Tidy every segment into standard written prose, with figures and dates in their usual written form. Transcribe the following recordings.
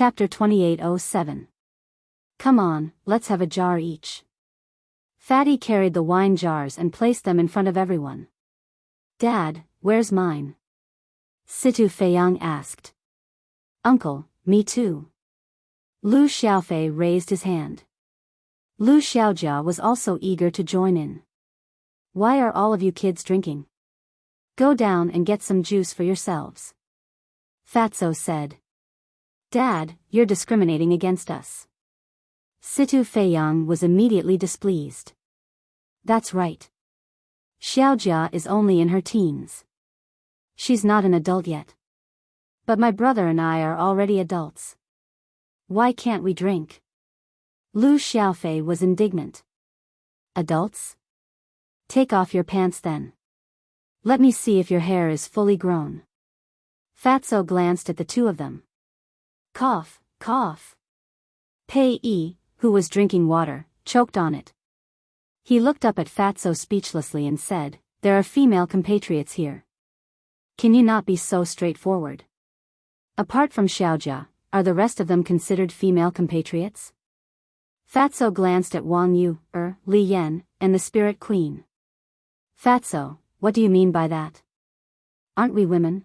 Chapter 2807. Come on, let's have a jar each. Fatty carried the wine jars and placed them in front of everyone. Dad, where's mine? Situ Feiyang asked. Uncle, me too. Lu Xiaofei raised his hand. Lu Xiaojia was also eager to join in. Why are all of you kids drinking? Go down and get some juice for yourselves. Fatso said. Dad, you're discriminating against us. Situ Feiyang was immediately displeased. That's right. Xiaojia is only in her teens. She's not an adult yet. But my brother and I are already adults. Why can't we drink? Lu Xiaofei was indignant. Adults? Take off your pants then. Let me see if your hair is fully grown. Fatso glanced at the two of them. Cough, cough. Pei Yi, who was drinking water, choked on it. He looked up at Fatso speechlessly and said, There are female compatriots here. Can you not be so straightforward? Apart from Xiaojia, are the rest of them considered female compatriots? Fatso glanced at Wang Yu, Li Yan, and the Spirit Queen. Fatso, what do you mean by that? Aren't we women?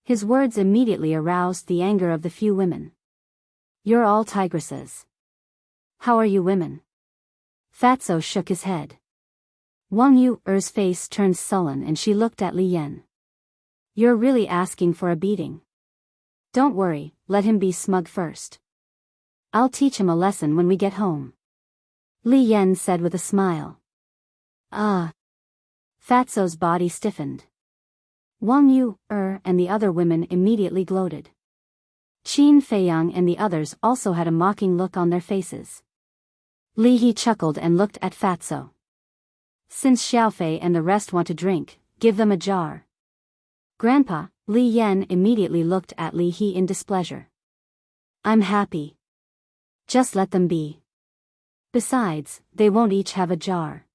His words immediately aroused the anger of the few women. You're all tigresses. How are you women? Fatso shook his head. Wang Yu's face turned sullen and she looked at Li Yan. You're really asking for a beating. Don't worry, let him be smug first. I'll teach him a lesson when we get home. Li Yan said with a smile. Fatso's body stiffened. Wang Yu, and the other women immediately gloated. Qin Feiyang and the others also had a mocking look on their faces. Li He chuckled and looked at Fatso. Since Xiaofei and the rest want to drink, give them a jar. Grandpa, Li Yan immediately looked at Li He in displeasure. I'm happy. Just let them be. Besides, they won't each have a jar.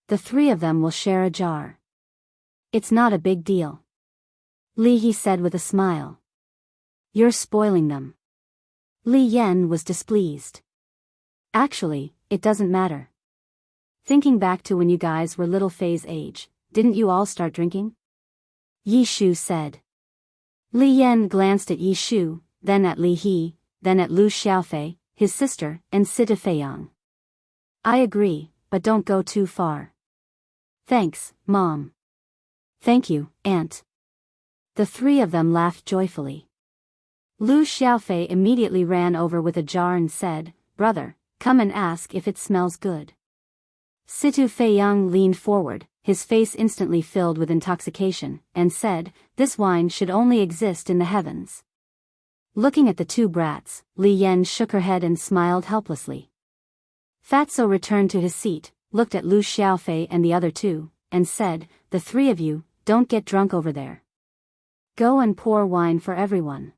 The three of them will share a jar. It's not a big deal. Li He said with a smile. You're spoiling them. Li Yan was displeased. Actually, it doesn't matter. Thinking back to when you guys were little Fei's age, didn't you all start drinking? Yi Shu said. Li Yan glanced at Yi Shu, then at Li He, then at Lu Xiaofei, his sister, and Situ Feiyang. I agree, but don't go too far. Thanks, Mom. Thank you, Aunt. The three of them laughed joyfully. Lu Xiaofei immediately ran over with a jar and said, Brother, come and ask if it smells good. Situ Feiyang leaned forward, his face instantly filled with intoxication, and said, This wine should only exist in the heavens. Looking at the two brats, Li Yan shook her head and smiled helplessly. Fatso returned to his seat, looked at Lu Xiaofei and the other two, and said, The three of you, don't get drunk over there. Go and pour wine for everyone.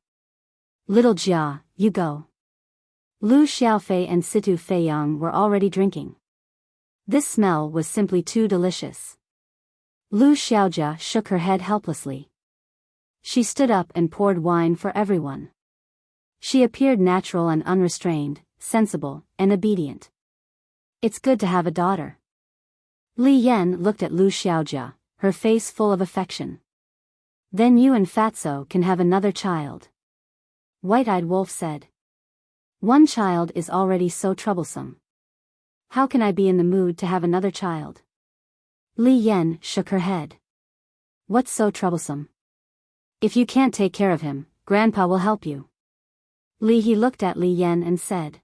Little Jia, you go. Lu Xiaofei and Situ Feiyang were already drinking. This smell was simply too delicious. Lu Xiaojia shook her head helplessly. She stood up and poured wine for everyone. She appeared natural and unrestrained, sensible, and obedient. It's good to have a daughter. Li Yan looked at Lu Xiaojia, her face full of affection. Then you and Fatso can have another child. White-Eyed Wolf said. One child is already so troublesome. How can I be in the mood to have another child? Li Yan shook her head. What's so troublesome? If you can't take care of him, Grandpa will help you. Li He looked at Li Yan and said.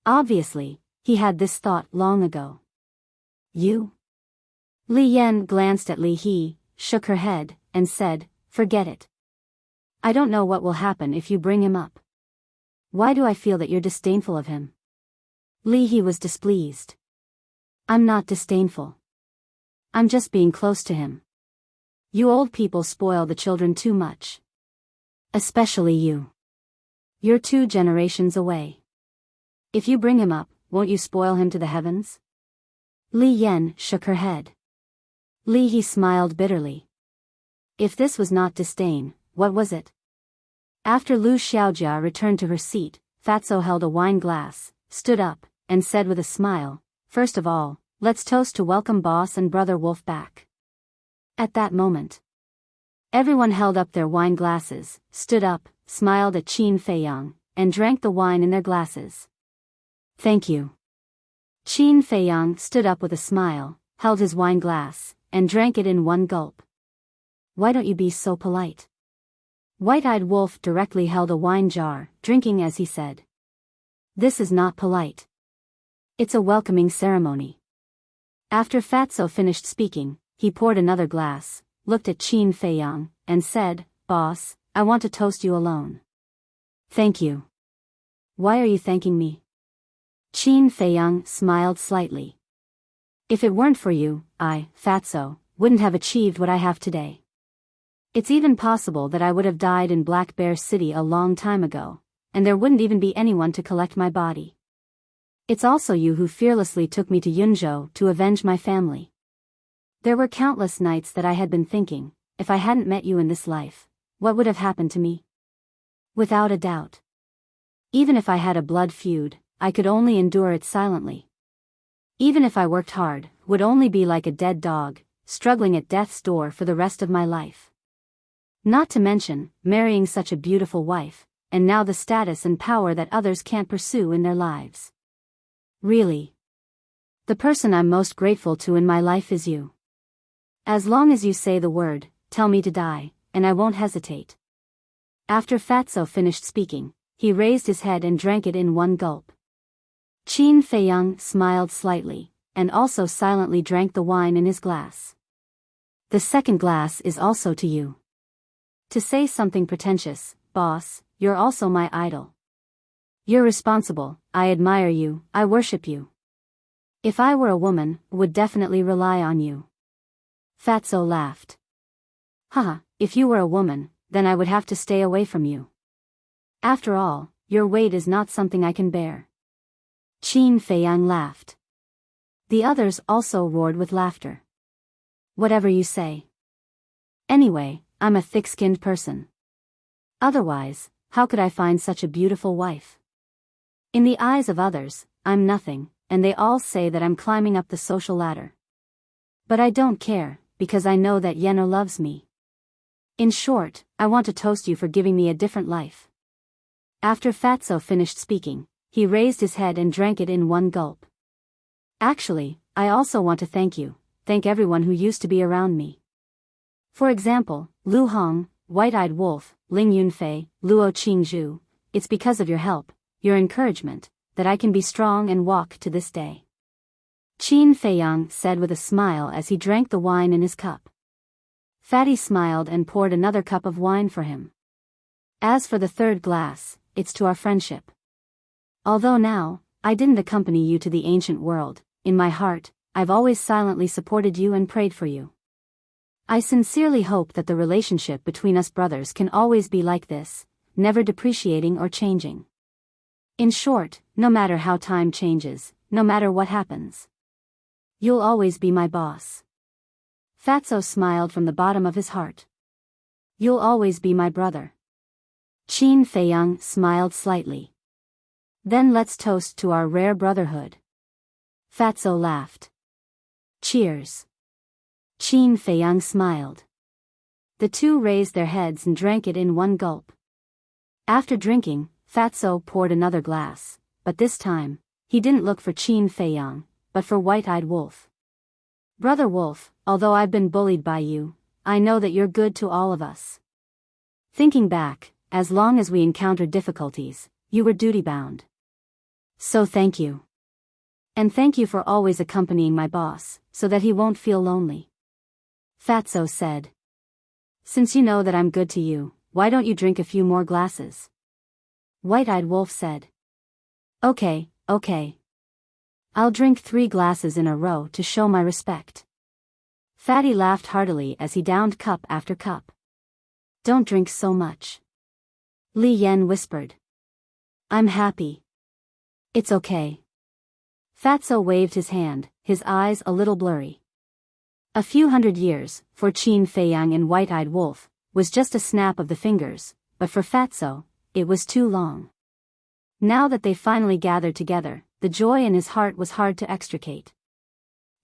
Obviously, he had this thought long ago. You? Li Yan glanced at Li He, shook her head, and said, Forget it. I don't know what will happen if you bring him up. Why do I feel that you're disdainful of him? Li He was displeased. I'm not disdainful. I'm just being close to him. You old people spoil the children too much. Especially you. You're 2 generations away. If you bring him up, won't you spoil him to the heavens? Li Yan shook her head. Li He smiled bitterly. If this was not disdain, what was it? After Lu Xiaojia returned to her seat, Fatso held a wine glass, stood up, and said with a smile, "First of all, let's toast to welcome boss and brother Wolf back." At that moment, everyone held up their wine glasses, stood up, smiled at Qin Feiyang, and drank the wine in their glasses. "Thank you." Qin Feiyang stood up with a smile, held his wine glass, and drank it in one gulp. "Why don't you be so polite?" White-eyed Wolf directly held a wine jar, drinking as he said. "This is not polite. It's a welcoming ceremony." After Fatso finished speaking, he poured another glass, looked at Qin Feiyang, and said, "Boss, I want to toast you alone." "Thank you." "Why are you thanking me?" Qin Feiyang smiled slightly. "If it weren't for you, I, Fatso, wouldn't have achieved what I have today. It's even possible that I would have died in Black Bear City a long time ago, and there wouldn't even be anyone to collect my body. It's also you who fearlessly took me to Yunzhou to avenge my family. There were countless nights that I had been thinking, if I hadn't met you in this life, what would have happened to me? Without a doubt. Even if I had a blood feud, I could only endure it silently. Even if I worked hard, would only be like a dead dog, struggling at death's door for the rest of my life. Not to mention, marrying such a beautiful wife, and now the status and power that others can't pursue in their lives. Really. The person I'm most grateful to in my life is you. As long as you say the word, tell me to die, and I won't hesitate." After Fatso finished speaking, he raised his head and drank it in one gulp. Qin Feiyang smiled slightly, and also silently drank the wine in his glass. "The second glass is also to you. To say something pretentious, boss, you're also my idol. You're responsible, I admire you, I worship you. If I were a woman, would definitely rely on you." Fatso laughed. "Haha, if you were a woman, then I would have to stay away from you. After all, your weight is not something I can bear." Qin Feiyang laughed. The others also roared with laughter. "Whatever you say. Anyway, I'm a thick-skinned person. Otherwise, how could I find such a beautiful wife? In the eyes of others, I'm nothing, and they all say that I'm climbing up the social ladder. But I don't care, because I know that Yeno loves me. In short, I want to toast you for giving me a different life." After Fatso finished speaking, he raised his head and drank it in one gulp. "Actually, I also want to thank everyone who used to be around me. For example, Lu Hong, White-Eyed Wolf, Ling Yunfei, Luo Qingzhu. It's because of your help, your encouragement, that I can be strong and walk to this day." Qin Feiyang said with a smile as he drank the wine in his cup. Fatty smiled and poured another cup of wine for him. "As for the third glass, it's to our friendship. Although now, I didn't accompany you to the ancient world, in my heart, I've always silently supported you and prayed for you. I sincerely hope that the relationship between us brothers can always be like this, never depreciating or changing. In short, no matter how time changes, no matter what happens, you'll always be my boss." Fatso smiled from the bottom of his heart. "You'll always be my brother." Qin Feiyang smiled slightly. "Then let's toast to our rare brotherhood." Fatso laughed. "Cheers." Qin Feiyang smiled. The two raised their heads and drank it in one gulp. After drinking, Fatso poured another glass, but this time, he didn't look for Qin Feiyang, but for White-Eyed Wolf. "Brother Wolf, although I've been bullied by you, I know that you're good to all of us. Thinking back, as long as we encountered difficulties, you were duty-bound. So thank you. And thank you for always accompanying my boss, so that he won't feel lonely." Fatso said. "Since you know that I'm good to you, why don't you drink a few more glasses?" White-Eyed Wolf said. Okay. I'll drink 3 glasses in a row to show my respect." Fatty laughed heartily as he downed cup after cup. "Don't drink so much." Li Yan whispered. "I'm happy. It's okay." Fatso waved his hand, his eyes a little blurry. A few hundred years, for Qin Feiyang and White-Eyed Wolf, was just a snap of the fingers, but for Fatso, it was too long. Now that they finally gathered together, the joy in his heart was hard to extricate.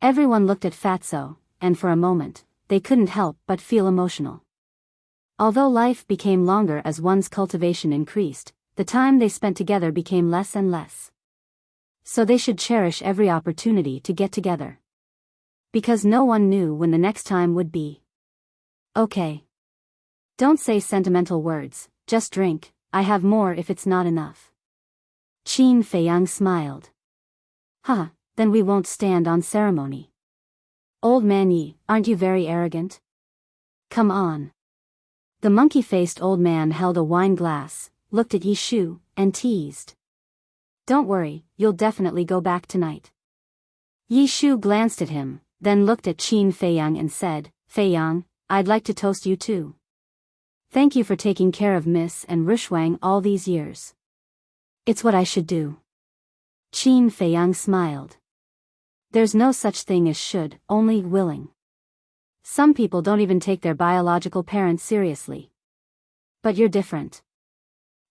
Everyone looked at Fatso, and for a moment, they couldn't help but feel emotional. Although life became longer as one's cultivation increased, the time they spent together became less and less. So they should cherish every opportunity to get together. Because no one knew when the next time would be. Okay. Don't say sentimental words, just drink, I have more if it's not enough. Qin Feiyang smiled. Huh, then we won't stand on ceremony. Old man Yi, aren't you very arrogant? Come on. The monkey-faced old man held a wine glass, looked at Yi Shu, and teased. Don't worry, you'll definitely go back tonight. Yi Shu glanced at him, then looked at Qin Feiyang and said, Feiyang, I'd like to toast you too. Thank you for taking care of Miss and Rushwang all these years. It's what I should do. Qin Feiyang smiled. There's no such thing as should, only willing. Some people don't even take their biological parents seriously. But you're different.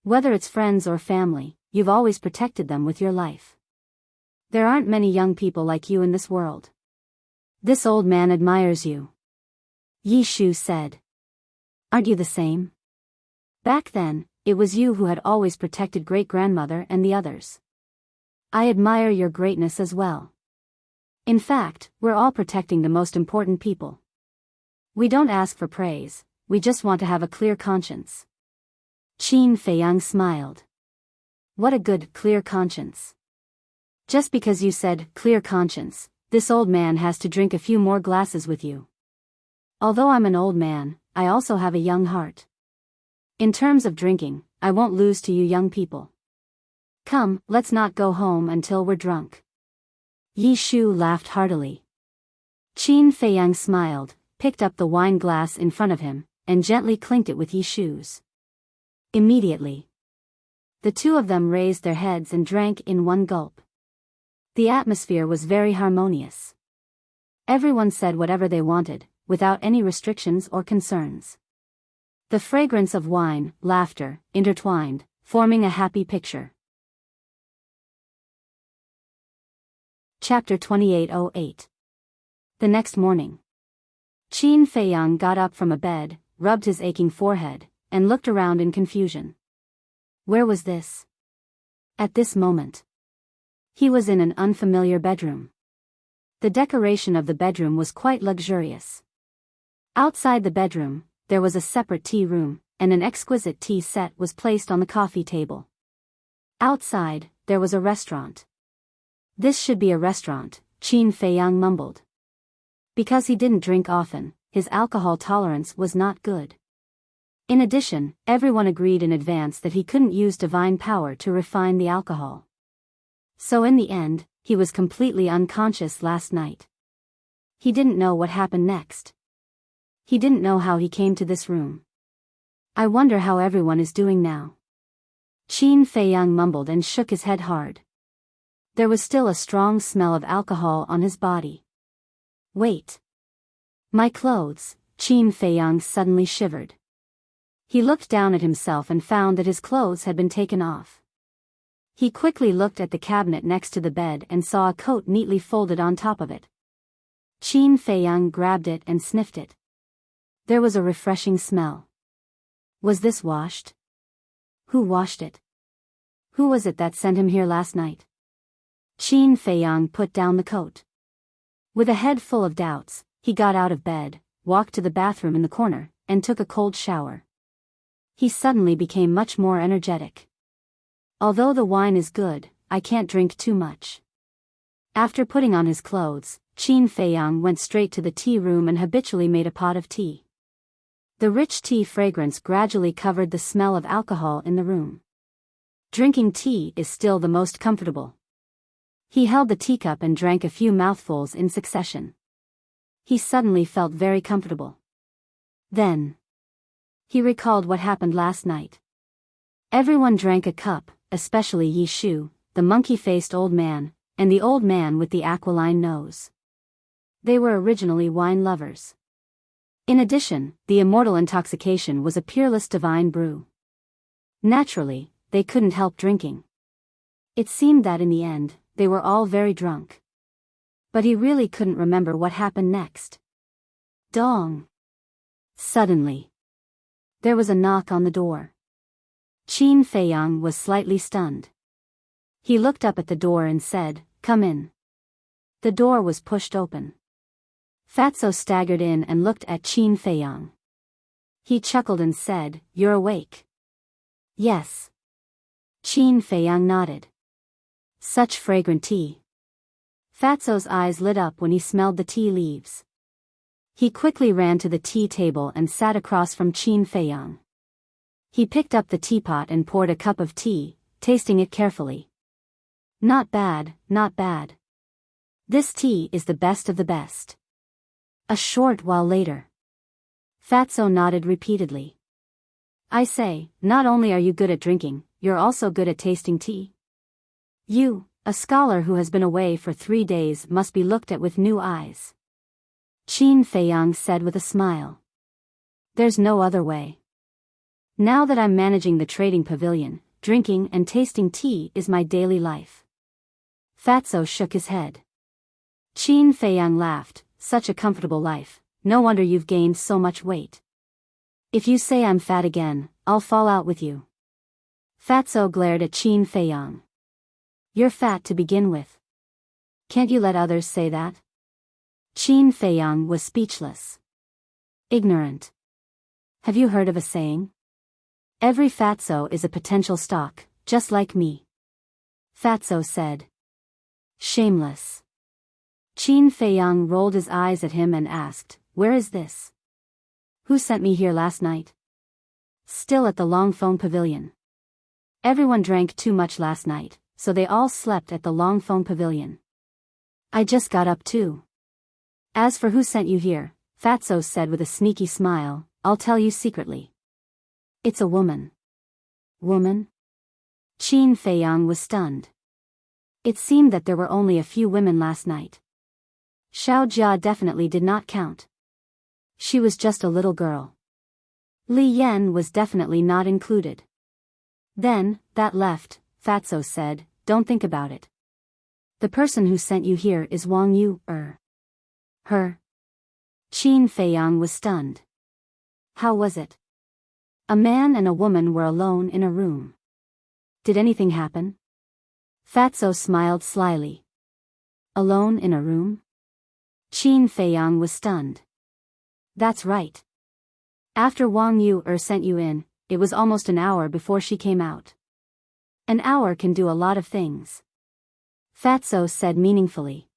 Whether it's friends or family, you've always protected them with your life. There aren't many young people like you in this world. This old man admires you. Yi Shu said. Aren't you the same? Back then, it was you who had always protected great-grandmother and the others. I admire your greatness as well. In fact, we're all protecting the most important people. We don't ask for praise, we just want to have a clear conscience. Qin Feiyang smiled. What a good, clear conscience. Just because you said, clear conscience, this old man has to drink a few more glasses with you. Although I'm an old man, I also have a young heart. In terms of drinking, I won't lose to you young people. Come, let's not go home until we're drunk. Yi Shu laughed heartily. Qin Feiyang smiled, picked up the wine glass in front of him, and gently clinked it with Yi Shu's. Immediately, the two of them raised their heads and drank in one gulp. The atmosphere was very harmonious. Everyone said whatever they wanted, without any restrictions or concerns. The fragrance of wine, laughter, intertwined, forming a happy picture. Chapter 2808. The next morning. Qin Feiyang got up from a bed, rubbed his aching forehead, and looked around in confusion. Where was this? At this moment, he was in an unfamiliar bedroom. The decoration of the bedroom was quite luxurious. Outside the bedroom, there was a separate tea room, and an exquisite tea set was placed on the coffee table. Outside, there was a restaurant. This should be a restaurant, Qin Feiyang mumbled. Because he didn't drink often, his alcohol tolerance was not good. In addition, everyone agreed in advance that he couldn't use divine power to refine the alcohol. So in the end, he was completely unconscious last night. He didn't know what happened next. He didn't know how he came to this room. I wonder how everyone is doing now. Qin Feiyang mumbled and shook his head hard. There was still a strong smell of alcohol on his body. Wait. My clothes, Qin Feiyang suddenly shivered. He looked down at himself and found that his clothes had been taken off. He quickly looked at the cabinet next to the bed and saw a coat neatly folded on top of it. Qin Feiyang grabbed it and sniffed it. There was a refreshing smell. Was this washed? Who washed it? Who was it that sent him here last night? Qin Feiyang put down the coat. With a head full of doubts, he got out of bed, walked to the bathroom in the corner, and took a cold shower. He suddenly became much more energetic. Although the wine is good, I can't drink too much. After putting on his clothes, Qin Feiyang went straight to the tea room and habitually made a pot of tea. The rich tea fragrance gradually covered the smell of alcohol in the room. Drinking tea is still the most comfortable. He held the teacup and drank a few mouthfuls in succession. He suddenly felt very comfortable. Then, he recalled what happened last night. Everyone drank a cup, especially Yi Shu, the monkey-faced old man, and the old man with the aquiline nose. They were originally wine lovers. In addition, the immortal intoxication was a peerless divine brew. Naturally, they couldn't help drinking. It seemed that in the end, they were all very drunk. But he really couldn't remember what happened next. Dong! Suddenly, there was a knock on the door. Qin Feiyang was slightly stunned. He looked up at the door and said, "Come in." The door was pushed open. Fatso staggered in and looked at Qin Feiyang. He chuckled and said, "You're awake." "Yes." Qin Feiyang nodded. "Such fragrant tea." Fatso's eyes lit up when he smelled the tea leaves. He quickly ran to the tea table and sat across from Qin Feiyang. He picked up the teapot and poured a cup of tea, tasting it carefully. "Not bad, not bad. This tea is the best of the best." A short while later, Fatso nodded repeatedly. "I say, not only are you good at drinking, you're also good at tasting tea. You, a scholar who has been away for 3 days, must be looked at with new eyes." Qin Feiyang said with a smile. "There's no other way. Now that I'm managing the trading pavilion, drinking and tasting tea is my daily life." Fatso shook his head. Qin Feiyang laughed. "Such a comfortable life, no wonder you've gained so much weight. If you say I'm fat again, I'll fall out with you." Fatso glared at Qin Feiyang. "You're fat to begin with. Can't you let others say that?" Qin Feiyang was speechless. "Ignorant. Have you heard of a saying? Every fatso is a potential stock, just like me." Fatso said. "Shameless." Qin Feiyang rolled his eyes at him and asked, "Where is this? Who sent me here last night?" "Still at the Longphone Pavilion. Everyone drank too much last night, so they all slept at the Longphone Pavilion. I just got up too." "As for who sent you here," Fatso said with a sneaky smile, "I'll tell you secretly. It's a woman." "Woman?" Qin Feiyang was stunned. It seemed that there were only a few women last night. Xiao Jia definitely did not count. She was just a little girl. Li Yan was definitely not included. "Then, that left," Fatso said, "don't think about it. The person who sent you here is Wang Yu, Her?" Qin Feiyang was stunned. "How was it? A man and a woman were alone in a room. Did anything happen?" Fatso smiled slyly. "Alone in a room?" Qin Feiyang was stunned. "That's right. After Wang Yu sent you in, it was almost an hour before she came out. An hour can do a lot of things." Fatso said meaningfully.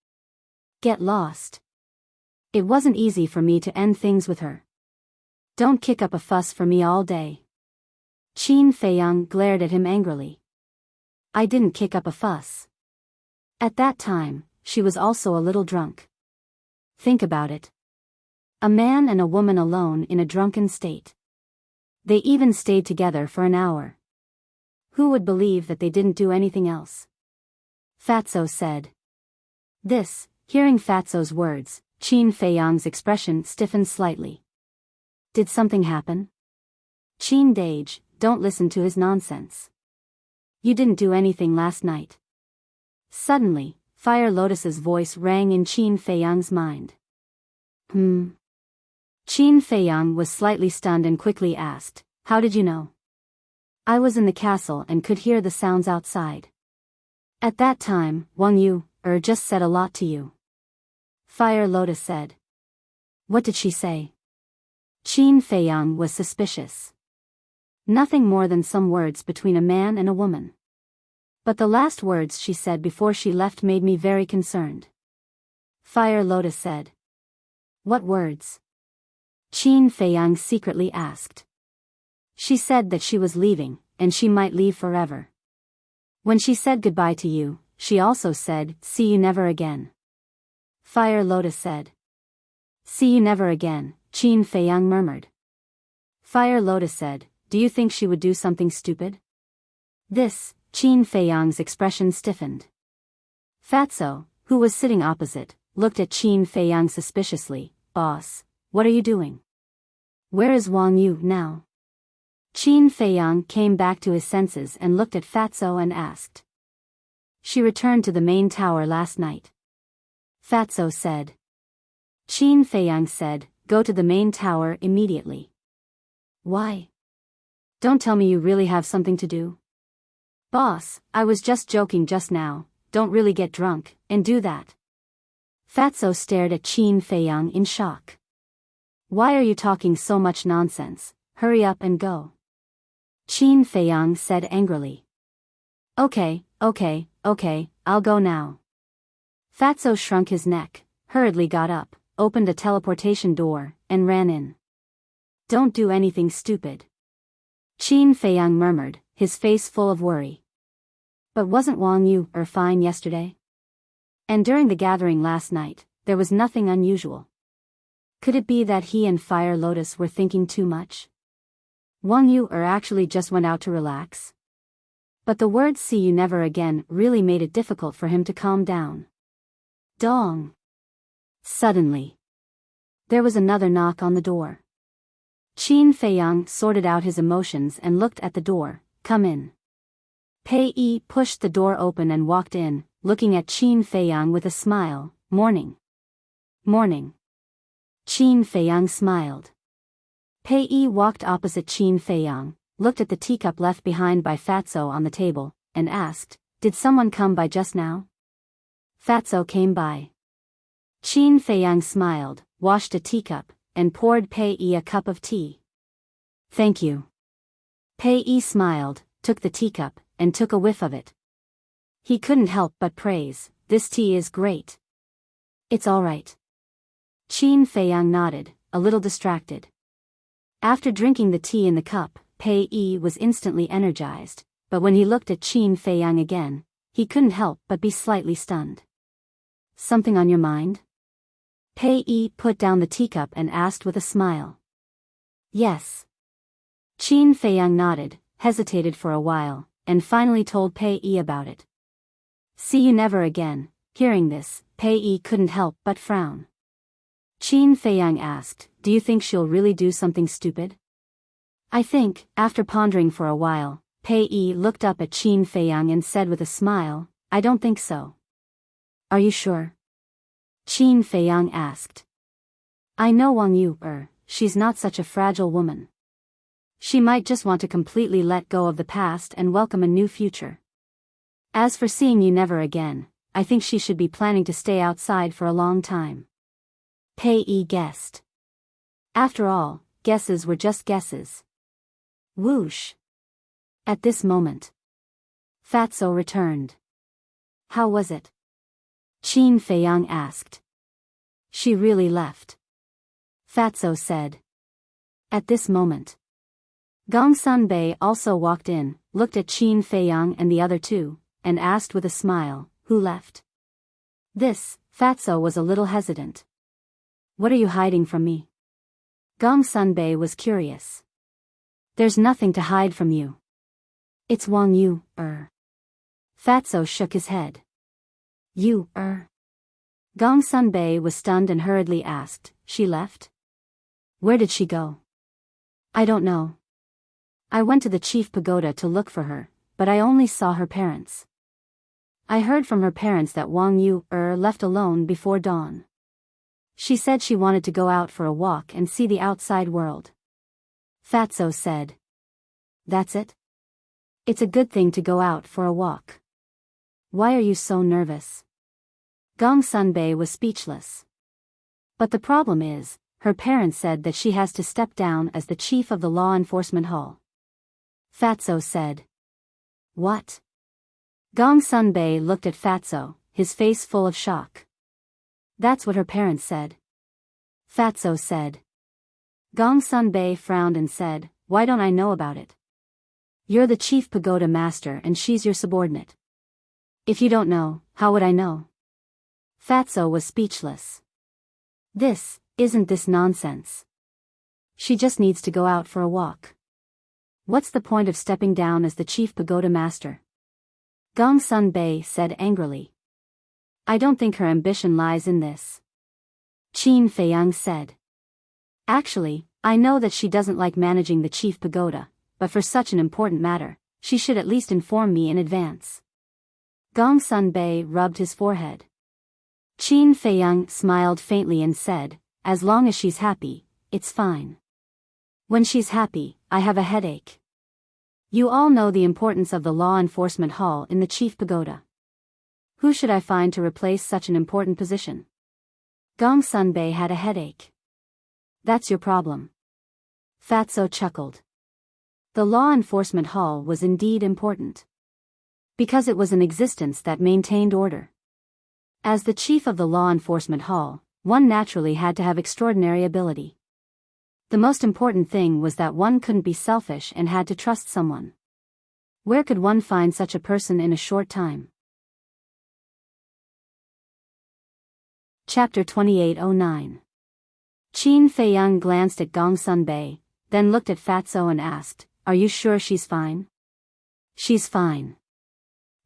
"Get lost. It wasn't easy for me to end things with her. Don't kick up a fuss for me all day." Qin Feiyang glared at him angrily. "I didn't kick up a fuss. At that time, she was also a little drunk. Think about it. A man and a woman alone in a drunken state. They even stayed together for an hour. Who would believe that they didn't do anything else?" Fatso said. Hearing Fatso's words, Qin Feiyang's expression stiffened slightly. "Did something happen? Qin Dage, don't listen to his nonsense. You didn't do anything last night." Suddenly, Fire Lotus's voice rang in Qin Feiyang's mind. Qin Feiyang was slightly stunned and quickly asked, "How did you know?" "I was in the castle and could hear the sounds outside. At that time, Wang Yu, just said a lot to you." Fire Lotus said. "What did she say?" Qin Feiyang was suspicious. "Nothing more than some words between a man and a woman. But the last words she said before she left made me very concerned." Fire Lotus said. "What words?" Qin Feiyang secretly asked. "She said that she was leaving, and she might leave forever. When she said goodbye to you, she also said, 'See you never again.'" Fire Lotus said. "See you never again," Qin Feiyang murmured. Fire Lotus said, "Do you think she would do something stupid?" Qin Feiyang's expression stiffened. Fatso, who was sitting opposite, looked at Qin Feiyang suspiciously. "Boss, what are you doing? Where is Wang Yu now?" Qin Feiyang came back to his senses and looked at Fatso and asked. She returned to the main tower last night. Fatso said. Qin Feiyang said, go to the main tower immediately. Why? Don't tell me you really have something to do. Boss, I was just joking just now, don't really get drunk, and do that. Fatso stared at Qin Feiyang in shock. Why are you talking so much nonsense? Hurry up and go. Qin Feiyang said angrily. Okay, I'll go now. Fatso shrunk his neck, hurriedly got up, opened a teleportation door, and ran in. Don't do anything stupid. Qin Feiyang murmured, his face full of worry. But wasn't Wang Yu fine yesterday? And during the gathering last night, there was nothing unusual. Could it be that he and Fire Lotus were thinking too much? Wang Yu actually just went out to relax? But the words "see you never again" really made it difficult for him to calm down. Dong! Suddenly, there was another knock on the door. Qin Feiyang sorted out his emotions and looked at the door. Come in. Pei Yi pushed the door open and walked in, looking at Qin Feiyang with a smile. Morning. Morning. Qin Feiyang smiled. Pei Yi walked opposite Qin Feiyang, looked at the teacup left behind by Fatso on the table, and asked, did someone come by just now? Fatso came by. Qin Feiyang smiled, washed a teacup, and poured Pei Yi a cup of tea. Thank you. Pei Yi smiled, took the teacup, and took a whiff of it. He couldn't help but praise, this tea is great. It's all right. Qin Feiyang nodded, a little distracted. After drinking the tea in the cup, Pei Yi was instantly energized, but when he looked at Qin Feiyang again, he couldn't help but be slightly stunned. Something on your mind? Pei Yi put down the teacup and asked with a smile. Yes. Qin Feiyang nodded, hesitated for a while, and finally told Pei Yi about it. See you never again. Hearing this, Pei Yi couldn't help but frown. Qin Feiyang asked, do you think she'll really do something stupid? I think, after pondering for a while, Pei Yi looked up at Qin Feiyang and said with a smile, I don't think so. Are you sure? Qin Feiyang asked. I know Wang Yu, she's not such a fragile woman. She might just want to completely let go of the past and welcome a new future. As for seeing you never again, I think she should be planning to stay outside for a long time. Pei Yi guessed. After all, guesses were just guesses. Whoosh! At this moment, Fatso returned. How was it? Qin Feiyang asked. She really left. Fatso said. At this moment, Gongsun Bei also walked in, looked at Qin Feiyang and the other two, and asked with a smile, who left? This, Fatso was a little hesitant. What are you hiding from me? Gongsun Bei was curious. There's nothing to hide from you. It's Wang Yu, Fatso shook his head. You, Gongsun Bei was stunned and hurriedly asked, she left? Where did she go? I don't know. I went to the chief pagoda to look for her, but I only saw her parents. I heard from her parents that Wang Yu, left alone before dawn. She said she wanted to go out for a walk and see the outside world. Fatso said. That's it? It's a good thing to go out for a walk. Why are you so nervous? Gongsun Bei was speechless. But the problem is, her parents said that she has to step down as the chief of the law enforcement hall. Fatso said. What? Gongsun Bei looked at Fatso, his face full of shock. That's what her parents said. Fatso said. Gongsun Bei frowned and said, why don't I know about it? You're the chief pagoda master and she's your subordinate. If you don't know, how would I know? Fatso was speechless. Isn't this nonsense? She just needs to go out for a walk. What's the point of stepping down as the chief pagoda master? Gongsun Bei said angrily. I don't think her ambition lies in this. Qin Feiyang said. Actually, I know that she doesn't like managing the chief pagoda, but for such an important matter, she should at least inform me in advance. Gong Sunbei rubbed his forehead. Qin Feiyang smiled faintly and said, as long as she's happy, it's fine. When she's happy, I have a headache. You all know the importance of the law enforcement hall in the chief pagoda. Who should I find to replace such an important position? Gong Sunbei had a headache. That's your problem. Fatso chuckled. The law enforcement hall was indeed important. Because it was an existence that maintained order. As the chief of the law enforcement hall, one naturally had to have extraordinary ability. The most important thing was that one couldn't be selfish and had to trust someone. Where could one find such a person in a short time? Chapter 2809. Qin Feiyang glanced at Gong Sunbei, then looked at Fatso and asked, are you sure she's fine? She's fine.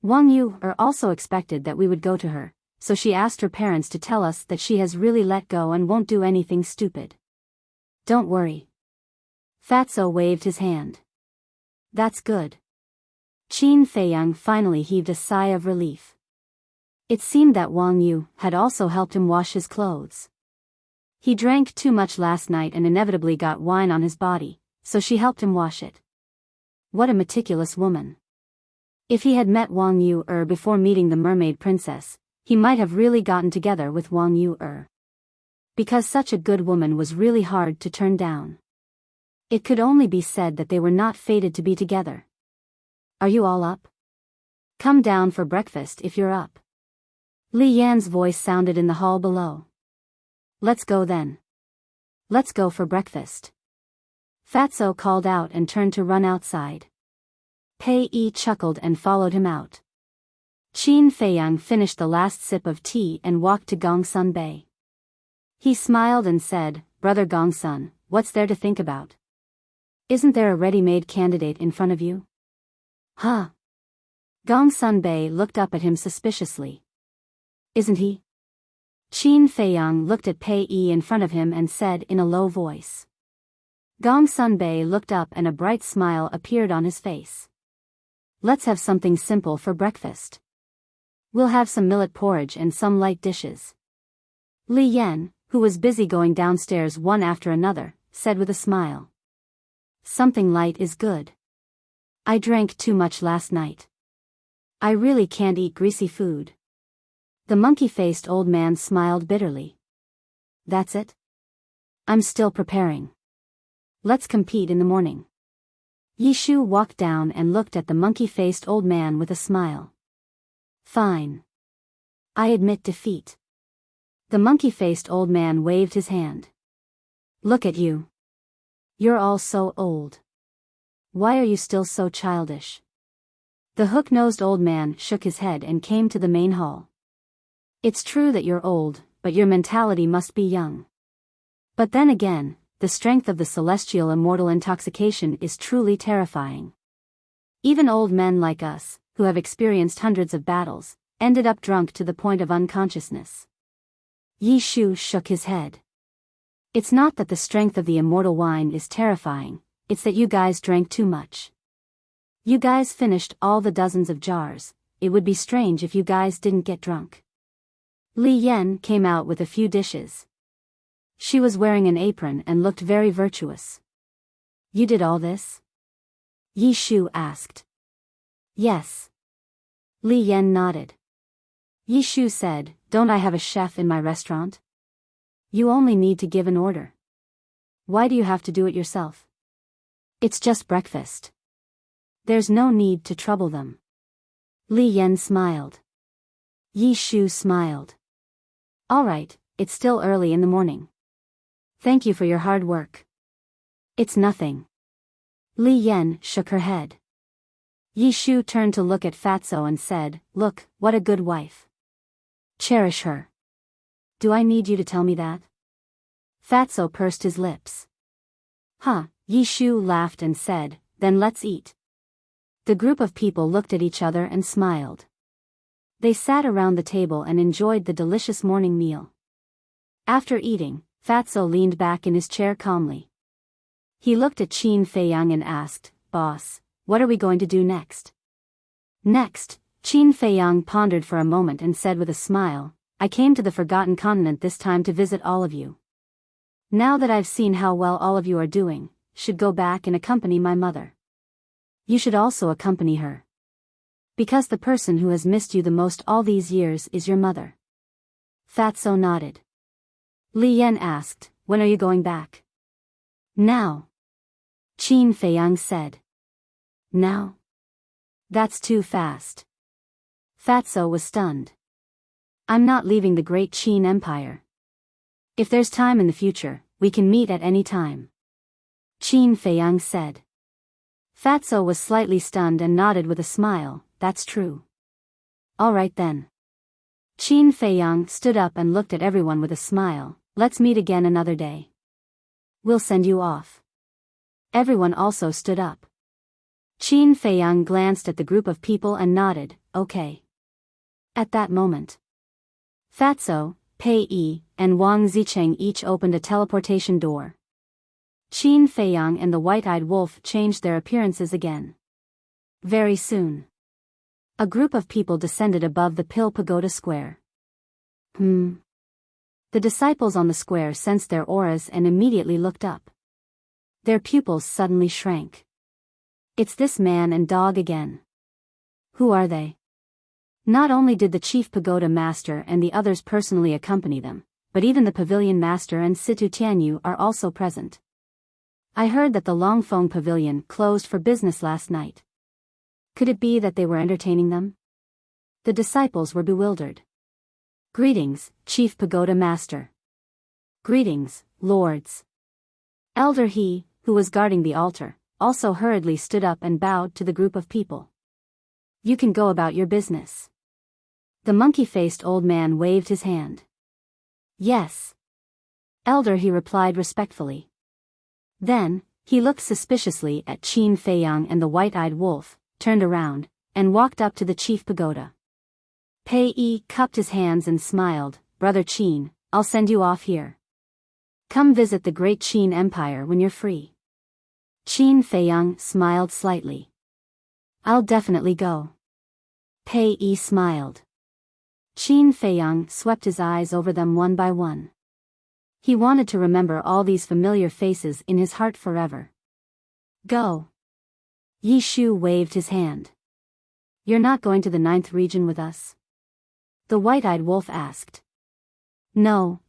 Wang Yu also expected that we would go to her, so she asked her parents to tell us that she has really let go and won't do anything stupid. Don't worry. Fatso waved his hand. That's good. Qin Feiyang finally heaved a sigh of relief. It seemed that Wang Yu had also helped him wash his clothes. He drank too much last night and inevitably got wine on his body, so she helped him wash it. What a meticulous woman. If he had met Wang Yu before meeting the mermaid princess, he might have really gotten together with Wang Yu Because such a good woman was really hard to turn down. It could only be said that they were not fated to be together. Are you all up? Come down for breakfast if you're up. Li Yan's voice sounded in the hall below. Let's go then. Let's go for breakfast. Fatso called out and turned to run outside. Pei Yi chuckled and followed him out. Qin Feiyang finished the last sip of tea and walked to Gong Sunbei. He smiled and said, Brother Gongsun, what's there to think about? Isn't there a ready-made candidate in front of you? Huh? Gong Sunbei looked up at him suspiciously. Isn't he? Qin Feiyang looked at Pei Yi in front of him and said in a low voice. Gong Sunbei looked up and a bright smile appeared on his face. Let's have something simple for breakfast. We'll have some millet porridge and some light dishes. Li Yan, who was busy going downstairs one after another, said with a smile. Something light is good. I drank too much last night. I really can't eat greasy food. The monkey-faced old man smiled bitterly. That's it? I'm still preparing. Let's compete in the morning. Yishu walked down and looked at the monkey-faced old man with a smile. Fine. I admit defeat. The monkey-faced old man waved his hand. Look at you. You're all so old. Why are you still so childish? The hook-nosed old man shook his head and came to the main hall. It's true that you're old, but your mentality must be young. But then again, the strength of the celestial immortal intoxication is truly terrifying. Even old men like us, who have experienced hundreds of battles, ended up drunk to the point of unconsciousness. Yi Shu shook his head. It's not that the strength of the immortal wine is terrifying, it's that you guys drank too much. You guys finished all the dozens of jars, it would be strange if you guys didn't get drunk. Li Yan came out with a few dishes. She was wearing an apron and looked very virtuous. You did all this? Yi Shu asked. Yes. Li Yan nodded. Yi Shu said, don't I have a chef in my restaurant? You only need to give an order. Why do you have to do it yourself? It's just breakfast. There's no need to trouble them. Li Yan smiled. Yi Shu smiled. All right, it's still early in the morning. Thank you for your hard work. It's nothing. Li Yan shook her head. Yi Shu turned to look at Fatso and said, look, what a good wife. Cherish her. Do I need you to tell me that? Fatso pursed his lips. Huh, Yi Shu laughed and said, then let's eat. The group of people looked at each other and smiled. They sat around the table and enjoyed the delicious morning meal. After eating, Fatso leaned back in his chair calmly. He looked at Qin Feiyang and asked, boss, what are we going to do next? Next, Qin Feiyang pondered for a moment and said with a smile, I came to the Forgotten Continent this time to visit all of you. Now that I've seen how well all of you are doing, should go back and accompany my mother. You should also accompany her. Because the person who has missed you the most all these years is your mother. Fatso nodded. Li Yan asked, when are you going back? Now. Qin Feiyang said. Now? That's too fast. Fatso was stunned. I'm not leaving the great Qin Empire. If there's time in the future, we can meet at any time. Qin Feiyang said. Fatso was slightly stunned and nodded with a smile, that's true. All right then. Qin Feiyang stood up and looked at everyone with a smile, let's meet again another day. We'll send you off. Everyone also stood up. Qin Feiyang glanced at the group of people and nodded, okay. At that moment, Fatso, Pei Yi, and Wang Zicheng each opened a teleportation door. Qin Feiyang and the white-eyed wolf changed their appearances again. Very soon, a group of people descended above the Pill Pagoda Square. The disciples on the square sensed their auras and immediately looked up. Their pupils suddenly shrank. It's this man and dog again. Who are they? Not only did the chief pagoda master and the others personally accompany them, but even the pavilion master and Situ Tianyu are also present. I heard that the Longfeng Pavilion closed for business last night. Could it be that they were entertaining them? The disciples were bewildered. Greetings, Chief Pagoda Master. Greetings, Lords. Elder He, who was guarding the altar, also hurriedly stood up and bowed to the group of people. You can go about your business. The monkey-faced old man waved his hand. Yes. Elder He replied respectfully. Then, he looked suspiciously at Qin Feiyang and the white-eyed wolf, turned around, and walked up to the chief pagoda. Pei Yi cupped his hands and smiled, Brother Qin, I'll send you off here. Come visit the great Qin Empire when you're free. Qin Feiyang smiled slightly. I'll definitely go. Pei Yi smiled. Qin Feiyang swept his eyes over them one by one. He wanted to remember all these familiar faces in his heart forever. Go. Yi Shu waved his hand. You're not going to the 9th region with us? The white-eyed wolf asked. No.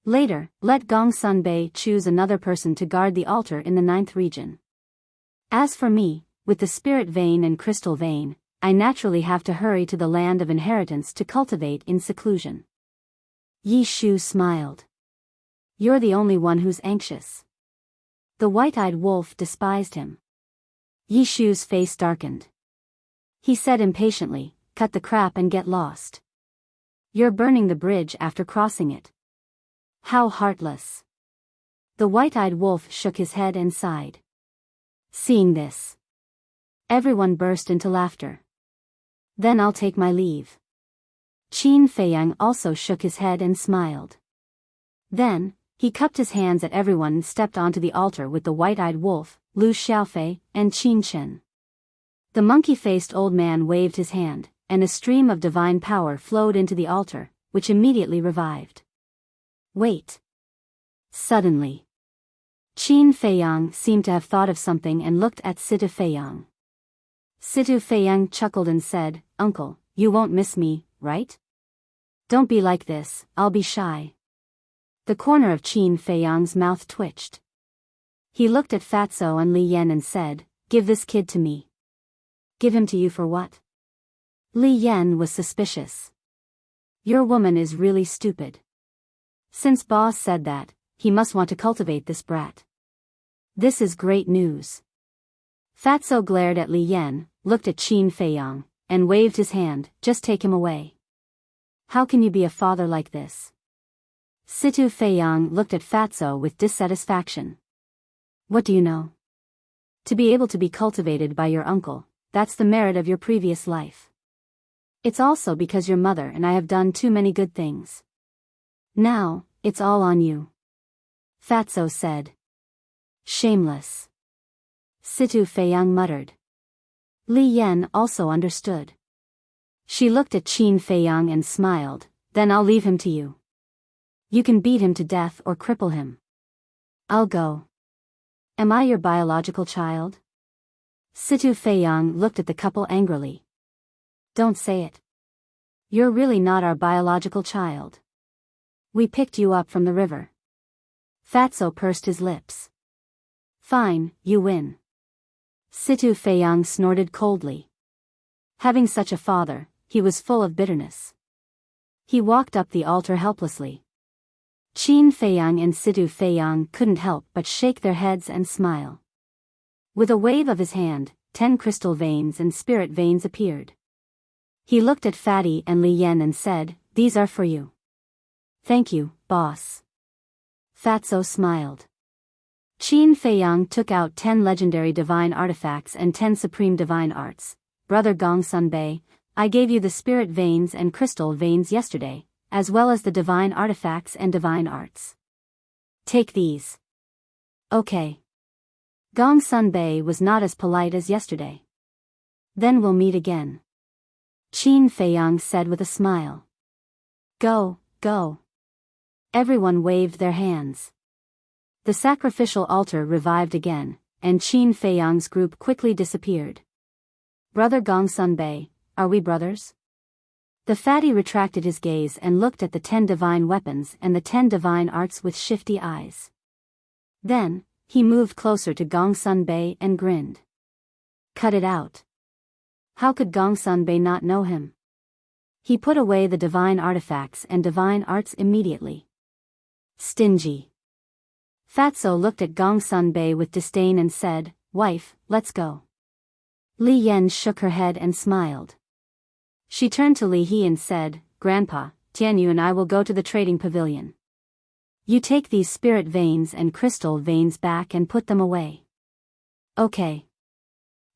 Later, let Gong Sunbei choose another person to guard the altar in the 9th region. As for me, with the spirit vein and crystal vein, I naturally have to hurry to the land of inheritance to cultivate in seclusion. Yi Shu smiled. You're the only one who's anxious. The white-eyed wolf despised him. Yi Shu's face darkened. He said impatiently, cut the crap and get lost. You're burning the bridge after crossing it. How heartless. The white-eyed wolf shook his head and sighed. Seeing this, everyone burst into laughter. Then I'll take my leave. Qin Feiyang also shook his head and smiled. Then, he cupped his hands at everyone and stepped onto the altar with the white-eyed wolf, Lu Xiaofei, and Qin Chen. The monkey-faced old man waved his hand, and a stream of divine power flowed into the altar, which immediately revived. Wait. Suddenly, Qin Feiyang seemed to have thought of something and looked at Situ Feiyang. Situ Feiyang chuckled and said, Uncle, you won't miss me, right? Don't be like this, I'll be shy. The corner of Qin Feiyang's mouth twitched. He looked at Fatso and Li Yan and said, give this kid to me. Give him to you for what? Li Yan was suspicious. Your woman is really stupid. Since boss said that, he must want to cultivate this brat. This is great news. Fatso glared at Li Yan, looked at Qin Feiyang, and waved his hand, just take him away. How can you be a father like this? Situ Feiyang looked at Fatso with dissatisfaction. What do you know? To be able to be cultivated by your uncle, that's the merit of your previous life. It's also because your mother and I have done too many good things. Now, it's all on you. Fatso said. Shameless. Situ Feiyang muttered. Li Yan also understood. She looked at Qin Feiyang and smiled, then I'll leave him to you. You can beat him to death or cripple him. I'll go. Am I your biological child? Situ Feiyang looked at the couple angrily. Don't say it. You're really not our biological child. We picked you up from the river. Fatso pursed his lips. Fine, you win. Situ Feiyang snorted coldly. Having such a father, he was full of bitterness. He walked up the altar helplessly. Qin Feiyang and Situ Feiyang couldn't help but shake their heads and smile. With a wave of his hand, 10 crystal veins and spirit veins appeared. He looked at Fatty and Li Yan and said, "These are for you." "Thank you, boss." Fatso smiled. Qin Feiyang took out 10 legendary divine artifacts and 10 supreme divine arts. "Brother Gong Sunbei, I gave you the spirit veins and crystal veins yesterday, as well as the divine artifacts and divine arts. Take these." "Okay." Gong Sunbei was not as polite as yesterday. "Then we'll meet again," Qin Feiyang said with a smile. "Go, go." Everyone waved their hands. The sacrificial altar revived again, and Qin Feiyang's group quickly disappeared. "Brother Gong Sunbei, are we brothers?" The fatty retracted his gaze and looked at the 10 divine weapons and the 10 divine arts with shifty eyes. Then, he moved closer to Gong Sunbei and grinned. Cut it out. How could Gong Sunbei not know him? He put away the divine artifacts and divine arts immediately. Stingy. Fatso looked at Gong Sunbei with disdain and said, "Wife, let's go." Li Yan shook her head and smiled. She turned to Li He and said, "Grandpa, Tianyu and I will go to the trading pavilion. You take these spirit veins and crystal veins back and put them away." "Okay."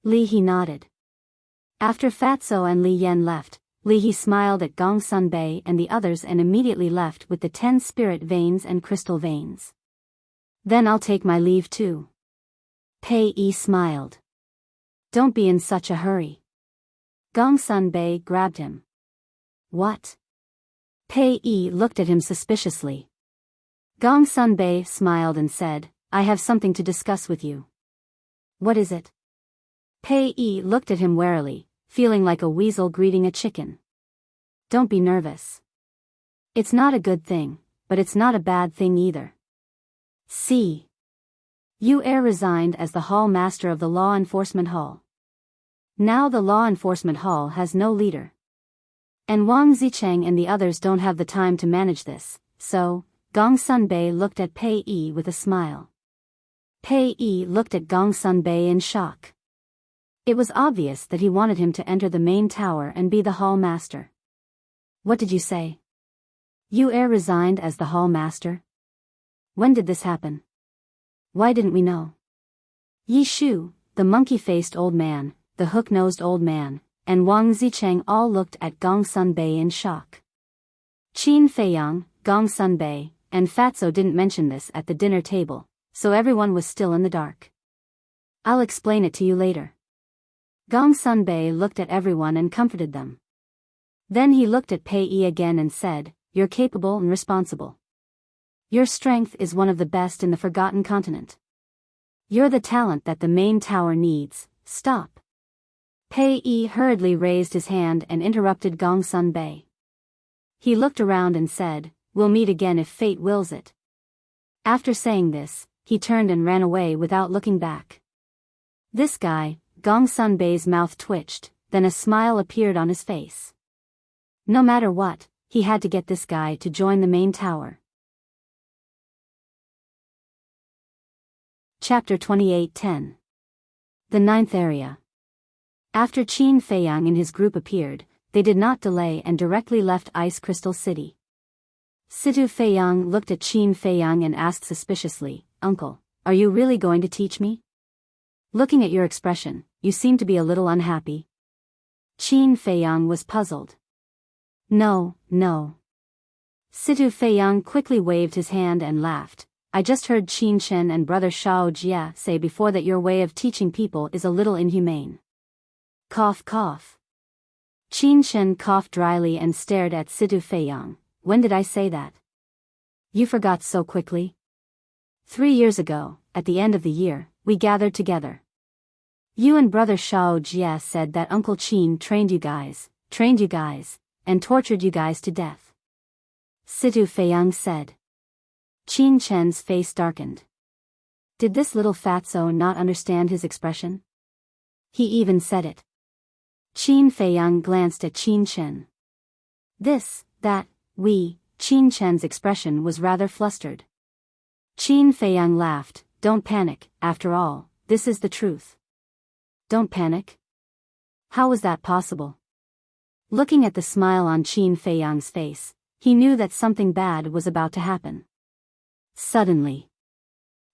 Li He nodded. After Fatso and Li Yan left, Li He smiled at Gong Sunbei and the others and immediately left with the 10 spirit veins and crystal veins. "Then I'll take my leave too." Pei Yi smiled. "Don't be in such a hurry." Gong Sunbei grabbed him. "What?" Pei Yi looked at him suspiciously. Gong Sunbei smiled and said, "I have something to discuss with you." "What is it?" Pei Yi looked at him warily, feeling like a weasel greeting a chicken. "Don't be nervous. It's not a good thing, but it's not a bad thing either. See. You resigned as the hall master of the law enforcement hall. Now the law enforcement hall has no leader. And Wang Zicheng and the others don't have the time to manage this, so..." Gong Sunbei looked at Pei Yi with a smile. Pei Yi looked at Gong Sunbei in shock. It was obvious that he wanted him to enter the main tower and be the hall master. "What did you say? You resigned as the hall master? When did this happen? Why didn't we know?" Yi Shu, the monkey-faced old man, the hook-nosed old man, and Wang Zicheng all looked at Gong Sunbei in shock. Qin Feiyang, Gong Sunbei, and Fatso didn't mention this at the dinner table, so everyone was still in the dark. "I'll explain it to you later." Gong Sunbei looked at everyone and comforted them. Then he looked at Pei Yi again and said, "You're capable and responsible. Your strength is one of the best in the Forgotten Continent. You're the talent that the main tower needs." "Stop." Pei Yi hurriedly raised his hand and interrupted Gong Sunbei. He looked around and said, "We'll meet again if fate wills it." After saying this, he turned and ran away without looking back. This guy, Gong Sunbei's mouth twitched, then a smile appeared on his face. No matter what, he had to get this guy to join the main tower. Chapter 28:10. The Ninth Area. After Qin Feiyang and his group appeared, they did not delay and directly left Ice Crystal City. Situ Feiyang looked at Qin Feiyang and asked suspiciously, "Uncle, are you really going to teach me? Looking at your expression, you seem to be a little unhappy." Qin Feiyang was puzzled. No. Situ Feiyang quickly waved his hand and laughed, I just heard Qin Shen and brother Shao Jia say before that your way of teaching people is a little inhumane. Cough cough. Qin Shen coughed dryly and stared at Situ Feiyang. When did I say that? You forgot so quickly? 3 years ago, at the end of the year, we gathered together. You and brother Shao Jia said that Uncle Qin trained you guys, and tortured you guys to death. Situ Feiyang said. Qin Shen's face darkened. Did this little fatso not understand his expression? He even said it. Qin Feiyang glanced at Qin Shen. Qin Shen's expression was rather flustered. Qin Feiyang laughed. Don't panic, after all, this is the truth. Don't panic? How was that possible? Looking at the smile on Qin Feiyang's face, he knew that something bad was about to happen. Suddenly,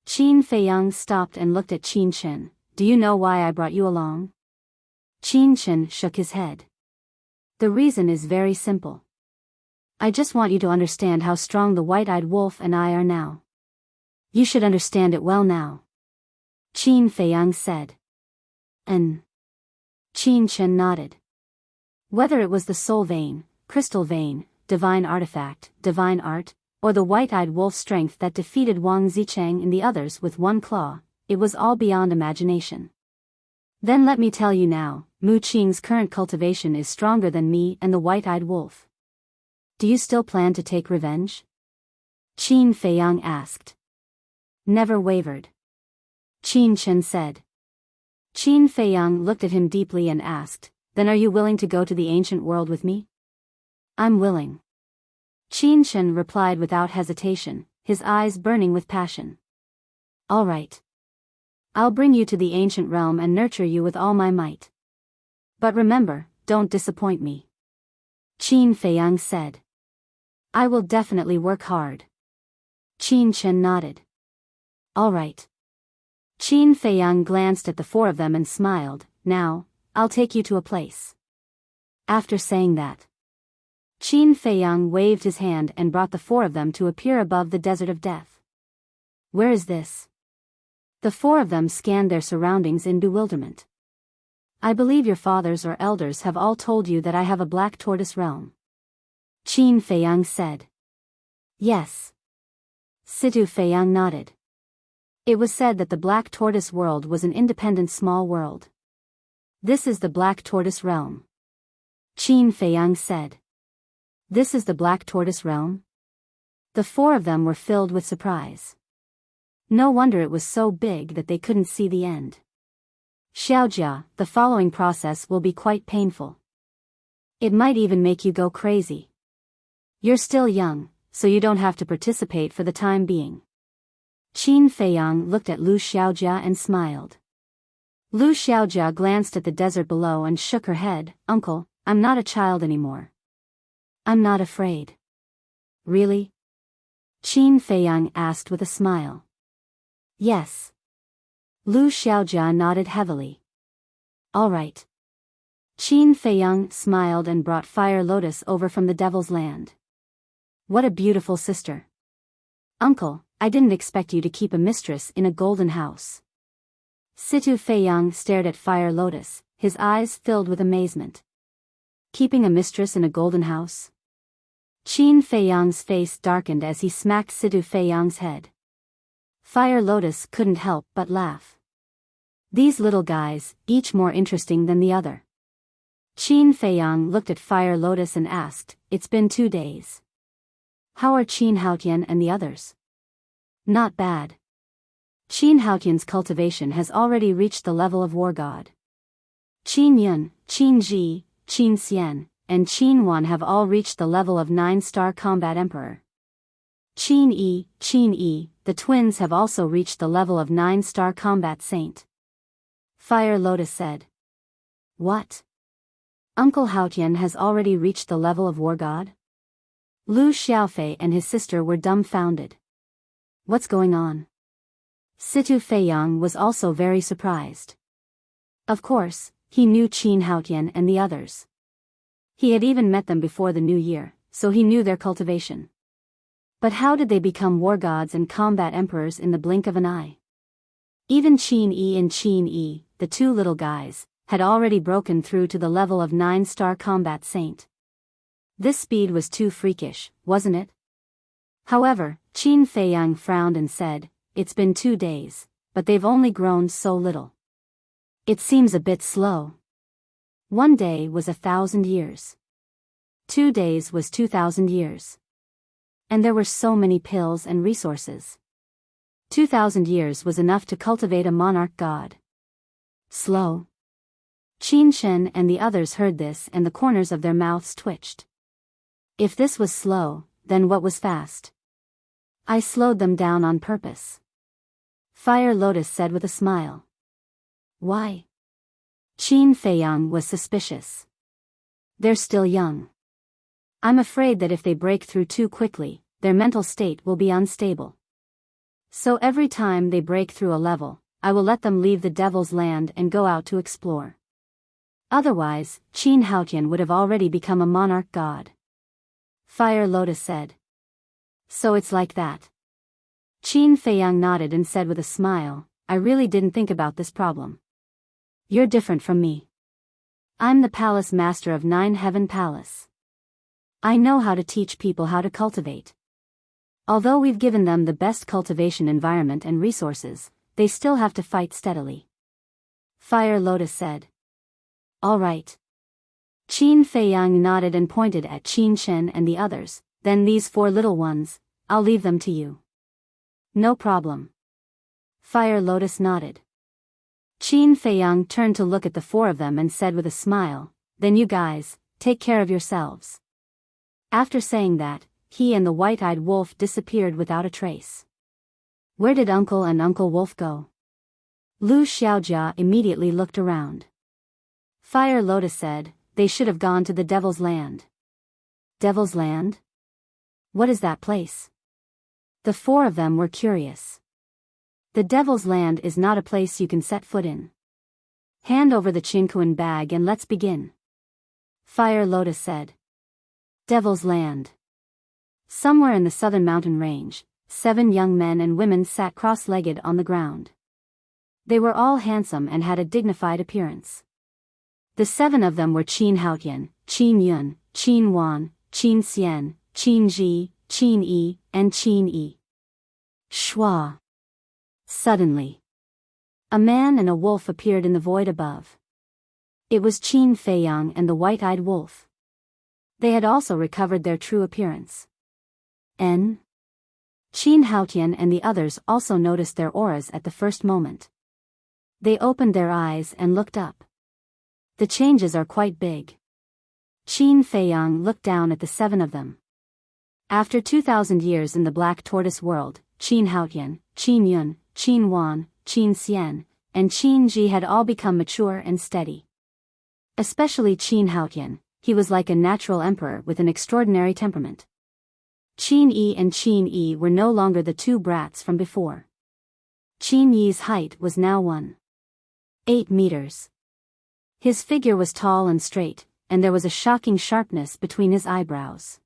Qin Feiyang stopped and looked at Qin Shen. Do you know why I brought you along? Qin Shen shook his head. The reason is very simple. I just want you to understand how strong the white-eyed wolf and I are now. You should understand it well now. Qin Feiyang said. Qin Shen nodded. Whether it was the soul vein, crystal vein, divine artifact, divine art, or the white-eyed wolf strength that defeated Wang Zicheng and the others with one claw, it was all beyond imagination. Then let me tell you now, Mu Qing's current cultivation is stronger than me and the white-eyed wolf. Do you still plan to take revenge? Qin Feiyang asked. Never wavered. Qin Shen said. Qin Feiyang looked at him deeply and asked, Then are you willing to go to the ancient world with me? I'm willing. Qin Shen replied without hesitation, his eyes burning with passion. All right. I'll bring you to the ancient realm and nurture you with all my might. But remember, don't disappoint me. Qin Feiyang said. I will definitely work hard. Qin Shen nodded. All right. Qin Feiyang glanced at the four of them and smiled. Now, I'll take you to a place. After saying that, Qin Feiyang waved his hand and brought the four of them to appear above the desert of death. Where is this? The four of them scanned their surroundings in bewilderment. I believe your fathers or elders have all told you that I have a black tortoise realm. Qin Feiyang said. Yes. Situ Feiyang nodded. It was said that the Black Tortoise world was an independent small world. This is the Black Tortoise realm. Qin Feiyang said. This is the Black Tortoise realm? The four of them were filled with surprise. No wonder it was so big that they couldn't see the end. Xiaojia, the following process will be quite painful. It might even make you go crazy. You're still young, so you don't have to participate for the time being. Qin Feiyang looked at Lu Xiaojia and smiled. Lu Xiaojia glanced at the desert below and shook her head. Uncle, I'm not a child anymore. I'm not afraid. Really? Qin Feiyang asked with a smile. Yes. Lu Xiaojia nodded heavily. All right. Qin Feiyang smiled and brought Fire Lotus over from the Devil's Land. What a beautiful sister. Uncle, I didn't expect you to keep a mistress in a golden house. Situ Feiyang stared at Fire Lotus, his eyes filled with amazement. Keeping a mistress in a golden house? Qin Feiyang's face darkened as he smacked Situ Feiyang's head. Fire Lotus couldn't help but laugh. These little guys, each more interesting than the other. Qin Feiyang looked at Fire Lotus and asked, It's been 2 days. How are Qin Haotian and the others? Not bad. Qin Haotian's cultivation has already reached the level of war god. Qin Yun, Qin Ji, Qin Xian, and Qin Wan have all reached the level of 9-star combat emperor. Qin Yi, the twins have also reached the level of 9-star combat saint. Fire Lotus said. What? Uncle Haotian has already reached the level of war god? Lu Xiaofei and his sister were dumbfounded. What's going on? Situ Feiyang was also very surprised. Of course, he knew Qin Haotian and the others. He had even met them before the new year, so he knew their cultivation. But how did they become war gods and combat emperors in the blink of an eye? Even Qin Yi and Qin Yi, the two little guys, had already broken through to the level of 9-star combat saint. This speed was too freakish, wasn't it? However, Qin Feiyang frowned and said, "It's been 2 days, but they've only grown so little. It seems a bit slow. 1 day was 1,000 years. 2 days was 2,000 years. And there were so many pills and resources. 2,000 years was enough to cultivate a monarch god. Slow." Qin Shen and the others heard this and the corners of their mouths twitched. If this was slow, then what was fast? "I slowed them down on purpose," Fire Lotus said with a smile. "Why?" Qin Feiyang was suspicious. "They're still young. I'm afraid that if they break through too quickly, their mental state will be unstable. So every time they break through a level, I will let them leave the Devil's Land and go out to explore. Otherwise, Qin Haotian would have already become a monarch god." Fire Lotus said. "So it's like that." Qin Feiyang nodded and said with a smile, "I really didn't think about this problem. You're different from me. I'm the palace master of 9 Heaven Palace. I know how to teach people how to cultivate. Although we've given them the best cultivation environment and resources, they still have to fight steadily." Fire Lotus said. "All right." Qin Feiyang nodded and pointed at Qin Shen and the others, "Then these 4 little ones, I'll leave them to you." "No problem." Fire Lotus nodded. Qin Feiyang turned to look at the 4 of them and said with a smile, "Then you guys, take care of yourselves." After saying that, he and the white-eyed wolf disappeared without a trace. Where did Uncle and Uncle Wolf go? Lu Xiaojia immediately looked around. Fire Lotus said, "They should have gone to the Devil's Land." Devil's Land? What is that place? The 4 of them were curious. The Devil's Land is not a place you can set foot in. Hand over the Qinkuan bag and let's begin. Fire Lotus said. Devil's Land. Somewhere in the southern mountain range, 7 young men and women sat cross-legged on the ground. They were all handsome and had a dignified appearance. The 7 of them were Qin Haotian, Qin Yun, Qin Wan, Qin Xian, Qin Ji, Qin Yi, and Qin Yi. Shua. Suddenly, a man and a wolf appeared in the void above. It was Qin Feiyang and the white-eyed wolf. They had also recovered their true appearance. Qin Haotian and the others also noticed their auras at the first moment. They opened their eyes and looked up. The changes are quite big. Qin Feiyang looked down at the 7 of them. After 2,000 years in the Black Tortoise world, Qin Haotian, Qin Yun, Qin Wan, Qin Xian, and Qin Ji had all become mature and steady. Especially Qin Haotian, he was like a natural emperor with an extraordinary temperament. Qin Yi and Qin Yi were no longer the 2 brats from before. Qin Yi's height was now 1.8 meters. His figure was tall and straight, and there was a shocking sharpness between his eyebrows.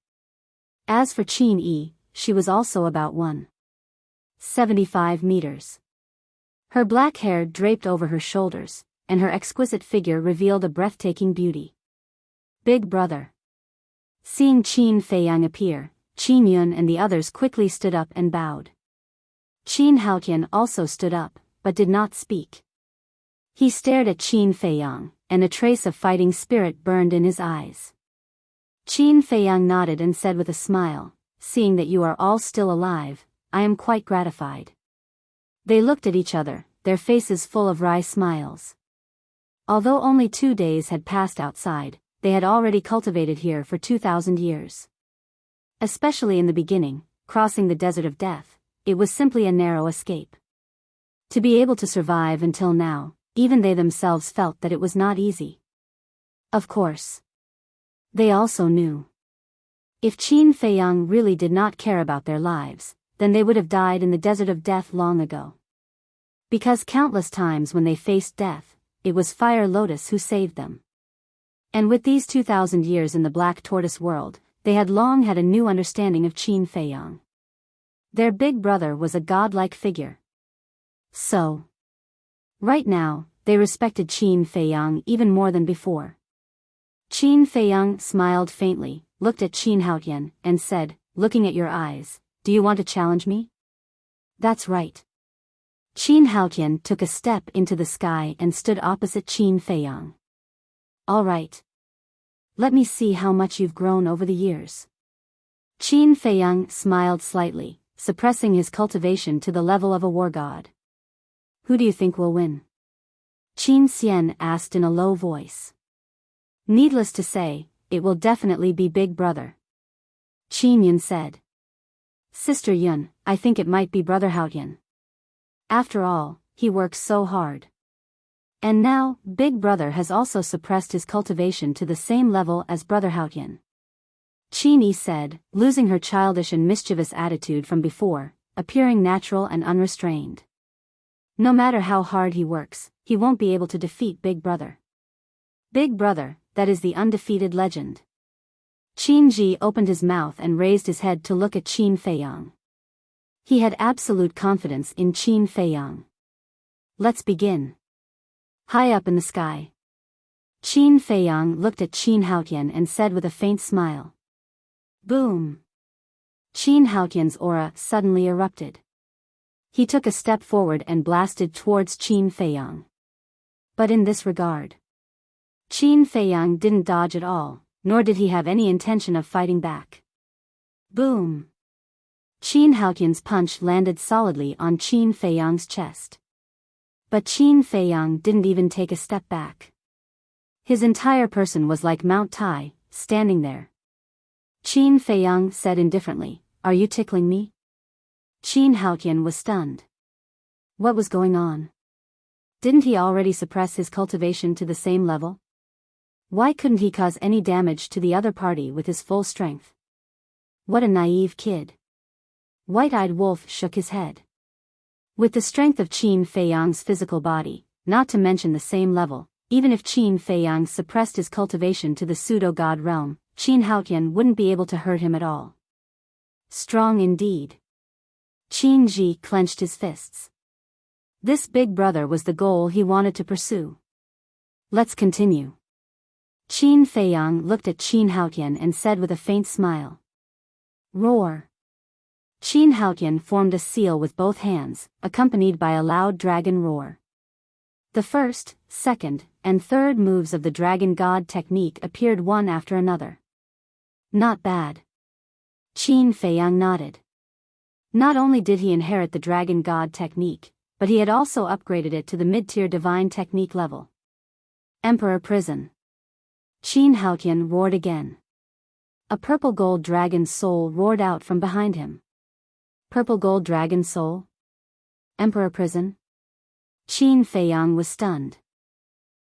As for Qin Yi, she was also about 1.75 meters. Her black hair draped over her shoulders, and her exquisite figure revealed a breathtaking beauty. Big brother. Seeing Qin Feiyang appear, Qin Yun and the others quickly stood up and bowed. Qin Haotian also stood up, but did not speak. He stared at Qin Feiyang, and a trace of fighting spirit burned in his eyes. Qin Feiyang nodded and said with a smile, "Seeing that you are all still alive, I am quite gratified." They looked at each other, their faces full of wry smiles. Although only 2 days had passed outside, they had already cultivated here for 2,000 years. Especially in the beginning, crossing the desert of death, it was simply a narrow escape. To be able to survive until now, even they themselves felt that it was not easy. Of course. They also knew. If Qin Feiyang really did not care about their lives, then they would have died in the desert of death long ago. Because countless times when they faced death, it was Fire Lotus who saved them. And with these 2,000 years in the Black Tortoise world, they had long had a new understanding of Qin Feiyang. Their big brother was a godlike figure. So, right now, they respected Qin Feiyang even more than before. Qin Feiyang smiled faintly, looked at Qin Haotian, and said, "Looking at your eyes, do you want to challenge me?" "That's right." Qin Haotian took a step into the sky and stood opposite Qin Feiyang. "All right. Let me see how much you've grown over the years." Qin Feiyang smiled slightly, suppressing his cultivation to the level of a war god. "Who do you think will win?" Qin Xian asked in a low voice. "Needless to say, it will definitely be Big Brother." Qin Yun said. "Sister Yun, I think it might be Brother Haotian. After all, he works so hard. And now, Big Brother has also suppressed his cultivation to the same level as Brother Haotian." Qin Yi said, losing her childish and mischievous attitude from before, appearing natural and unrestrained. "No matter how hard he works, he won't be able to defeat Big Brother. Big Brother, that is the undefeated legend." Qin Ji opened his mouth and raised his head to look at Qin Feiyang. He had absolute confidence in Qin Feiyang. "Let's begin." High up in the sky, Qin Feiyang looked at Qin Haotian and said with a faint smile. Boom! Qin Haotian's aura suddenly erupted. He took a step forward and blasted towards Qin Feiyang. But in this regard, Qin Feiyang didn't dodge at all, nor did he have any intention of fighting back. Boom! Qin Haotian's punch landed solidly on Qin Feiyang's chest. But Qin Feiyang didn't even take a step back. His entire person was like Mount Tai, standing there. Qin Feiyang said indifferently, "Are you tickling me?" Qin Haotian was stunned. What was going on? Didn't he already suppress his cultivation to the same level? Why couldn't he cause any damage to the other party with his full strength? What a naive kid. White-eyed Wolf shook his head. With the strength of Qin Feiyang's physical body, not to mention the same level, even if Qin Feiyang suppressed his cultivation to the pseudo-god realm, Qin Haotian wouldn't be able to hurt him at all. Strong indeed. Qin Ji clenched his fists. This big brother was the goal he wanted to pursue. Let's continue. Qin Feiyang looked at Qin Haotian and said with a faint smile. Roar. Qin Haotian formed a seal with both hands, accompanied by a loud dragon roar. The first, second, and third moves of the dragon god technique appeared one after another. Not bad. Qin Feiyang nodded. Not only did he inherit the dragon god technique, but he had also upgraded it to the mid-tier divine technique level. Emperor Prison. Qin Haotian roared again. A purple gold dragon soul roared out from behind him. Purple gold dragon soul? Emperor Prison? Qin Feiyang was stunned.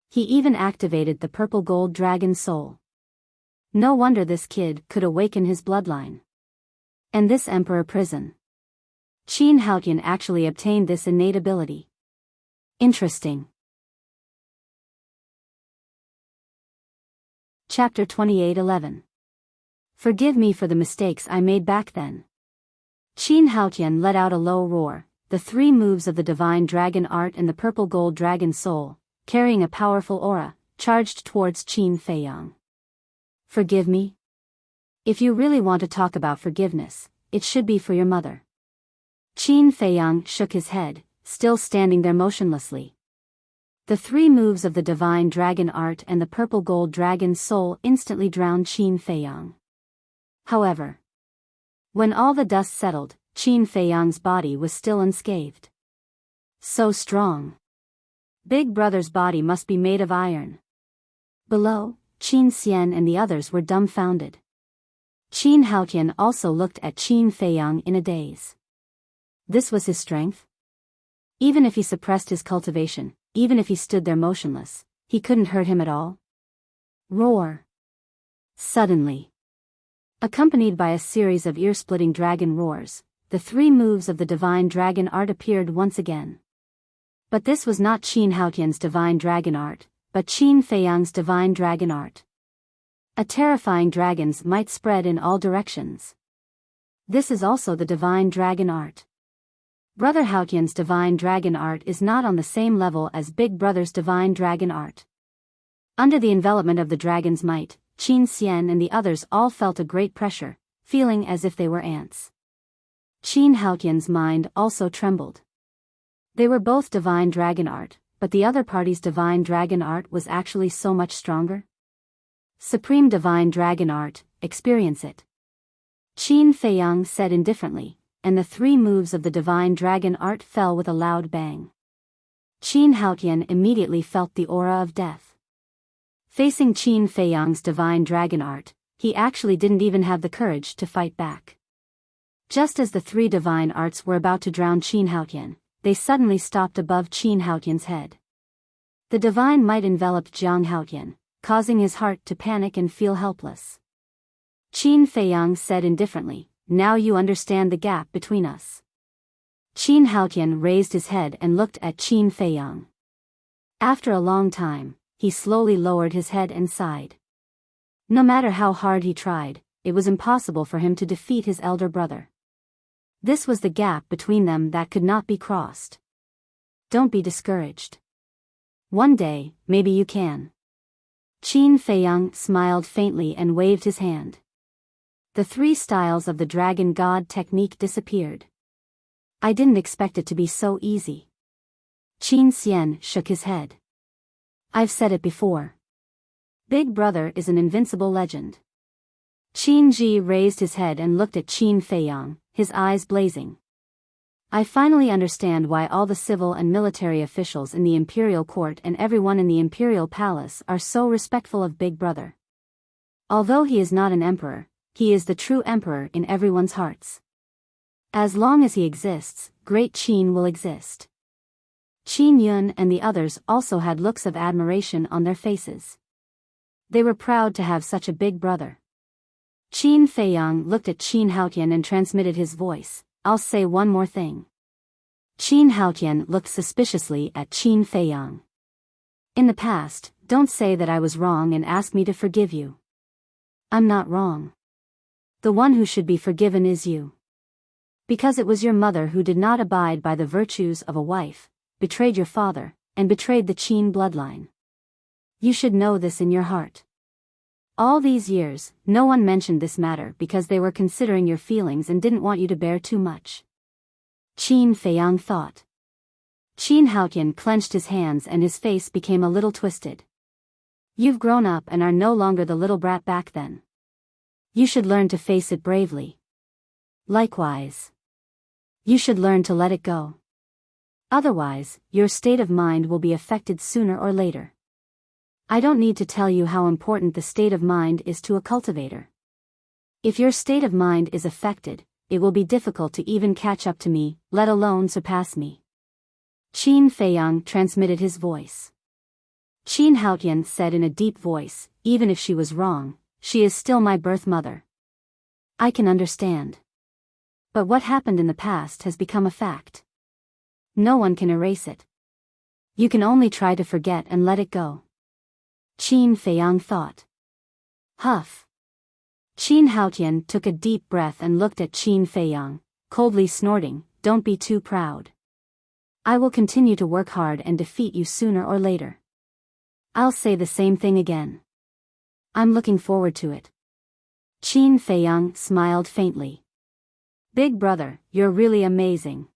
He even activated the purple gold dragon soul. No wonder this kid could awaken his bloodline. And this Emperor Prison. Qin Haotian actually obtained this innate ability. Interesting. Chapter 28:11. Forgive me for the mistakes I made back then. Qin Haotian let out a low roar, the three moves of the divine dragon art and the purple gold dragon soul, carrying a powerful aura, charged towards Qin Feiyang. Forgive me? If you really want to talk about forgiveness, it should be for your mother. Qin Feiyang shook his head, still standing there motionlessly. The three moves of the divine dragon art and the purple gold dragon soul instantly drowned Qin Feiyang. However, when all the dust settled, Qin Feiyang's body was still unscathed. So strong. Big Brother's body must be made of iron. Below, Qin Xian and the others were dumbfounded. Qin Haotian also looked at Qin Feiyang in a daze. This was his strength? Even if he suppressed his cultivation, even if he stood there motionless, he couldn't hurt him at all? Roar. Suddenly, accompanied by a series of ear-splitting dragon roars, the three moves of the divine dragon art appeared once again. But this was not Qin Haotian's divine dragon art, but Qin Feiyang's divine dragon art. A terrifying dragon's might spread in all directions. This is also the divine dragon art. Brother Haotian's divine dragon art is not on the same level as Big Brother's divine dragon art. Under the envelopment of the dragon's might, Qin Xian and the others all felt a great pressure, feeling as if they were ants. Qin Haotian's mind also trembled. They were both divine dragon art, but the other party's divine dragon art was actually so much stronger. Supreme divine dragon art, experience it. Qin Feiyang said indifferently, and the 3 moves of the divine dragon art fell with a loud bang. Qin Haotian immediately felt the aura of death. Facing Qin Feiyang's divine dragon art, he actually didn't even have the courage to fight back. Just as the 3 divine arts were about to drown Qin Haotian, they suddenly stopped above Qin Haotian's head. The divine might enveloped Jiang Haotian, causing his heart to panic and feel helpless. Qin Feiyang said indifferently, "Now you understand the gap between us." Qin Haotian raised his head and looked at Qin Feiyang. After a long time, he slowly lowered his head and sighed. No matter how hard he tried, it was impossible for him to defeat his elder brother. This was the gap between them that could not be crossed. Don't be discouraged. One day, maybe you can. Qin Feiyang smiled faintly and waved his hand. The 3 styles of the dragon god technique disappeared. I didn't expect it to be so easy. Qin Xian shook his head. I've said it before. Big Brother is an invincible legend. Qin Ji raised his head and looked at Qin Feiyang, his eyes blazing. I finally understand why all the civil and military officials in the imperial court and everyone in the imperial palace are so respectful of Big Brother. Although he is not an emperor, he is the true emperor in everyone's hearts. As long as he exists, Great Qin will exist. Qin Yun and the others also had looks of admiration on their faces. They were proud to have such a big brother. Qin Feiyang looked at Qin Haotian and transmitted his voice, "I'll say one more thing." Qin Haotian looked suspiciously at Qin Feiyang. "In the past, don't say that I was wrong and ask me to forgive you. I'm not wrong. The one who should be forgiven is you. Because it was your mother who did not abide by the virtues of a wife, betrayed your father, and betrayed the Qin bloodline. You should know this in your heart. All these years, no one mentioned this matter because they were considering your feelings and didn't want you to bear too much." Qin Feiyang thought. Qin Haotian clenched his hands and his face became a little twisted. "You've grown up and are no longer the little brat back then. You should learn to face it bravely. Likewise. You should learn to let it go. Otherwise, your state of mind will be affected sooner or later. I don't need to tell you how important the state of mind is to a cultivator. If your state of mind is affected, it will be difficult to even catch up to me, let alone surpass me." Qin Feiyang transmitted his voice. Qin Haotian said in a deep voice, "Even if she was wrong, she is still my birth mother. I can understand. But what happened in the past has become a fact. No one can erase it. You can only try to forget and let it go." Qin Feiyang thought. Huff. Qin Haotian took a deep breath and looked at Qin Feiyang, coldly snorting, "Don't be too proud. I will continue to work hard and defeat you sooner or later. I'll say the same thing again. I'm looking forward to it." Qin Feiyang smiled faintly. "Big Brother, you're really amazing.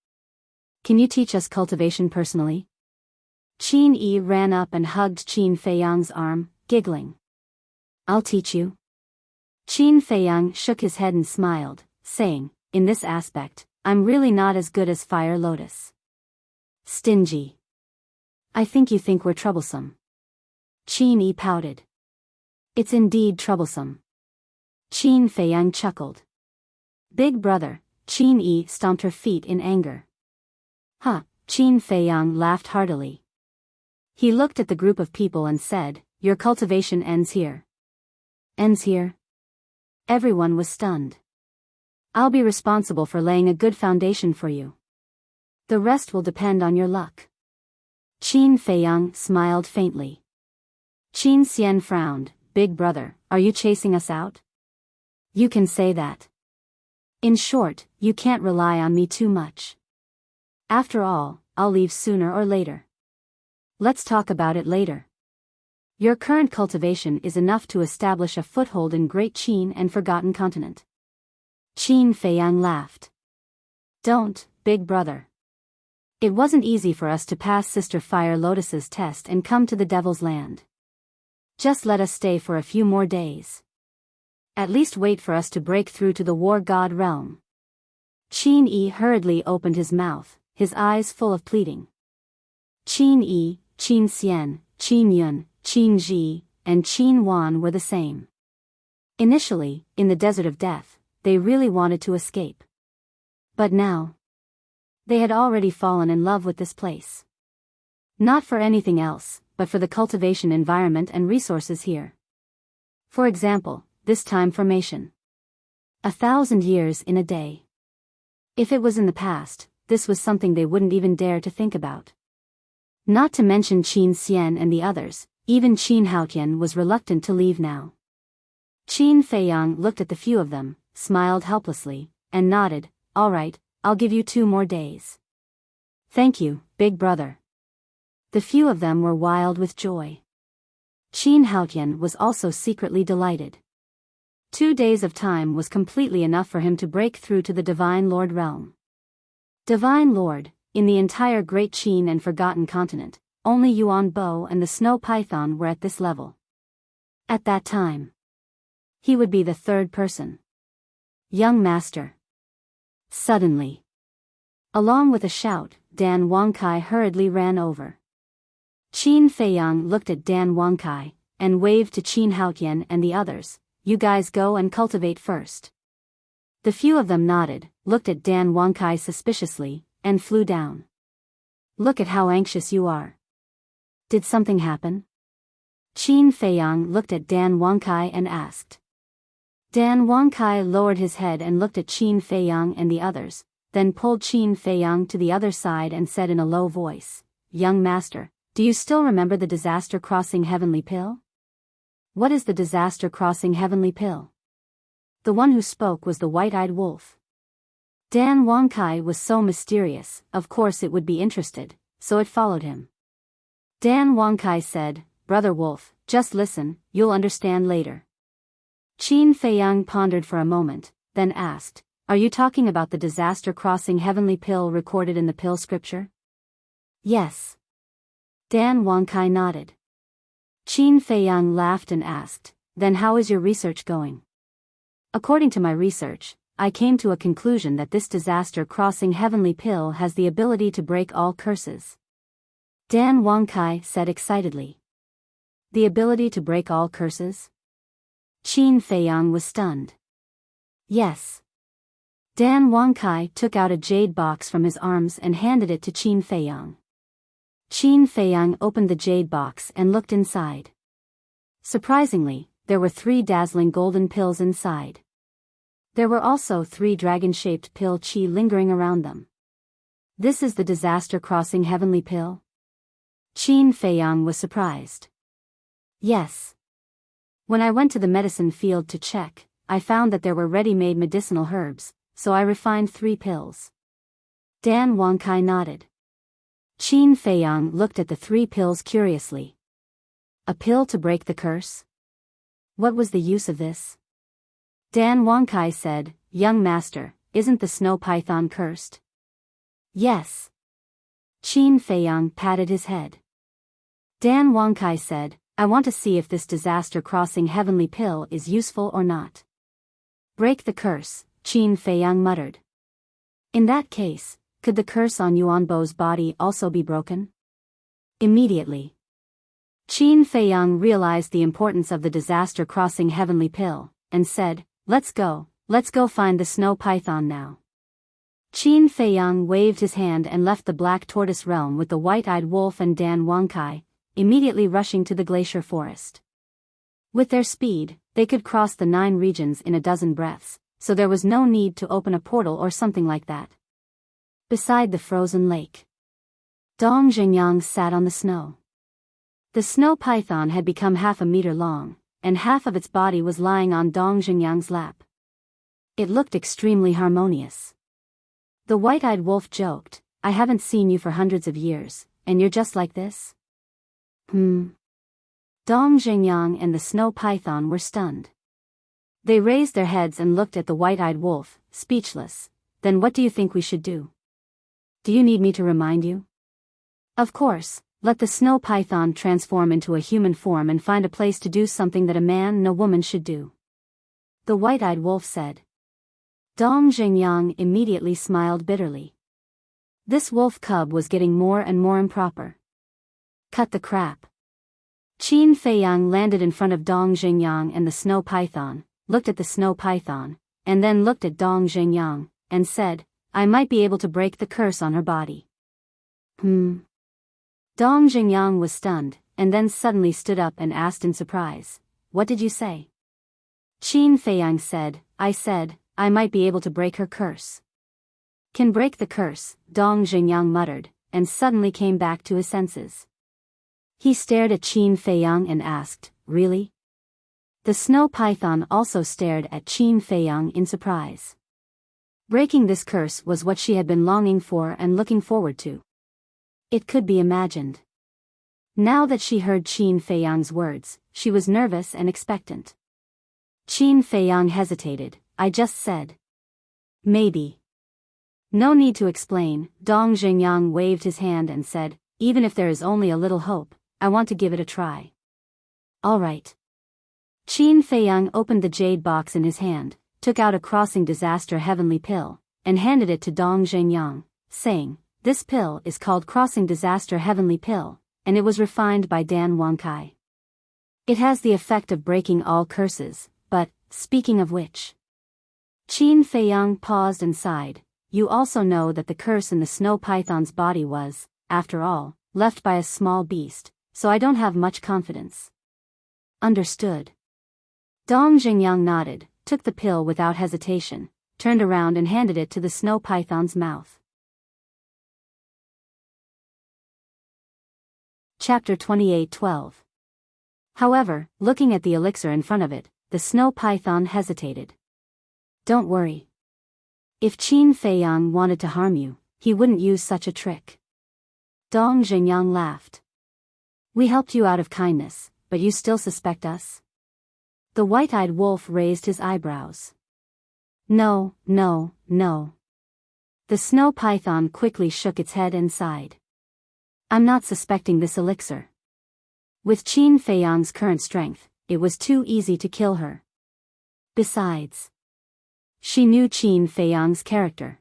Can you teach us cultivation personally?" Qin Yi ran up and hugged Qin Feiyang's arm, giggling. "I'll teach you." Qin Feiyang shook his head and smiled, saying, "In this aspect, I'm really not as good as Fire Lotus." "Stingy. I think you think we're troublesome." Qin Yi pouted. "It's indeed troublesome." Qin Feiyang chuckled. "Big Brother," Qin Yi stomped her feet in anger. "Huh," Qin Feiyang laughed heartily. He looked at the group of people and said, "Your cultivation ends here." "Ends here?" Everyone was stunned. "I'll be responsible for laying a good foundation for you. The rest will depend on your luck." Qin Feiyang smiled faintly. Qin Xian frowned. "Big Brother, are you chasing us out?" "You can say that." In short, you can't rely on me too much. After all, I'll leave sooner or later. Let's talk about it later. Your current cultivation is enough to establish a foothold in Great Qin and Forgotten Continent. Qin Feiyang laughed. Don't, big brother. It wasn't easy for us to pass Sister Fire Lotus's test and come to the Devil's Land. Just let us stay for a few more days. At least wait for us to break through to the War God realm. Qin Yi hurriedly opened his mouth, his eyes full of pleading. Qin Yi, Qin Xian, Qin Yun, Qin Ji, and Qin Wan were the same. Initially, in the Desert of Death, they really wanted to escape. But now, they had already fallen in love with this place. Not for anything else, but for the cultivation environment and resources here. For example, this time formation. 1,000 years in a day. If it was in the past, this was something they wouldn't even dare to think about. Not to mention Qin Xian and the others, even Qin Haotian was reluctant to leave now. Qin Feiyang looked at the few of them, smiled helplessly, and nodded, "All right, I'll give you 2 more days." "Thank you, big brother." The few of them were wild with joy. Qin Haotian was also secretly delighted. 2 days of time was completely enough for him to break through to the Divine Lord realm. Divine Lord, in the entire Great Qin and Forgotten Continent, only Yuan Bo and the Snow Python were at this level. At that time, he would be the 3rd person. Young Master. Suddenly, along with a shout, Dan Wangkai hurriedly ran over. Qin Feiyang looked at Dan Wangkai, and waved to Qin Haotian and the others, "You guys go and cultivate first." The few of them nodded, looked at Dan Wangkai suspiciously, and flew down. "Look at how anxious you are. Did something happen?" Qin Feiyang looked at Dan Wangkai and asked. Dan Wangkai lowered his head and looked at Qin Feiyang and the others, then pulled Qin Feiyang to the other side and said in a low voice, "Young Master, do you still remember the disaster crossing Heavenly Pill?" "What is the disaster crossing Heavenly Pill?" The one who spoke was the white-eyed wolf. Dan Wangkai was so mysterious, of course it would be interested, so it followed him. Dan Wangkai said, "Brother Wolf, just listen, you'll understand later." Qin Feiyang pondered for a moment, then asked, "Are you talking about the disaster crossing Heavenly Pill recorded in the Pill scripture?" "Yes." Dan Wangkai nodded. Qin Feiyang laughed and asked, "Then how is your research going?" "According to my research, I came to a conclusion that this disaster crossing Heavenly Pill has the ability to break all curses." Dan Wangkai said excitedly. "The ability to break all curses?" Qin Feiyang was stunned. "Yes." Dan Wangkai took out a jade box from his arms and handed it to Qin Feiyang. Qin Feiyang opened the jade box and looked inside. Surprisingly, there were 3 dazzling golden pills inside. There were also 3 dragon-shaped pill chi lingering around them. "This is the disaster crossing Heavenly Pill?" Qin Feiyang was surprised. "Yes. When I went to the medicine field to check, I found that there were ready-made medicinal herbs, so I refined 3 pills." Dan Wangkai nodded. Qin Feiyang looked at the 3 pills curiously. "A pill to break the curse? What was the use of this?" Dan Wangkai said, "Young Master, isn't the snow python cursed?" "Yes." Qin Feiyang patted his head. Dan Wangkai said, "I want to see if this disaster crossing Heavenly Pill is useful or not." "Break the curse," Qin Feiyang muttered. "In that case, could the curse on Yuanbo's body also be broken?" Immediately, Qin Feiyang realized the importance of the disaster crossing Heavenly Pill, and said, let's go find the snow python now." Qin Feiyang waved his hand and left the Black Tortoise realm with the white-eyed wolf and Dan Wangkai, immediately rushing to the glacier forest. With their speed, they could cross the 9 regions in a dozen breaths, so there was no need to open a portal or something like that. Beside the frozen lake, Dong Zhengyang sat on the snow. The snow python had become half a meter long, and half of its body was lying on Dong Zhengyang's lap. It looked extremely harmonious. The white-eyed wolf joked, I haven't seen you for hundreds of years, and you're just like this? Dong Zhengyang and the snow python were stunned. They raised their heads and looked at the white-eyed wolf, speechless. Then what do you think we should do? Do you need me to remind you? Of course, let the snow python transform into a human form and find a place to do something that a man no woman should do. The white-eyed wolf said. Dong Zhengyang immediately smiled bitterly. This wolf cub was getting more and more improper. Cut the crap. Qin Feiyang landed in front of Dong Zhengyang and the snow python, looked at the snow python, and then looked at Dong Zhengyang, and said, I might be able to break the curse on her body. Dong Zhengyang was stunned, and then suddenly stood up and asked in surprise, What did you say? Qin Feiyang said, I said, I might be able to break her curse. Can break the curse, Dong Zhengyang muttered, and suddenly came back to his senses. He stared at Qin Feiyang and asked, Really? The snow python also stared at Qin Feiyang in surprise. Breaking this curse was what she had been longing for and looking forward to. It could be imagined. Now that she heard Qin Feiyang's words, she was nervous and expectant. Qin Feiyang hesitated, I just said. Maybe. No need to explain, Dong Zhengyang waved his hand and said, Even if there is only a little hope, I want to give it a try. All right. Qin Feiyang opened the jade box in his hand, took out a crossing disaster heavenly pill, and handed it to Dong Zhengyang, saying, This pill is called Crossing Disaster Heavenly Pill, and it was refined by Dan Wankai. It has the effect of breaking all curses, but, speaking of which. Qin Feiyang paused and sighed, You also know that the curse in the snow python's body was, after all, left by a small beast, so I don't have much confidence. Understood. Dong Zhengyang nodded, took the pill without hesitation, turned around and handed it to the snow python's mouth. Chapter 28:12. However, looking at the elixir in front of it, the snow python hesitated. Don't worry. If Qin Feiyang wanted to harm you, he wouldn't use such a trick. Dong Zhengyang laughed. We helped you out of kindness, but you still suspect us? The white-eyed wolf raised his eyebrows. No. The snow python quickly shook its head and sighed. I'm not suspecting this elixir. With Qin Feiyang's current strength, it was too easy to kill her. Besides, she knew Qin Feiyang's character.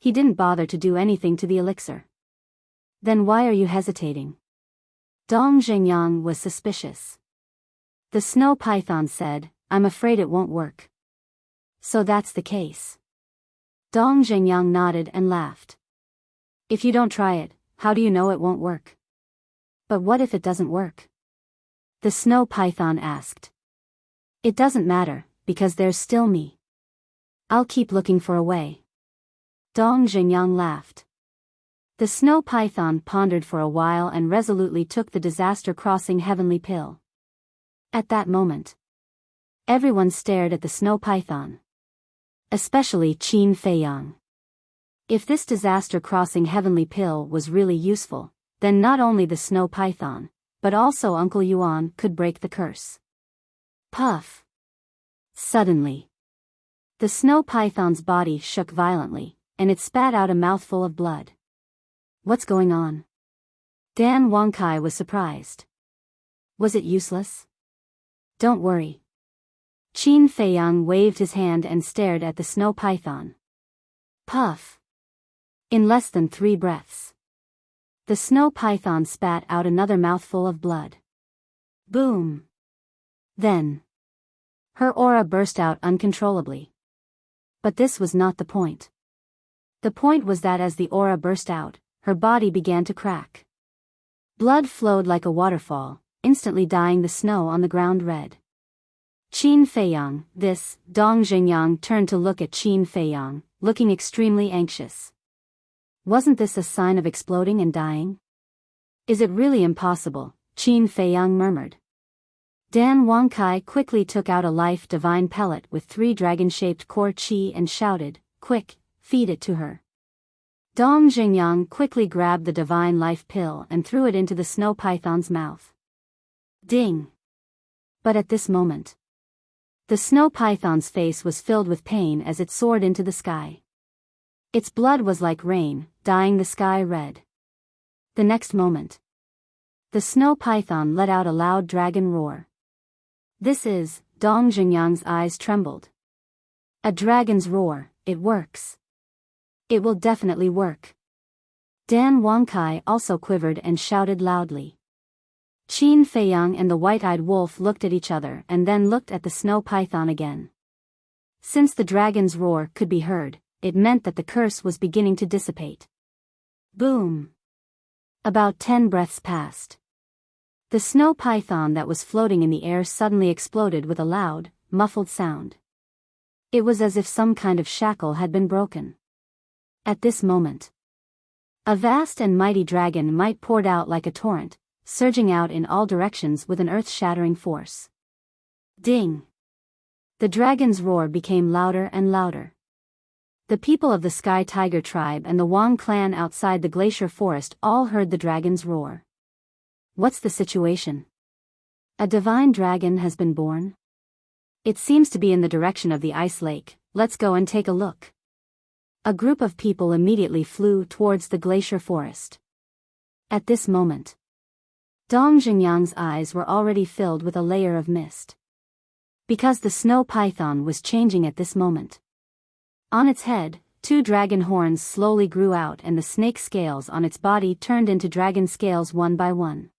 He didn't bother to do anything to the elixir. Then why are you hesitating? Dong Zhengyang was suspicious. The snow python said, I'm afraid it won't work. So that's the case. Dong Zhengyang nodded and laughed. If you don't try it, how do you know it won't work? But what if it doesn't work? The snow python asked. It doesn't matter, because there's still me. I'll keep looking for a way. Dong Zhengyang laughed. The snow python pondered for a while and resolutely took the disaster-crossing heavenly pill. At that moment, everyone stared at the snow python. Especially Qin Feiyang. If this disaster-crossing heavenly pill was really useful, then not only the snow python, but also Uncle Yuan could break the curse. Puff. Suddenly, the snow python's body shook violently, and it spat out a mouthful of blood. What's going on? Dan Wankai was surprised. Was it useless? Don't worry. Qin Feiyang waved his hand and stared at the snow python. Puff. In less than 3 breaths, the snow python spat out another mouthful of blood. Boom. Then, her aura burst out uncontrollably. But this was not the point. The point was that as the aura burst out, her body began to crack. Blood flowed like a waterfall, instantly dyeing the snow on the ground red. Qin Feiyang, Dong Zhengyang turned to look at Qin Feiyang, looking extremely anxious. Wasn't this a sign of exploding and dying? Is it really impossible? Qin Feiyang murmured. Dan Wangkai quickly took out a life divine pellet with 3 dragon-shaped core chi and shouted, "Quick, feed it to her." Dong Jingyang quickly grabbed the divine life pill and threw it into the snow python's mouth. Ding! But at this moment, the snow python's face was filled with pain as it soared into the sky. Its blood was like rain, dyeing the sky red. The next moment, the snow python let out a loud dragon roar. "This is," Dong Jingyang's eyes trembled. "A dragon's roar, it works. It will definitely work." Dan Wangkai also quivered and shouted loudly. Qin Feiyang and the white-eyed wolf looked at each other and then looked at the snow python again. Since the dragon's roar could be heard, it meant that the curse was beginning to dissipate. Boom! About 10 breaths passed. The snow python that was floating in the air suddenly exploded with a loud, muffled sound. It was as if some kind of shackle had been broken. At this moment, a vast and mighty dragon might poured out like a torrent, surging out in all directions with an earth-shattering force. Ding! The dragon's roar became louder and louder. The people of the Sky Tiger tribe and the Wang clan outside the glacier forest all heard the dragon's roar. What's the situation? A divine dragon has been born? It seems to be in the direction of the ice lake. Let's go and take a look. A group of people immediately flew towards the glacier forest. At this moment, Dong Jingyang's eyes were already filled with a layer of mist. Because the snow python was changing at this moment. On its head, 2 dragon horns slowly grew out and the snake scales on its body turned into dragon scales one by one.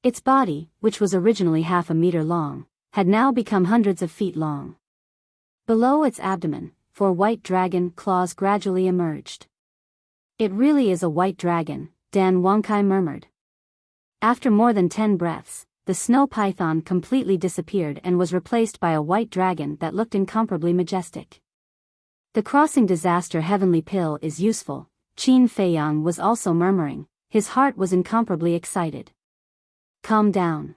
Its body, which was originally half a meter long, had now become hundreds of feet long. Below its abdomen, 4 white dragon claws gradually emerged. "It really is a white dragon," Dan Wangkai murmured. After more than 10 breaths, the snow python completely disappeared and was replaced by a white dragon that looked incomparably majestic. "The crossing disaster heavenly pill is useful," Qin Feiyang was also murmuring. His heart was incomparably excited. "Calm down.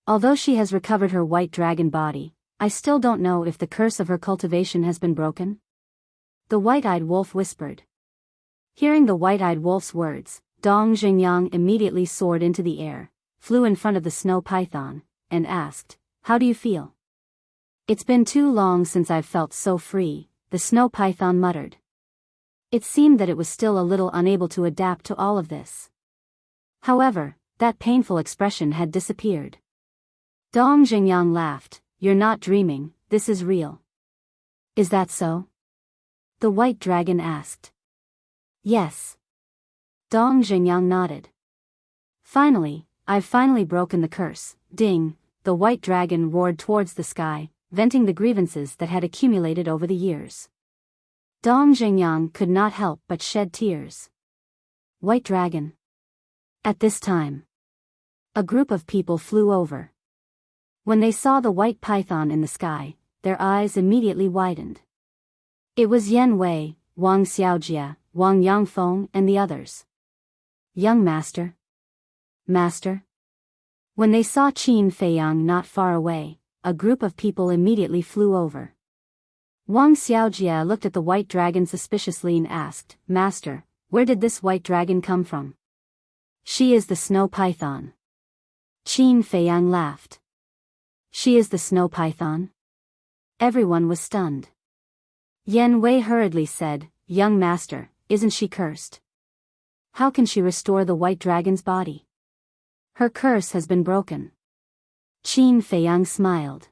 Although she has recovered her white dragon body, I still don't know if the curse of her cultivation has been broken," the white-eyed wolf whispered. Hearing the white-eyed wolf's words, Dong Jingyang immediately soared into the air, flew in front of the snow python, and asked, "How do you feel?" "It's been too long since I've felt so free," the snow python muttered. It seemed that it was still a little unable to adapt to all of this. However, that painful expression had disappeared. Dong Jingyang laughed. "You're not dreaming, this is real." "Is that so?" the white dragon asked. "Yes." Dong Jingyang nodded. I've finally broken the curse." Ding! The white dragon roared towards the sky, venting the grievances that had accumulated over the years. Dong Jingyang could not help but shed tears. White dragon. At this time, a group of people flew over. When they saw the white python in the sky, their eyes immediately widened. It was Yan Wei, Wang Xiaojia, Wang Yangfeng and the others. "Young master? Master?" When they saw Qin Feiyang not far away, a group of people immediately flew over. Wang Xiaojia looked at the white dragon suspiciously and asked, "Master, where did this white dragon come from?" "She is the snow python." Qin Feiyang laughed. "She is the snow python?" Everyone was stunned. Yan Wei hurriedly said, "Young master, isn't she cursed? How can she restore the white dragon's body?" "Her curse has been broken." Qin Feiyang smiled.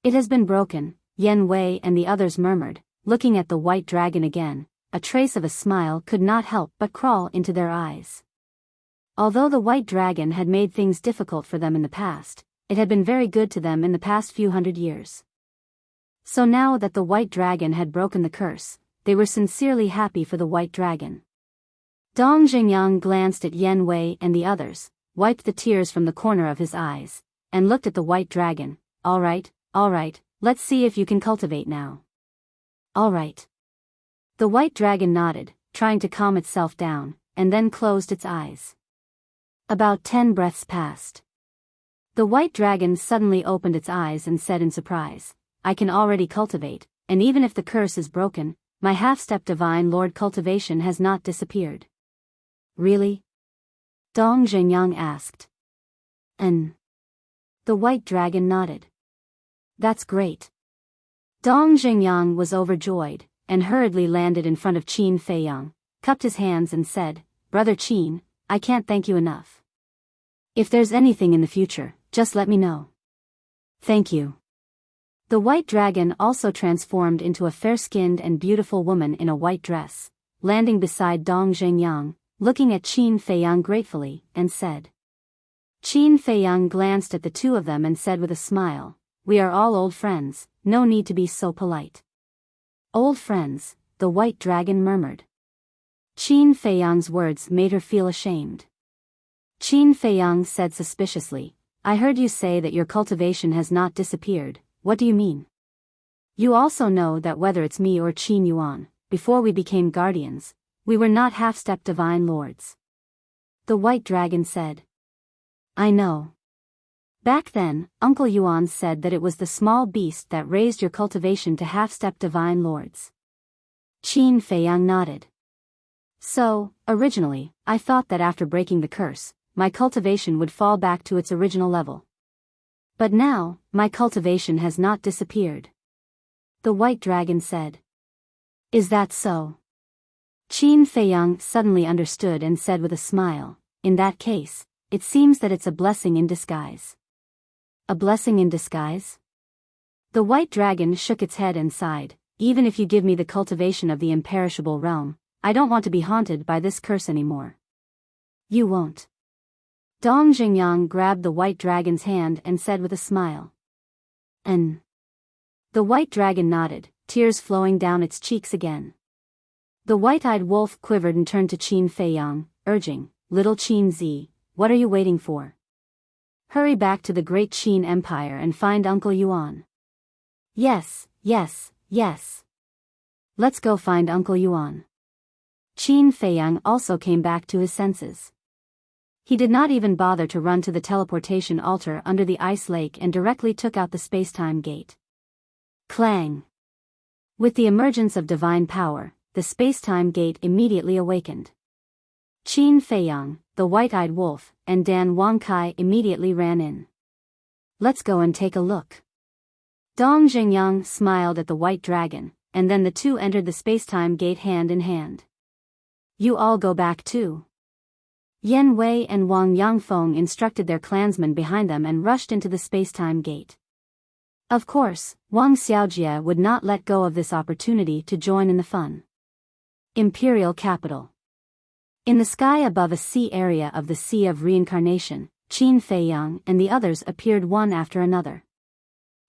"It has been broken," Yan Wei and the others murmured, looking at the white dragon again. A trace of a smile could not help but crawl into their eyes. Although the white dragon had made things difficult for them in the past, it had been very good to them in the past few hundred years. So now that the white dragon had broken the curse, they were sincerely happy for the white dragon. Dong Jingyang glanced at Yan Wei and the others, wiped the tears from the corner of his eyes, and looked at the white dragon. All right, let's see if you can cultivate now." "All right." The white dragon nodded, trying to calm itself down, and then closed its eyes. About 10 breaths passed. The white dragon suddenly opened its eyes and said in surprise, I can already cultivate, and even if the curse is broken, my half-step divine lord cultivation has not disappeared. Really? Dong Zhengyang asked. The white dragon nodded. That's great. Dong Zhengyang was overjoyed, and hurriedly landed in front of Qin Feiyang, cupped his hands and said, Brother Qin, I can't thank you enough. If there's anything in the future, just let me know. Thank you. The white dragon also transformed into a fair-skinned and beautiful woman in a white dress, landing beside Dong Zhengyang, looking at Qin Feiyang gratefully, and said. Qin Feiyang glanced at the two of them and said with a smile, We are all old friends, no need to be so polite. Old friends, the white dragon murmured. Qin Feiyang's words made her feel ashamed. Qin Feiyang said suspiciously, I heard you say that your cultivation has not disappeared, what do you mean? You also know that whether it's me or Qin Yuan, before we became guardians, we were not half-step divine lords. The white dragon said. I know. Back then, Uncle Yuan said that it was the small beast that raised your cultivation to half-step divine lords. Qin Feiyang nodded. So, originally, I thought that after breaking the curse, my cultivation would fall back to its original level. But now, my cultivation has not disappeared. The white dragon said. Is that so? Qin Feiyang suddenly understood and said with a smile, In that case, it seems that it's a blessing in disguise. A blessing in disguise? The white dragon shook its head and sighed, Even if you give me the cultivation of the imperishable realm, I don't want to be haunted by this curse anymore. You won't. Dong Zhengyang grabbed the white dragon's hand and said with a smile. The white dragon nodded, tears flowing down its cheeks again. The white-eyed wolf quivered and turned to Qin Feiyang, urging, Little Qin Zi, what are you waiting for? Hurry back to the great Qin Empire and find Uncle Yuan. Yes, yes, yes. Let's go find Uncle Yuan. Qin Feiyang also came back to his senses. He did not even bother to run to the teleportation altar under the ice lake and directly took out the space-time gate. Clang! With the emergence of divine power, the space-time gate immediately awakened. Qin Feiyang, the white-eyed wolf, and Dan Wangkai immediately ran in. Let's go and take a look. Dong Zhengyang smiled at the white dragon, and then the two entered the space-time gate hand in hand. You all go back too. Yan Wei and Wang Yangfeng instructed their clansmen behind them and rushed into the space-time gate. Of course, Wang Xiaojie would not let go of this opportunity to join in the fun. Imperial Capital. In the sky above a sea area of the Sea of Reincarnation, Qin Feiyang and the others appeared one after another.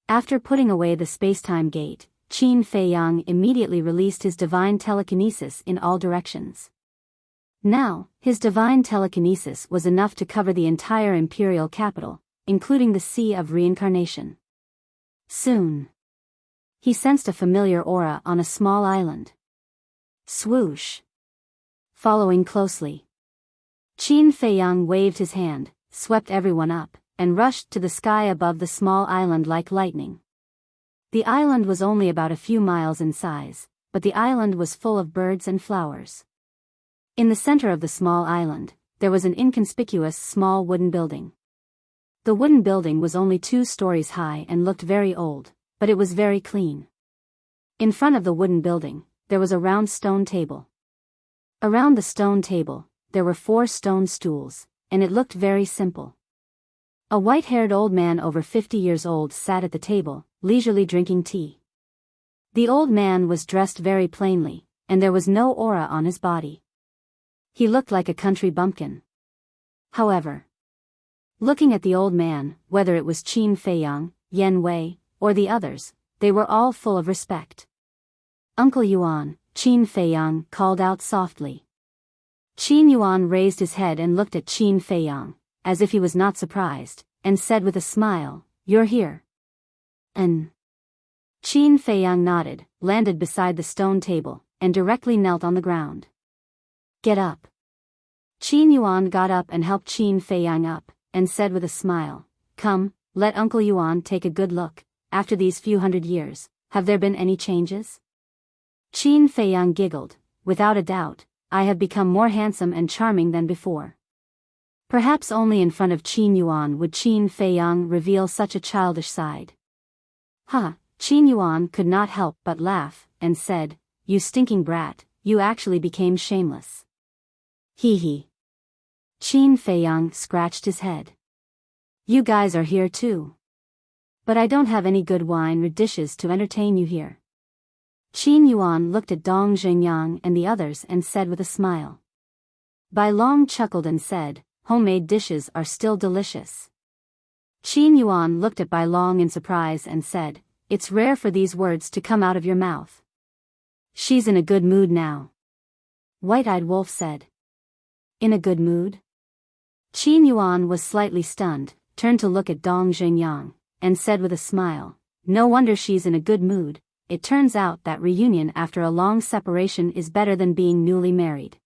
After putting away the space-time gate, Qin Feiyang immediately released his divine telekinesis in all directions. Now, his divine telekinesis was enough to cover the entire imperial capital, including the Sea of Reincarnation. Soon, he sensed a familiar aura on a small island. Swoosh! Following closely, Qin Feiyang waved his hand, swept everyone up, and rushed to the sky above the small island like lightning. The island was only about a few miles in size, but the island was full of birds and flowers. In the center of the small island, there was an inconspicuous small wooden building. The wooden building was only 2 stories high and looked very old, but it was very clean. In front of the wooden building, there was a round stone table. Around the stone table, there were 4 stone stools, and it looked very simple. A white-haired old man over 50 years old sat at the table, leisurely drinking tea. The old man was dressed very plainly, and there was no aura on his body. He looked like a country bumpkin. However, looking at the old man, whether it was Qin Feiyang, Yan Wei, or the others, they were all full of respect. Uncle Yuan, Qin Feiyang called out softly. Qin Yuan raised his head and looked at Qin Feiyang, as if he was not surprised, and said with a smile, You're here. Qin Feiyang nodded, landed beside the stone table, and directly knelt on the ground. Get up. Qin Yuan got up and helped Qin Feiyang up, and said with a smile, Come, let Uncle Yuan take a good look. After these few hundred years, have there been any changes? Qin Feiyang giggled. Without a doubt, I have become more handsome and charming than before. Perhaps only in front of Qin Yuan would Qin Feiyang reveal such a childish side. Huh, Qin Yuan could not help but laugh, and said, "You stinking brat, you actually became shameless." Hee hee. Qin Feiyang scratched his head. You guys are here too. But I don't have any good wine or dishes to entertain you here. Qin Yuan looked at Dong Zhengyang and the others and said with a smile. Bai Long chuckled and said, homemade dishes are still delicious. Qin Yuan looked at Bai Long in surprise and said, it's rare for these words to come out of your mouth. She's in a good mood now. White-eyed Wolf said. In a good mood? Qin Yuan was slightly stunned, turned to look at Dong Zhengyang, and said with a smile, no wonder she's in a good mood. It turns out that reunion after a long separation is better than being newly married.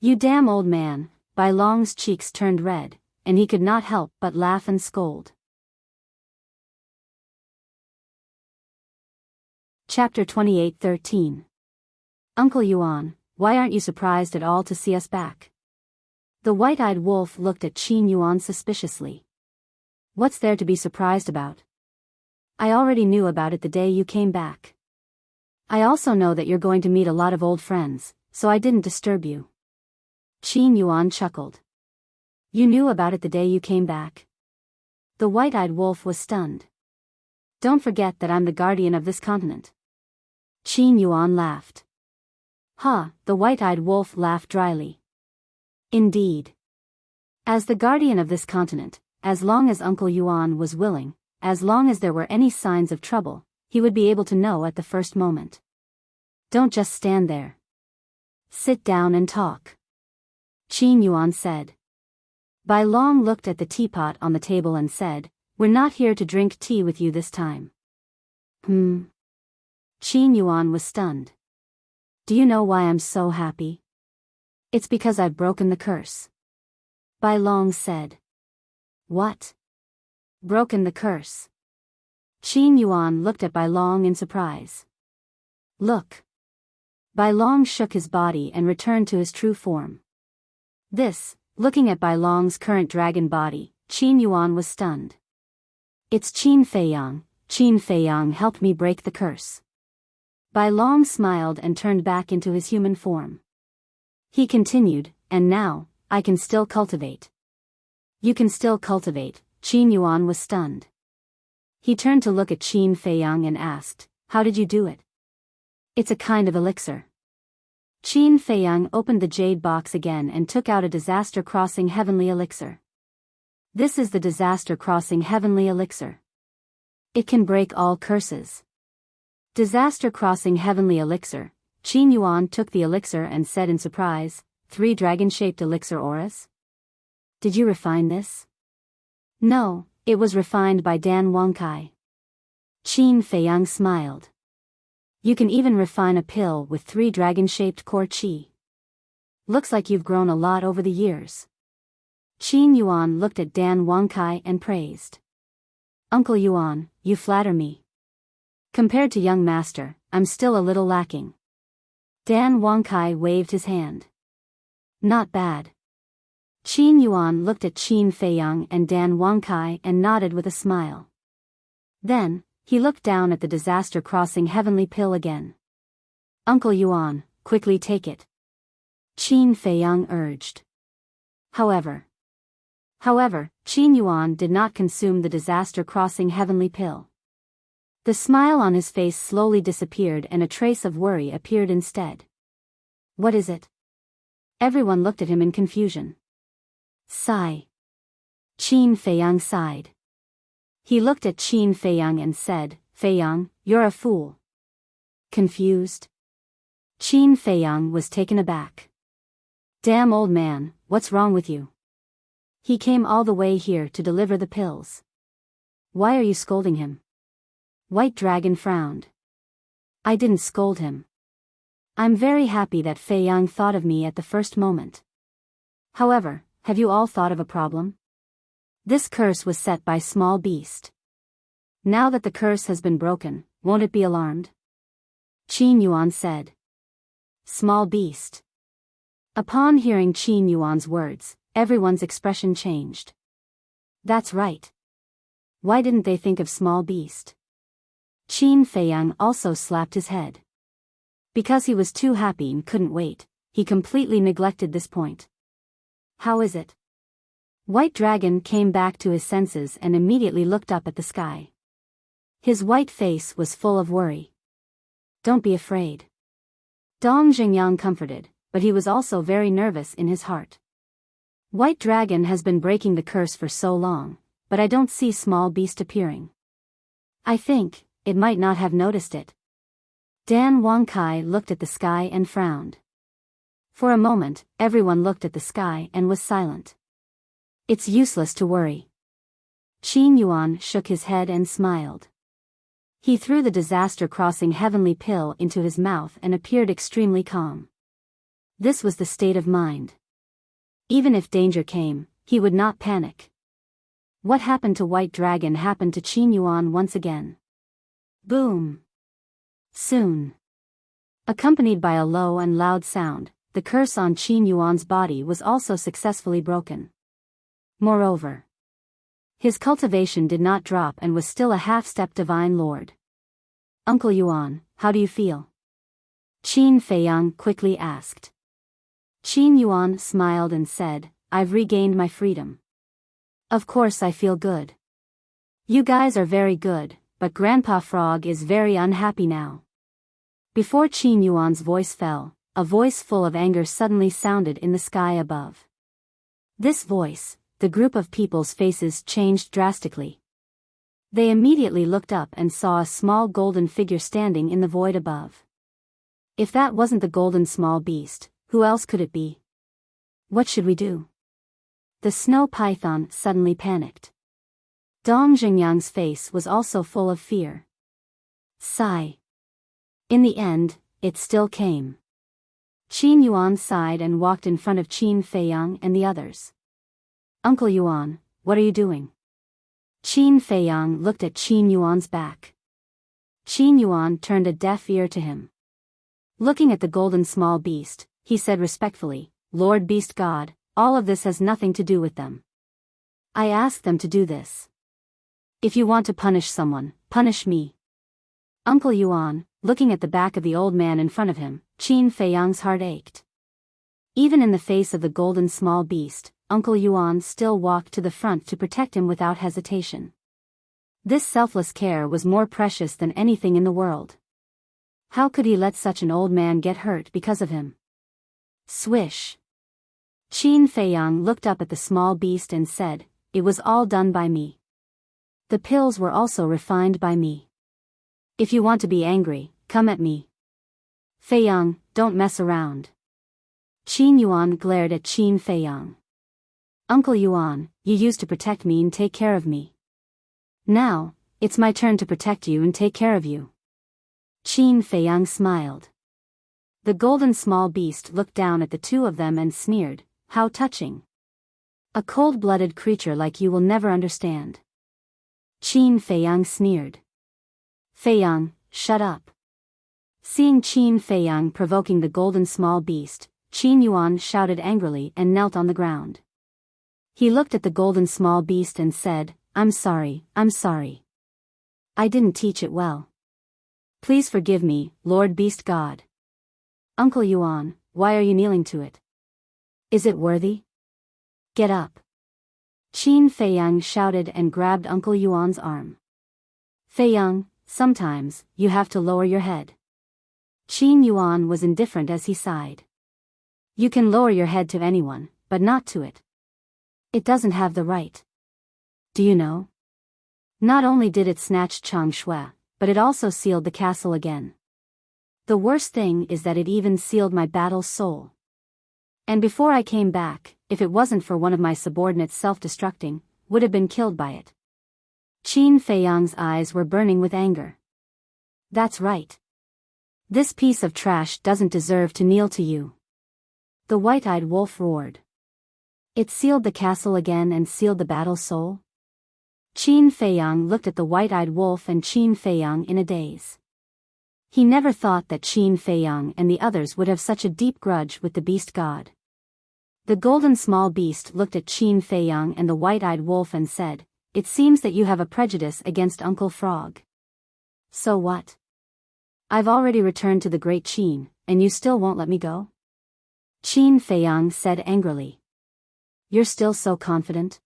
You damn old man. Bai Long's cheeks turned red, and he could not help but laugh and scold. Chapter 28:13. Uncle Yuan, why aren't you surprised at all to see us back? The white-eyed wolf looked at Qin Yuan suspiciously. What's there to be surprised about? I already knew about it the day you came back. I also know that you're going to meet a lot of old friends, so I didn't disturb you. Qin Yuan chuckled. You knew about it the day you came back? The white-eyed wolf was stunned. Don't forget that I'm the guardian of this continent. Qin Yuan laughed. The white-eyed wolf laughed dryly. Indeed. As the guardian of this continent, as long as Uncle Yuan was willing, as long as there were any signs of trouble, he would be able to know at the first moment. Don't just stand there. Sit down and talk. Qin Yuan said. Bai Long looked at the teapot on the table and said, we're not here to drink tea with you this time. Qin Yuan was stunned. Do you know why I'm so happy? It's because I've broken the curse. Bai Long said. What? Broken the curse? Qin Yuan looked at Bai Long in surprise. Look. Bai Long shook his body and returned to his true form. Looking at Bai Long's current dragon body, Qin Yuan was stunned. It's Qin Feiyang. Qin Feiyang helped me break the curse. Bai Long smiled and turned back into his human form. He continued, and now, I can still cultivate. You can still cultivate. Qin Yuan was stunned. He turned to look at Qin Feiyang and asked, how did you do it? It's a kind of elixir. Qin Feiyang opened the jade box again and took out a disaster-crossing heavenly elixir. This is the disaster-crossing heavenly elixir. It can break all curses. Disaster-crossing heavenly elixir. Qin Yuan took the elixir and said in surprise, 3 dragon-shaped elixir auras? Did you refine this? No, it was refined by Dan Wangkai. Qin Feiyang smiled. You can even refine a pill with 3 dragon-shaped core qi. Looks like you've grown a lot over the years. Qin Yuan looked at Dan Wangkai and praised. Uncle Yuan, you flatter me. Compared to young master, I'm still a little lacking. Dan Wangkai waved his hand. Not bad. Qin Yuan looked at Qin Feiyang and Dan Wangkai and nodded with a smile. Then, he looked down at the disaster-crossing heavenly pill again. Uncle Yuan, quickly take it. Qin Feiyang urged. However, Qin Yuan did not consume the disaster-crossing heavenly pill. The smile on his face slowly disappeared and a trace of worry appeared instead. What is it? Everyone looked at him in confusion. Sigh. Qin Feiyang sighed. He looked at Qin Feiyang and said, Feiyang, you're a fool. Confused? Qin Feiyang was taken aback. Damn old man, what's wrong with you? He came all the way here to deliver the pills. Why are you scolding him? White Dragon frowned. I didn't scold him. I'm very happy that Feiyang thought of me at the first moment. However, have you all thought of a problem? This curse was set by small beast. Now that the curse has been broken, won't it be alarmed? Qin Yuan said. Small beast. Upon hearing Qin Yuan's words, everyone's expression changed. That's right. Why didn't they think of small beast? Qin Feiyang also slapped his head. Because he was too happy and couldn't wait, he completely neglected this point. How is it? White Dragon came back to his senses and immediately looked up at the sky. His white face was full of worry. Don't be afraid. Dong Xingyang comforted, but he was also very nervous in his heart. White Dragon has been breaking the curse for so long, but I don't see small beast appearing. I think it might not have noticed it. Dan Wangkai looked at the sky and frowned. For a moment, everyone looked at the sky and was silent. It's useless to worry. Qin Yuan shook his head and smiled. He threw the disaster-crossing heavenly pill into his mouth and appeared extremely calm. This was the state of mind. Even if danger came, he would not panic. What happened to White Dragon happened to Qin Yuan once again. Boom! Soon. Accompanied by a low and loud sound, the curse on Qin Yuan's body was also successfully broken. Moreover, his cultivation did not drop and was still a half-step divine lord. Uncle Yuan, how do you feel? Qin Feiyang quickly asked. Qin Yuan smiled and said, I've regained my freedom. Of course I feel good. You guys are very good, but Grandpa Frog is very unhappy now. Before Qin Yuan's voice fell, a voice full of anger suddenly sounded in the sky above. This voice, the group of people's faces changed drastically. They immediately looked up and saw a small golden figure standing in the void above. If that wasn't the golden small beast, who else could it be? What should we do? The snow python suddenly panicked. Dong Xingyang's face was also full of fear. Sigh. In the end, it still came. Qin Yuan sighed and walked in front of Qin Feiyang and the others. Uncle Yuan, what are you doing? Qin Feiyang looked at Qin Yuan's back. Qin Yuan turned a deaf ear to him. Looking at the golden small beast, he said respectfully, Lord Beast God, all of this has nothing to do with them. I asked them to do this. If you want to punish someone, punish me. Uncle Yuan, looking at the back of the old man in front of him, Qin Feiyang's heart ached. Even in the face of the golden small beast, Uncle Yuan still walked to the front to protect him without hesitation. This selfless care was more precious than anything in the world. How could he let such an old man get hurt because of him? Swish. Qin Feiyang looked up at the small beast and said, It was all done by me. The pills were also refined by me. If you want to be angry, come at me. Feiyang, don't mess around. Qin Yuan glared at Qin Feiyang. Uncle Yuan, you used to protect me and take care of me. Now, it's my turn to protect you and take care of you. Qin Feiyang smiled. The golden small beast looked down at the two of them and sneered, How touching. A cold-blooded creature like you will never understand. Qin Feiyang sneered. Feiyang, shut up. Seeing Qin Feiyang provoking the golden small beast, Qin Yuan shouted angrily and knelt on the ground. He looked at the golden small beast and said, I'm sorry. I didn't teach it well. Please forgive me, Lord Beast God. Uncle Yuan, why are you kneeling to it? Is it worthy? Get up. Qin Feiyang shouted and grabbed Uncle Yuan's arm. Feiyang, sometimes, you have to lower your head. Qin Yuan was indifferent as he sighed. You can lower your head to anyone, but not to it. It doesn't have the right. Do you know? Not only did it snatch Chang Shui, but it also sealed the castle again. The worst thing is that it even sealed my battle soul. And before I came back, if it wasn't for one of my subordinates self-destructing, would have been killed by it. Qin Feiyang's eyes were burning with anger. That's right. This piece of trash doesn't deserve to kneel to you. The white-eyed wolf roared. It sealed the castle again and sealed the battle's soul? Qin Feiyang looked at the white-eyed wolf and Qin Feiyang in a daze. He never thought that Qin Feiyang and the others would have such a deep grudge with the beast god. The golden small beast looked at Qin Feiyang and the white-eyed wolf and said, "It seems that you have a prejudice against Uncle Frog. So what? I've already returned to the great Qin, and you still won't let me go?" Qin Feiyang said angrily. "You're still so confident?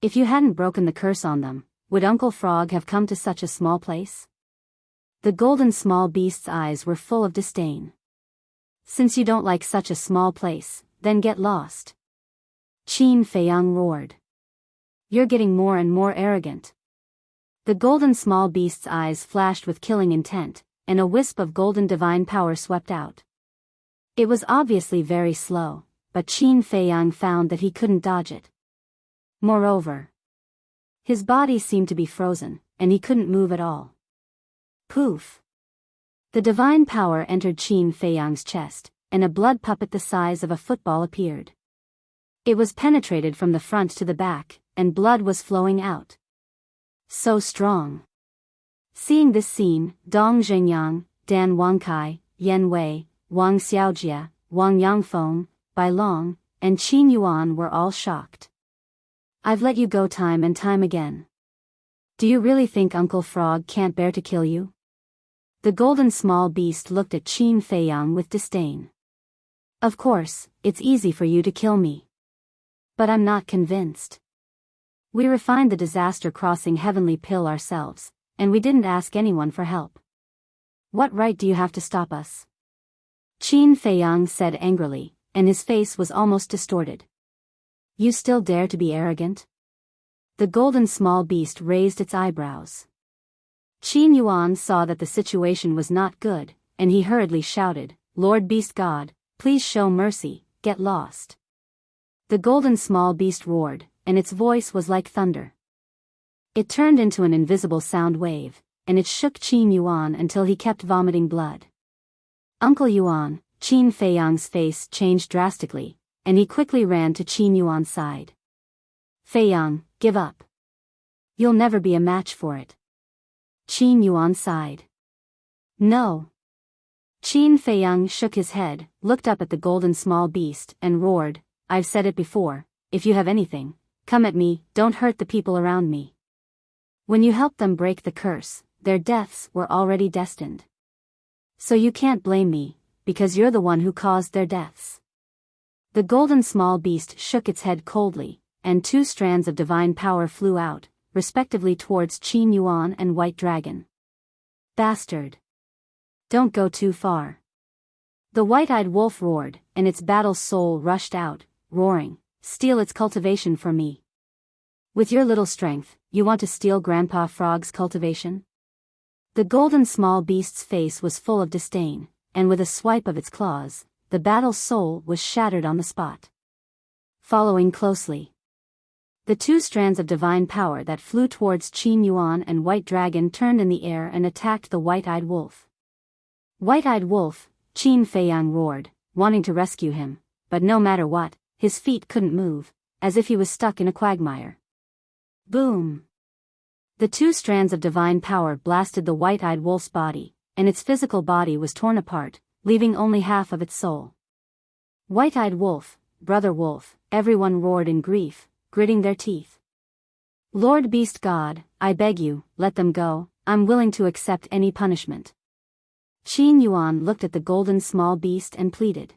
If you hadn't broken the curse on them, would Uncle Frog have come to such a small place?" The golden small beast's eyes were full of disdain. "Since you don't like such a small place, then get lost." Qin Feiyang roared. "You're getting more and more arrogant." The golden small beast's eyes flashed with killing intent, and a wisp of golden divine power swept out. It was obviously very slow, but Qin Feiyang found that he couldn't dodge it. Moreover, his body seemed to be frozen, and he couldn't move at all. Poof! The divine power entered Qin Feiyang's chest, and a blood puppet the size of a football appeared. It was penetrated from the front to the back, and blood was flowing out. So strong. Seeing this scene, Dong Zhengyang, Dan Wangkai, Yan Wei, Wang Xiaojia, Wang Yangfeng, Bai Long, and Qin Yuan were all shocked. "I've let you go time and time again. Do you really think Uncle Frog can't bear to kill you?" The golden small beast looked at Qin Feiyang with disdain. "Of course, it's easy for you to kill me. But I'm not convinced. We refined the disaster crossing heavenly pill ourselves, and we didn't ask anyone for help. What right do you have to stop us?" Qin Feiyang said angrily, and his face was almost distorted. "You still dare to be arrogant?" The golden small beast raised its eyebrows. Qin Yuan saw that the situation was not good, and he hurriedly shouted, "Lord Beast God, please show mercy, get lost." The golden small beast roared, and its voice was like thunder. It turned into an invisible sound wave, and it shook Qin Yuan until he kept vomiting blood. "Uncle Yuan," Qin Feiyang's face changed drastically, and he quickly ran to Qin Yuan's side. "Feiyang, give up. You'll never be a match for it." Qin Yuan sighed. "No." Qin Feiyang shook his head, looked up at the golden small beast, and roared, "I've said it before, if you have anything, come at me, don't hurt the people around me." When you helped them break the curse, their deaths were already destined. So you can't blame me, because you're the one who caused their deaths. The golden small beast shook its head coldly, and two strands of divine power flew out, respectively towards Qin Yuan and White Dragon. "Bastard! Don't go too far." The white-eyed wolf roared, and its battle soul rushed out, roaring, "Steal its cultivation from me. With your little strength, you want to steal Grandpa Frog's cultivation?" The golden small beast's face was full of disdain, and with a swipe of its claws, the battle soul was shattered on the spot. Following closely, the two strands of divine power that flew towards Qin Yuan and White Dragon turned in the air and attacked the white-eyed wolf. "White-eyed wolf," Qin Feiyang roared, wanting to rescue him, but no matter what, his feet couldn't move, as if he was stuck in a quagmire. Boom! The two strands of divine power blasted the white-eyed wolf's body, and its physical body was torn apart, leaving only half of its soul. "White-eyed wolf, brother wolf," everyone roared in grief, gritting their teeth. "Lord Beast God, I beg you, let them go, I'm willing to accept any punishment." Qin Yuan looked at the golden small beast and pleaded.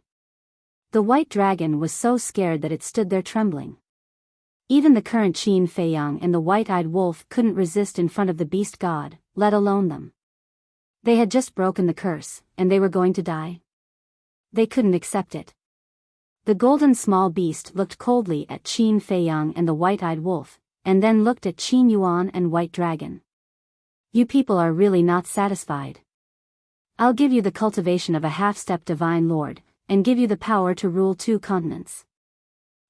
The white dragon was so scared that it stood there trembling. Even the current Qin Feiyang and the white-eyed wolf couldn't resist in front of the beast god, let alone them. They had just broken the curse, and they were going to die. They couldn't accept it. The golden small beast looked coldly at Qin Feiyang and the white-eyed wolf, and then looked at Qin Yuan and White Dragon. "You people are really not satisfied. I'll give you the cultivation of a half-step divine lord, and give you the power to rule 2 continents.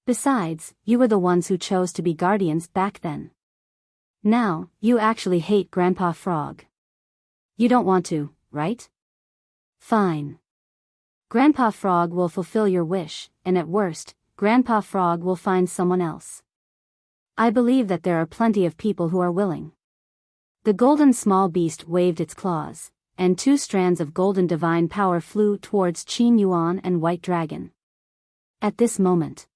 Besides, you were the ones who chose to be guardians back then. Now, you actually hate Grandpa Frog. You don't want to, right? Fine. Grandpa Frog will fulfill your wish, and at worst, Grandpa Frog will find someone else. I believe that there are plenty of people who are willing. The golden small beast waved its claws, and 2 strands of golden divine power flew towards Qin Yuan and White Dragon. At this moment,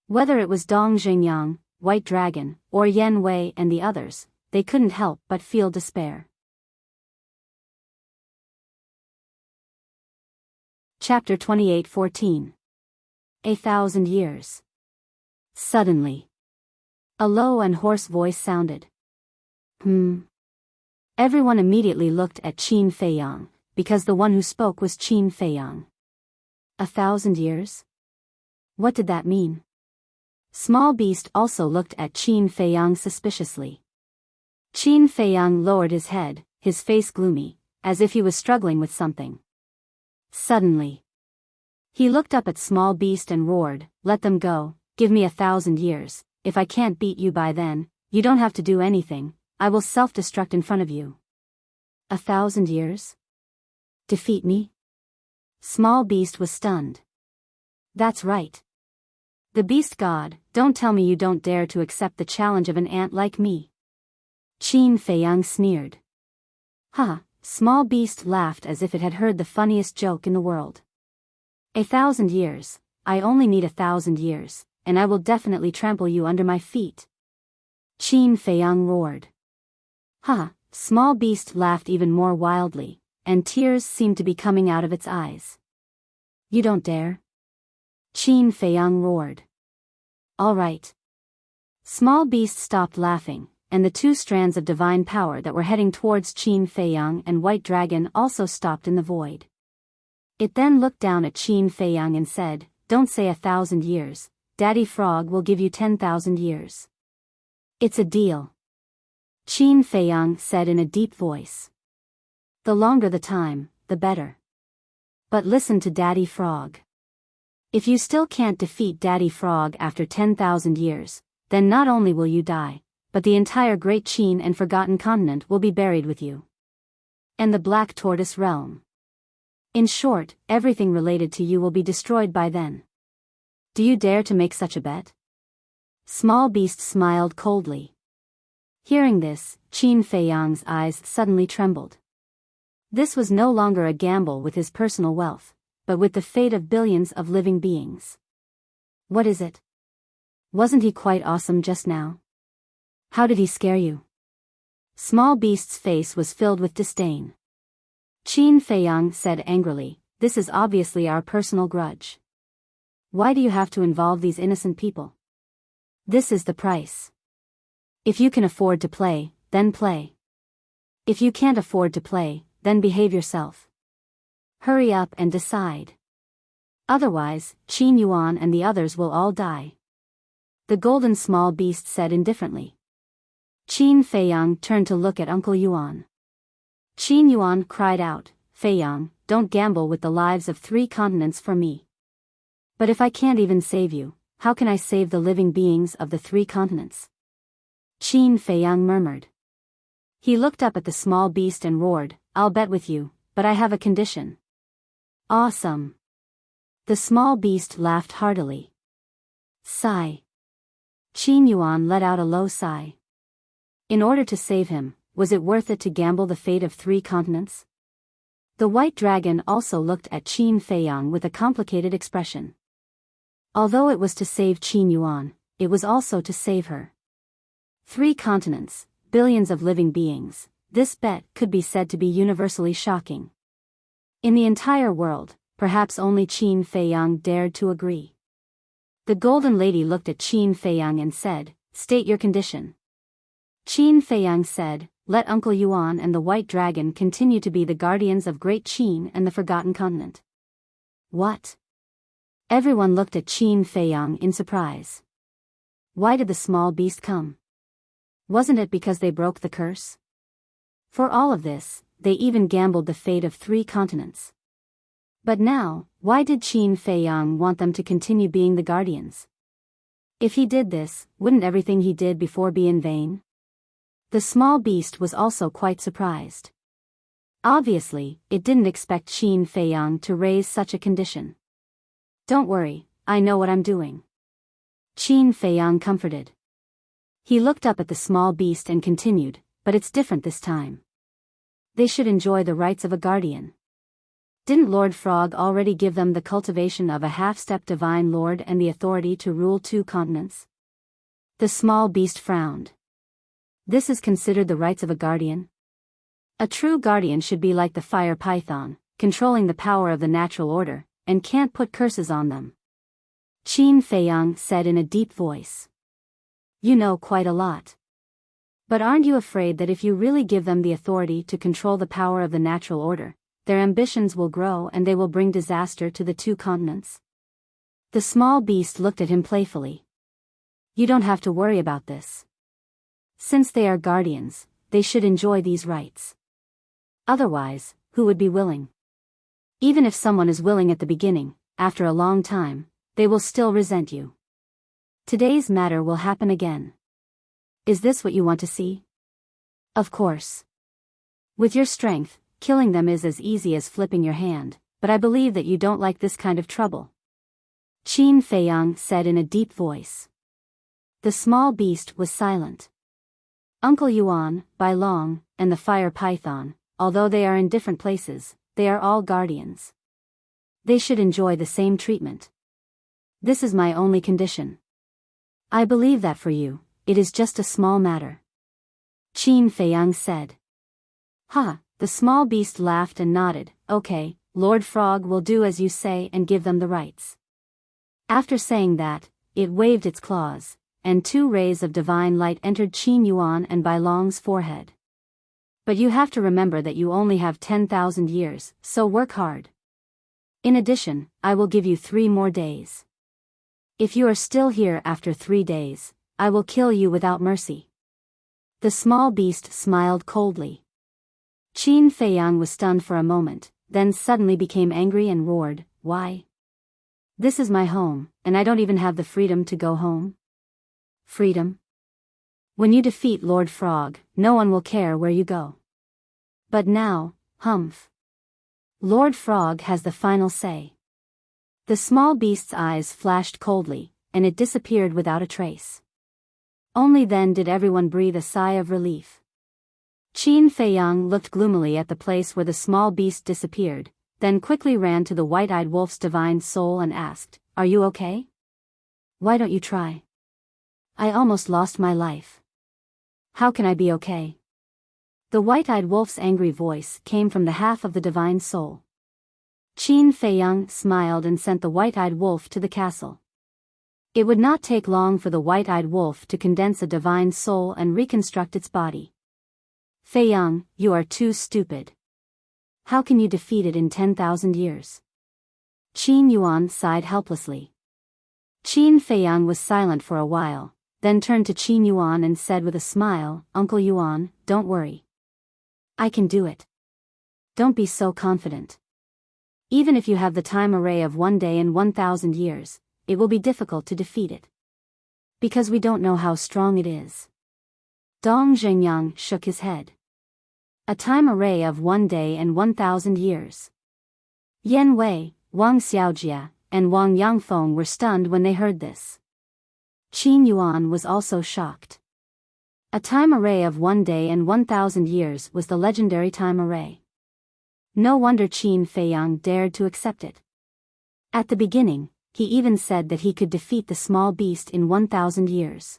whether it was Dong Xingyang, White Dragon, or Yan Wei and the others, they couldn't help but feel despair. Chapter 28:14. 1,000 years. Suddenly, a low and hoarse voice sounded. Everyone immediately looked at Qin Feiyang, because the one who spoke was Qin Feiyang. 1,000 years? What did that mean? Small Beast also looked at Qin Feiyang suspiciously. Qin Feiyang lowered his head, his face gloomy, as if he was struggling with something. Suddenly, he looked up at Small Beast and roared, "Let them go, give me 1,000 years, if I can't beat you by then, you don't have to do anything, I will self-destruct in front of you." 1,000 years? Defeat me? Small Beast was stunned. That's right. The Beast God, don't tell me you don't dare to accept the challenge of an ant like me. Qin Feiyang sneered. Ha! Small Beast laughed as if it had heard the funniest joke in the world. 1,000 years, I only need 1,000 years, and I will definitely trample you under my feet. Qin Feiyang roared. Ha! Small Beast laughed even more wildly, and tears seemed to be coming out of its eyes. You don't dare? Qin Feiyang roared. All right. Small Beast stopped laughing, and the 2 strands of divine power that were heading towards Qin Feiyang and White Dragon also stopped in the void. It then looked down at Qin Feiyang and said, "Don't say 1,000 years, Daddy Frog will give you 10,000 years. It's a deal." Qin Feiyang said in a deep voice. The longer the time, the better. But listen to Daddy Frog. If you still can't defeat Daddy Frog after 10,000 years, then not only will you die, but the entire Great Qin and Forgotten Continent will be buried with you. And the Black Tortoise Realm. In short, everything related to you will be destroyed by then. Do you dare to make such a bet? Small Beast smiled coldly. Hearing this, Qin Feiyang's eyes suddenly trembled. This was no longer a gamble with his personal wealth, but with the fate of billions of living beings. What is it? Wasn't he quite awesome just now? How did he scare you? Small Beast's face was filled with disdain. Qin Feiyang said angrily, "This is obviously our personal grudge. Why do you have to involve these innocent people? This is the price. If you can afford to play, then play. If you can't afford to play, then behave yourself. Hurry up and decide. Otherwise, Qin Yuan and the others will all die." The golden small beast said indifferently. Qin Feiyang turned to look at Uncle Yuan. Qin Yuan cried out, "Feiyang, don't gamble with the lives of 3 continents for me. But if I can't even save you, how can I save the living beings of the 3 continents?" Qin Feiyang murmured. He looked up at the small beast and roared, "I'll bet with you, but I have a condition." Awesome. The small beast laughed heartily. Sigh. Qin Yuan let out a low sigh. In order to save him, was it worth it to gamble the fate of 3 continents? The White Dragon also looked at Qin Feiyang with a complicated expression. Although it was to save Qin Yuan, it was also to save her. 3 continents, billions of living beings, this bet could be said to be universally shocking. In the entire world, perhaps only Qin Feiyang dared to agree. The Golden Lady looked at Qin Feiyang and said, "State your condition." Qin Feiyang said, "Let Uncle Yuan and the White Dragon continue to be the guardians of Great Qin and the Forgotten Continent." What? Everyone looked at Qin Feiyang in surprise. Why did the small beast come? Wasn't it because they broke the curse? For all of this, they even gambled the fate of 3 continents. But now, why did Qin Feiyang want them to continue being the guardians? If he did this, wouldn't everything he did before be in vain? The small beast was also quite surprised. Obviously, it didn't expect Qin Feiyang to raise such a condition. "Don't worry, I know what I'm doing. Qin Feiyang comforted. He looked up at the small beast and continued, but it's different this time. They should enjoy the rights of a guardian. Didn't Lord Frog already give them the cultivation of a half-step divine lord and the authority to rule 2 continents? The small beast frowned. This is considered the rights of a guardian? A true guardian should be like the fire python, controlling the power of the natural order, and can't put curses on them. Qin Feiyang said in a deep voice. You know quite a lot. But aren't you afraid that if you really give them the authority to control the power of the natural order, their ambitions will grow and they will bring disaster to the 2 continents? The small beast looked at him playfully. You don't have to worry about this. Since they are guardians, they should enjoy these rights. Otherwise, who would be willing? Even if someone is willing at the beginning, after a long time, they will still resent you. Today's matter will happen again. Is this what you want to see? Of course. With your strength, killing them is as easy as flipping your hand, but I believe that you don't like this kind of trouble. Qin Feiyang said in a deep voice. The small beast was silent. Uncle Yuan, Bai Long, and the fire python, although they are in different places, they are all guardians. They should enjoy the same treatment. This is my only condition. I believe that for you, it is just a small matter. Qin Feiyang said. Ha, the small beast laughed and nodded. Okay, Lord Frog will do as you say and give them the rights. After saying that, it waved its claws, and 2 rays of divine light entered Qin Yuan and Bai Long's forehead. But you have to remember that you only have 10,000 years, so work hard. In addition, I will give you 3 more days. If you are still here after 3 days, I will kill you without mercy. The small beast smiled coldly. Qin Feiyang was stunned for a moment, then suddenly became angry and roared, Why? This is my home, and I don't even have the freedom to go home. Freedom? When you defeat Lord Frog, no one will care where you go. But now, humph. Lord Frog has the final say. The small beast's eyes flashed coldly, and it disappeared without a trace. Only then did everyone breathe a sigh of relief. Qin Feiyang looked gloomily at the place where the small beast disappeared, then quickly ran to the white-eyed wolf's divine soul and asked, Are you okay? Why don't you try? I almost lost my life. How can I be okay? The white-eyed wolf's angry voice came from the half of the divine soul. Qin Feiyang smiled and sent the white-eyed wolf to the castle. It would not take long for the white-eyed wolf to condense a divine soul and reconstruct its body. Feiyang, you are too stupid. How can you defeat it in 10,000 years? Qin Yuan sighed helplessly. Qin Feiyang was silent for a while, then turned to Qin Yuan and said with a smile, Uncle Yuan, don't worry. I can do it. Don't be so confident. Even if you have the time array of 1 day and 1,000 years, it will be difficult to defeat it. Because we don't know how strong it is. Dong Zhengyang shook his head. A time array of 1 day and 1,000 years. Yan Wei, Wang Xiaojia, and Wang Yangfeng were stunned when they heard this. Qin Yuan was also shocked. A time array of 1 day and 1,000 years was the legendary time array. No wonder Qin Feiyang dared to accept it. At the beginning, he even said that he could defeat the small beast in 1,000 years.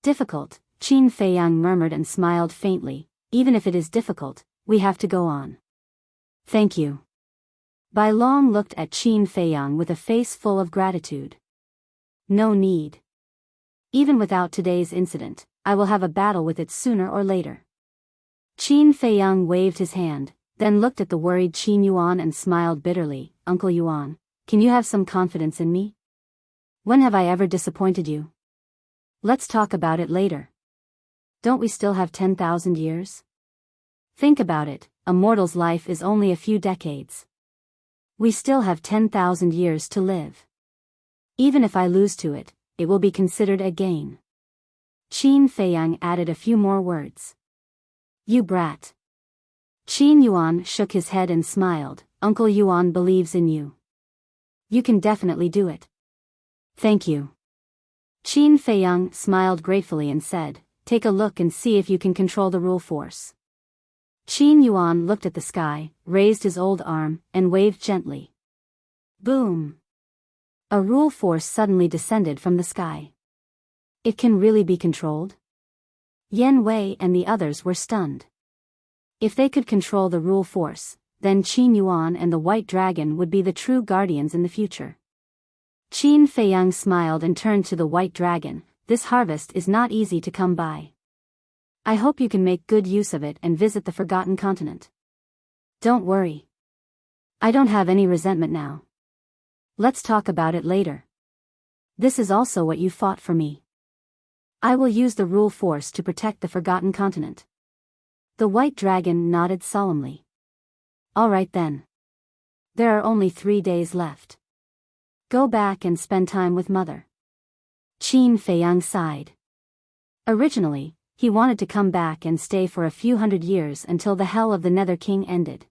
Difficult, Qin Feiyang murmured and smiled faintly. Even if it is difficult, we have to go on. Thank you. Bai Long looked at Qin Feiyang with a face full of gratitude. No need. Even without today's incident, I will have a battle with it sooner or later. Qin Feiyang waved his hand, then looked at the worried Qin Yuan and smiled bitterly. Uncle Yuan, can you have some confidence in me? When have I ever disappointed you? Let's talk about it later. Don't we still have 10,000 years? Think about it, a mortal's life is only a few decades. We still have 10,000 years to live. Even if I lose to it, it will be considered a gain. Qin Feiyang added a few more words. You brat. Qin Yuan shook his head and smiled. Uncle Yuan believes in you. You can definitely do it. Thank you. Qin Feiyang smiled gratefully and said, take a look and see if you can control the rule force. Qin Yuan looked at the sky, raised his old arm, and waved gently. Boom! A rule force suddenly descended from the sky. It can really be controlled? Yan Wei and the others were stunned. If they could control the rule force, then Qin Yuan and the White Dragon would be the true guardians in the future. Qin Feiyang smiled and turned to the White Dragon. This harvest is not easy to come by. I hope you can make good use of it and visit the Forgotten Continent. Don't worry. I don't have any resentment now. Let's talk about it later. This is also what you fought for me. I will use the rule force to protect the Forgotten Continent. The White Dragon nodded solemnly. All right then. There are only 3 days left. Go back and spend time with Mother. Qin Feiyang sighed. Originally, he wanted to come back and stay for a few hundred years until the hell of the Nether King ended.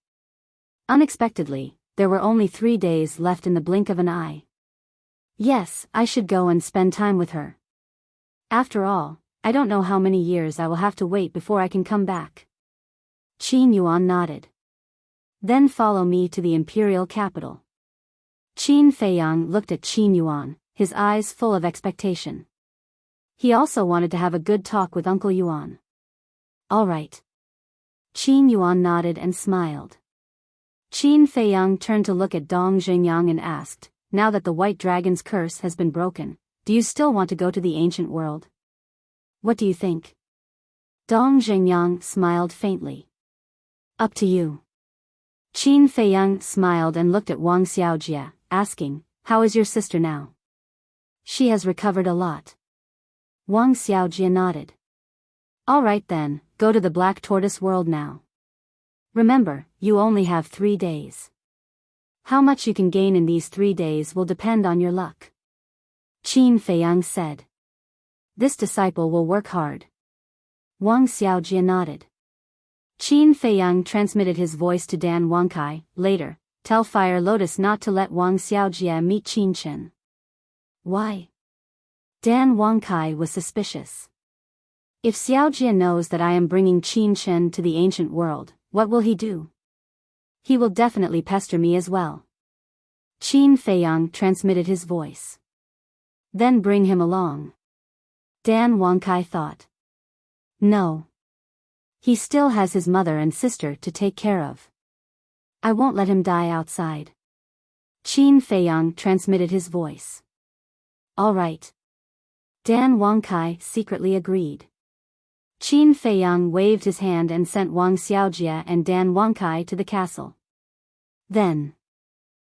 Unexpectedly, there were only 3 days left in the blink of an eye. Yes, I should go and spend time with her. After all, I don't know how many years I will have to wait before I can come back. Qin Yuan nodded. Then follow me to the imperial capital. Qin Feiyang looked at Qin Yuan, his eyes full of expectation. He also wanted to have a good talk with Uncle Yuan. All right. Qin Yuan nodded and smiled. Qin Feiyang turned to look at Dong Zhengyang and asked, now that the White Dragon's curse has been broken, do you still want to go to the ancient world? What do you think? Dong Zhengyang smiled faintly. Up to you. Qin Feiyang smiled and looked at Wang Xiaojie, asking, how is your sister now? She has recovered a lot. Wang Xiaojie nodded. All right then, go to the Black Tortoise world now. Remember, you only have 3 days. How much you can gain in these 3 days will depend on your luck. Qin Feiyang said. This disciple will work hard. Wang Xiaojie nodded. Qin Feiyang transmitted his voice to Dan Wangkai. Later, tell Fire Lotus not to let Wang Xiaojie meet Qin Chen. Why? Dan Wangkai was suspicious. If Xiaojie knows that I am bringing Qin Chen to the ancient world, what will he do? He will definitely pester me as well. Qin Feiyang transmitted his voice. Then bring him along. Dan Wangkai thought. No. He still has his mother and sister to take care of. I won't let him die outside. Qin Feiyang transmitted his voice. All right. Dan Wangkai secretly agreed. Qin Feiyang waved his hand and sent Wang Xiaojie and Dan Wangkai to the castle. Then,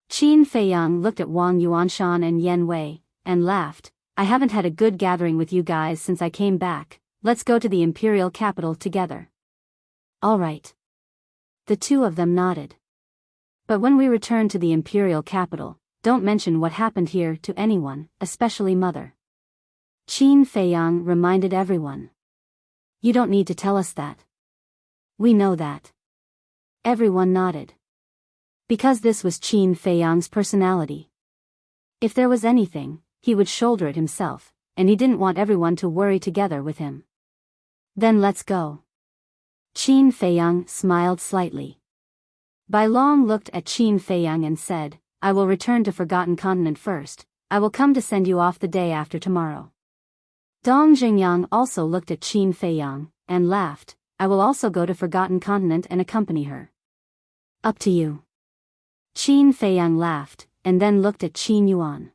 Qin Feiyang looked at Wang Yuanshan and Yan Wei, and laughed. I haven't had a good gathering with you guys since I came back. Let's go to the imperial capital together. All right. The two of them nodded. But when we return to the imperial capital, don't mention what happened here to anyone, especially Mother. Qin Feiyang reminded everyone. You don't need to tell us that. We know that. Everyone nodded. Because this was Qin Feiyang's personality. If there was anything, he would shoulder it himself, and he didn't want everyone to worry together with him. Then let's go. Qin Feiyang smiled slightly. Bai Long looked at Qin Feiyang and said, I will return to Forgotten Continent first. I will come to send you off the day after tomorrow. Dong Zhengyang also looked at Qin Feiyang, and laughed. I will also go to Forgotten Continent and accompany her. Up to you. Qin Feiyang laughed, and then looked at Qin Yuan.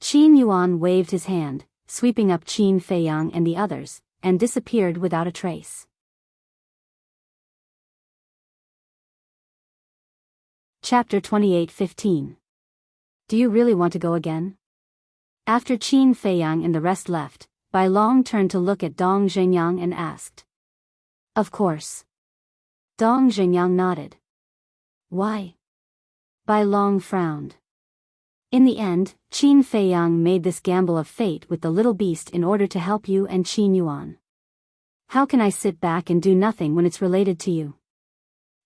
Qin Yuan waved his hand, sweeping up Qin Feiyang and the others, and disappeared without a trace. Chapter 28:15. Do you really want to go again? After Qin Feiyang and the rest left, Bai Long turned to look at Dong Zhengyang and asked. Of course. Dong Zhengyang nodded. Why? Bai Long frowned. In the end, Qin Feiyang made this gamble of fate with the little beast in order to help you and Qin Yuan. How can I sit back and do nothing when it's related to you?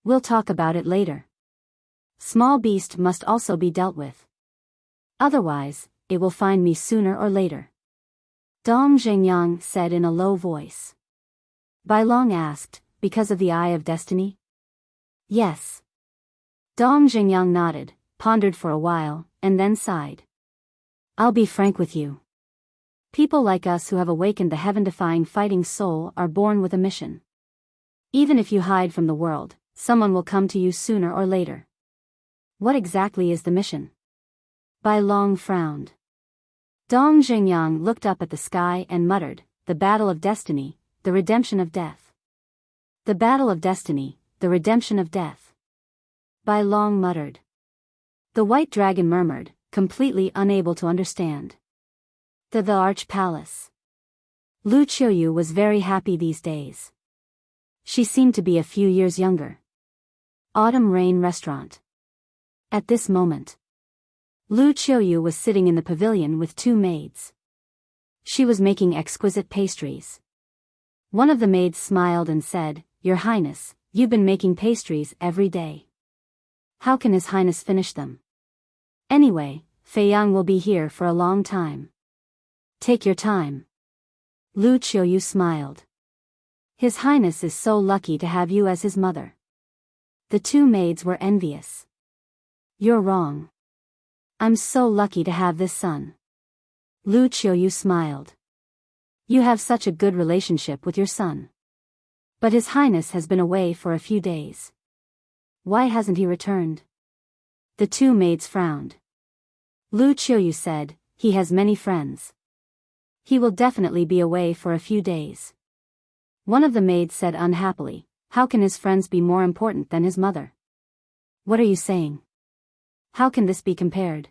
We'll talk about it later. Small beast must also be dealt with. Otherwise, it will find me sooner or later. Dong Zhengyang said in a low voice. Bai Long asked, because of the Eye of Destiny? Yes. Dong Zhengyang nodded, pondered for a while, and then sighed. I'll be frank with you. People like us who have awakened the heaven-defying fighting soul are born with a mission. Even if you hide from the world, someone will come to you sooner or later. What exactly is the mission? Bai Long frowned. Dong Zhengyang looked up at the sky and muttered, the battle of destiny, the redemption of death. The battle of destiny, the redemption of death. Bai Long muttered. The white dragon murmured, completely unable to understand. The Arch Palace. Lu Qiuyu was very happy these days. She seemed to be a few years younger. Autumn Rain Restaurant. At this moment, Lu Qiuyu was sitting in the pavilion with two maids. She was making exquisite pastries. One of the maids smiled and said, Your Highness, you've been making pastries every day. How can His Highness finish them? Anyway, Fei Yang will be here for a long time. Take your time. Lu Qiuyu smiled. His Highness is so lucky to have you as his mother. The two maids were envious. You're wrong. I'm so lucky to have this son. Lu Qiuyu smiled. You have such a good relationship with your son. But His Highness has been away for a few days. Why hasn't he returned? The two maids frowned. Lu Qiuyu said, He has many friends. He will definitely be away for a few days. One of the maids said unhappily, How can his friends be more important than his mother? What are you saying? How can this be compared?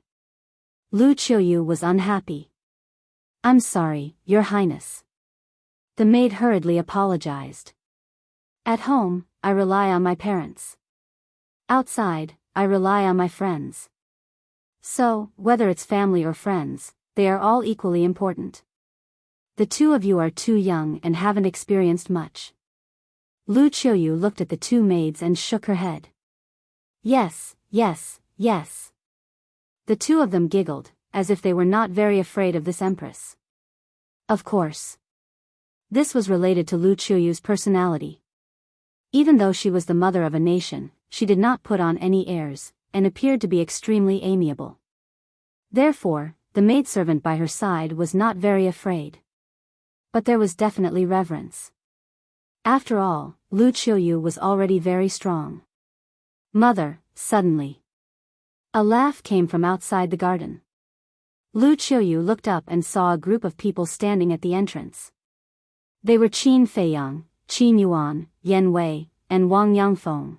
Lu Qiuyu was unhappy. I'm sorry, Your Highness. The maid hurriedly apologized. At home, I rely on my parents. Outside, I rely on my friends. So, whether it's family or friends, they are all equally important. The two of you are too young and haven't experienced much. Lu Qiuyu looked at the two maids and shook her head. Yes, yes, yes. The two of them giggled, as if they were not very afraid of this empress. Of course. This was related to Lu Qiuyu's personality. Even though she was the mother of a nation, she did not put on any airs, and appeared to be extremely amiable. Therefore, the maidservant by her side was not very afraid. But there was definitely reverence. After all, Lu Qiuyu was already very strong. Mother, suddenly. A laugh came from outside the garden. Lu Qiuyu looked up and saw a group of people standing at the entrance. They were Qin Feiyang, Qin Yuan, Yan Wei, and Wang Yangfeng.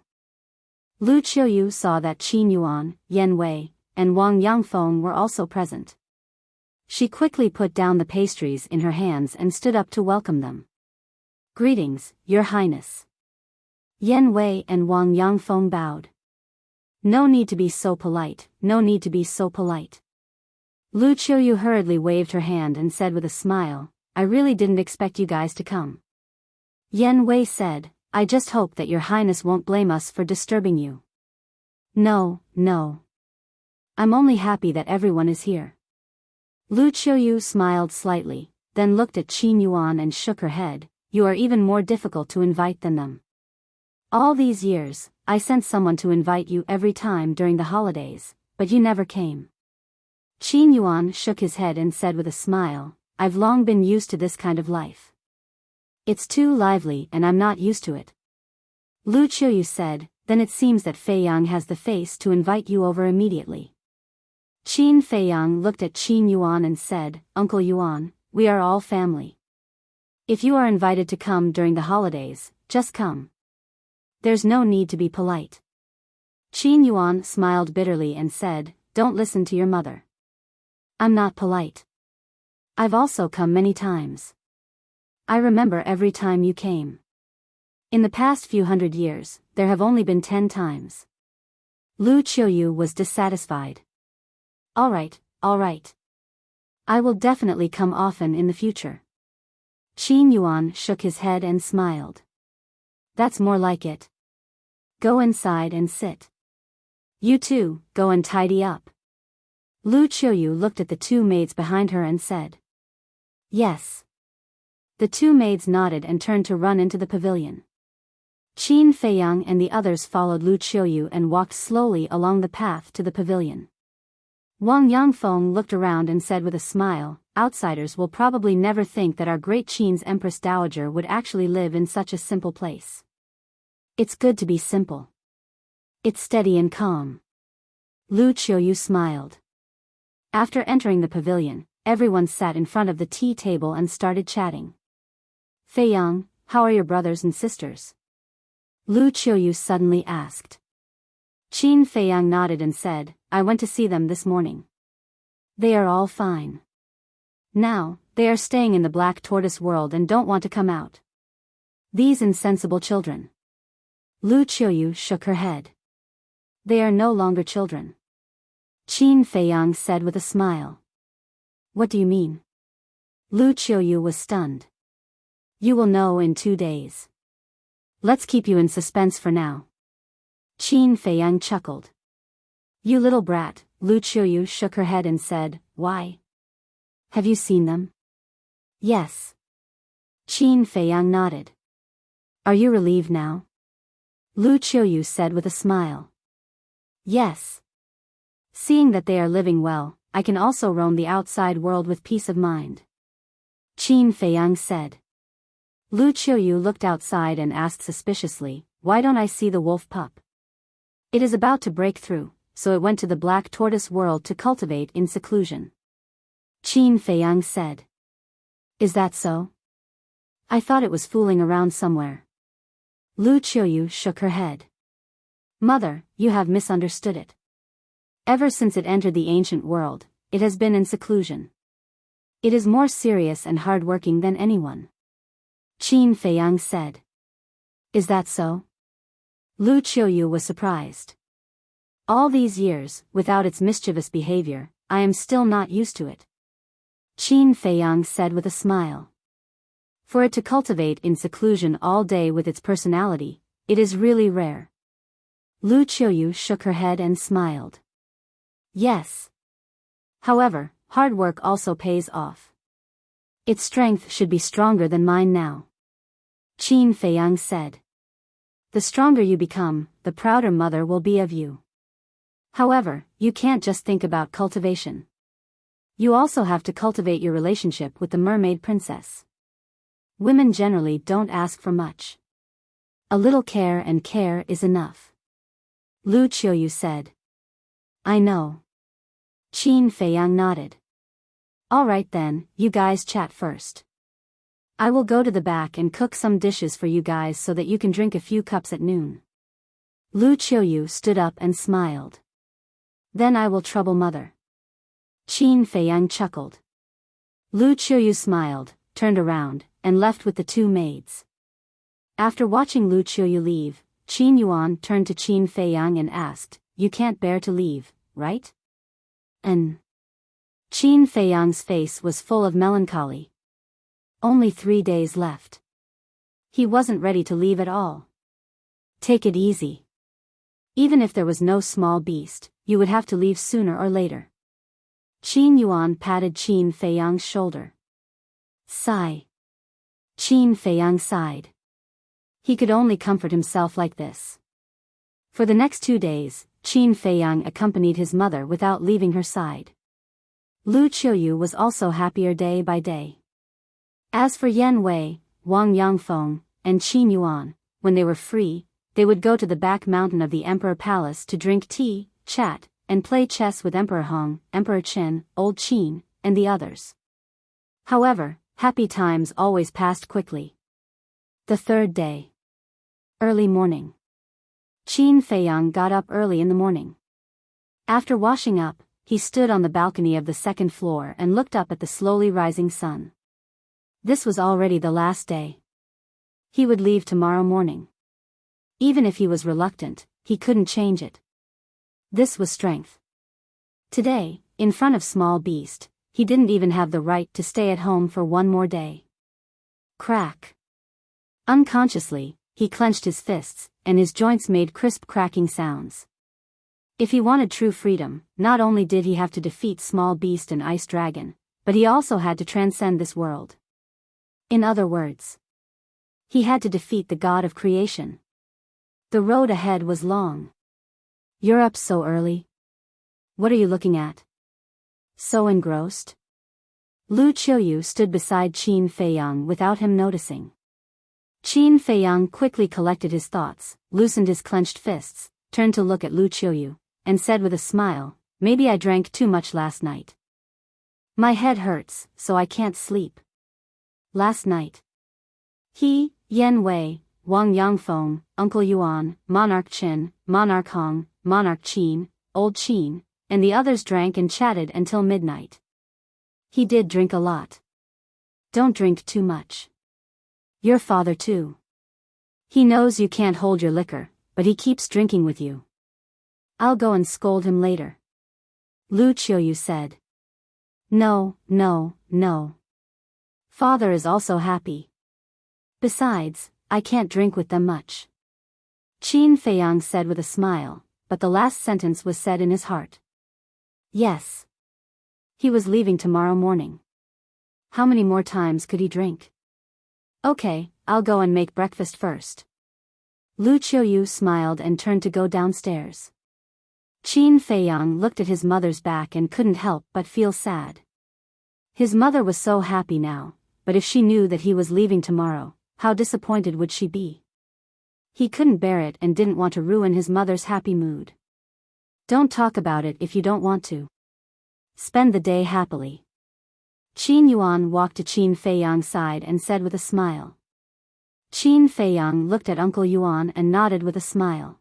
Lu Qiuyu saw that Qin Yuan, Yan Wei, and Wang Yangfeng were also present. She quickly put down the pastries in her hands and stood up to welcome them. Greetings, Your Highness. Yan Wei and Wang Yangfeng bowed. No need to be so polite, no need to be so polite. Lu Qiuyu hurriedly waved her hand and said with a smile, I really didn't expect you guys to come. Yan Wei said, I just hope that Your Highness won't blame us for disturbing you. No, no. I'm only happy that everyone is here. Lu Qiuyu smiled slightly, then looked at Qin Yuan and shook her head, You are even more difficult to invite than them. All these years, I sent someone to invite you every time during the holidays, but you never came. Qin Yuan shook his head and said with a smile, I've long been used to this kind of life. It's too lively and I'm not used to it. Lu Qiuyu said, Then it seems that Fei Yang has the face to invite you over immediately. Qin Feiyang looked at Qin Yuan and said, Uncle Yuan, we are all family. If you are invited to come during the holidays, just come. There's no need to be polite. Qin Yuan smiled bitterly and said, Don't listen to your mother. I'm not polite. I've also come many times. I remember every time you came. In the past few hundred years, there have only been 10 times. Lu Qiuyu was dissatisfied. All right. I will definitely come often in the future. Qin Yuan shook his head and smiled. That's more like it. Go inside and sit. You too, go and tidy up. Lu Qiuyu looked at the two maids behind her and said, "Yes." The two maids nodded and turned to run into the pavilion. Qin Feiyang and the others followed Lu Qiuyu and walked slowly along the path to the pavilion. Wang Yangfeng looked around and said with a smile, "Outsiders will probably never think that our great Qin's Empress Dowager would actually live in such a simple place. It's good to be simple. It's steady and calm." Lu Qiuyu smiled. After entering the pavilion, everyone sat in front of the tea table and started chatting. "Feiyang, how are your brothers and sisters?" Lu Qiuyu suddenly asked. Qin Feiyang nodded and said, "I went to see them this morning. They are all fine. Now, they are staying in the Black Tortoise world and don't want to come out. These insensible children." Lu Qiuyu shook her head. "They are no longer children." Qin Feiyang said with a smile. "What do you mean?" Lu Qiuyu was stunned. "You will know in 2 days. Let's keep you in suspense for now." Qin Feiyang chuckled. "You little brat," Lu Qiuyu shook her head and said, "Why? Have you seen them?" "Yes." Qin Feiyang nodded. "Are you relieved now?" Lu Qiuyu said with a smile. "Yes. Seeing that they are living well, I can also roam the outside world with peace of mind." Qin Feiyang said. Lu Qiuyu looked outside and asked suspiciously, "Why don't I see the wolf pup?" "It is about to break through, so it went to the Black Tortoise world to cultivate in seclusion." Qin Feiyang said. "Is that so? I thought it was fooling around somewhere." Lu Qiuyu shook her head. "Mother, you have misunderstood it. Ever since it entered the ancient world, it has been in seclusion. It is more serious and hard-working than anyone." Qin Feiyang said. "Is that so?" Lu Qiuyu was surprised. "All these years, without its mischievous behavior, I am still not used to it." Qin Feiyang said with a smile. "For it to cultivate in seclusion all day with its personality, it is really rare." Lu Qiuyu shook her head and smiled. "Yes. However, hard work also pays off. Its strength should be stronger than mine now." Qin Feiyang said. "The stronger you become, the prouder mother will be of you. However, you can't just think about cultivation. You also have to cultivate your relationship with the mermaid princess. Women generally don't ask for much. A little care is enough." Lu Qiuyu said. "I know." Qin Feiyang nodded. "All right then, you guys chat first. I will go to the back and cook some dishes for you guys so that you can drink a few cups at noon." Lu Qiuyu stood up and smiled. "Then I will trouble mother." Qin Feiyang chuckled. Lu Qiuyu smiled, turned around, and left with the two maids. After watching Lu Qiuyu leave, Qin Yuan turned to Qin Feiyang and asked, "You can't bear to leave, right?" "And?" Qin Feiyang's face was full of melancholy. Only 3 days left. He wasn't ready to leave at all. "Take it easy. Even if there was no small beast, you would have to leave sooner or later." Qin Yuan patted Qin Feiyang's shoulder. "Sigh." Qin Feiyang sighed. He could only comfort himself like this. For the next 2 days, Qin Feiyang accompanied his mother without leaving her side. Lu Qiuyu was also happier day by day. As for Yan Wei, Wang Yangfeng, and Qin Yuan, when they were free, they would go to the back mountain of the Emperor Palace to drink tea, chat, and play chess with Emperor Hong, Emperor Qin, Old Qin, and the others. However, happy times always passed quickly. The 3rd day. Early morning. Qin Feiyang got up early in the morning. After washing up, he stood on the balcony of the 2nd floor and looked up at the slowly rising sun. This was already the last day. He would leave tomorrow morning. Even if he was reluctant, he couldn't change it. This was strength. Today, in front of Small Beast, he didn't even have the right to stay at home for 1 more day. Crack. Unconsciously, he clenched his fists, and his joints made crisp cracking sounds. If he wanted true freedom, not only did he have to defeat Small Beast and Ice Dragon, but he also had to transcend this world. In other words, he had to defeat the god of creation. The road ahead was long. You're up so early? What are you looking at? So engrossed? Lu Qiuyu stood beside Qin Feiyang without him noticing. Qin Feiyang quickly collected his thoughts, loosened his clenched fists, turned to look at Lu Qiuyu, and said with a smile, "Maybe I drank too much last night. My head hurts, so I can't sleep." Last night. He, Yan Wei, Wang Yangfeng, Uncle Yuan, Monarch Qin, Monarch Hong, Monarch Qin, Old Qin, and the others drank and chatted until midnight. He did drink a lot. Don't drink too much. Your father too. He knows you can't hold your liquor, but he keeps drinking with you. I'll go and scold him later. Lu Qiuyu said. No. Father is also happy. Besides, I can't drink with them much. Qin Feiyang said with a smile, but the last sentence was said in his heart. Yes. He was leaving tomorrow morning. How many more times could he drink? Okay, I'll go and make breakfast first. Lu Qiuyu smiled and turned to go downstairs. Qin Feiyang looked at his mother's back and couldn't help but feel sad. His mother was so happy now, but if she knew that he was leaving tomorrow, how disappointed would she be? He couldn't bear it and didn't want to ruin his mother's happy mood. Don't talk about it if you don't want to. Spend the day happily. Qin Yuan walked to Qin Feiyang's side and said with a smile. Qin Feiyang looked at Uncle Yuan and nodded with a smile.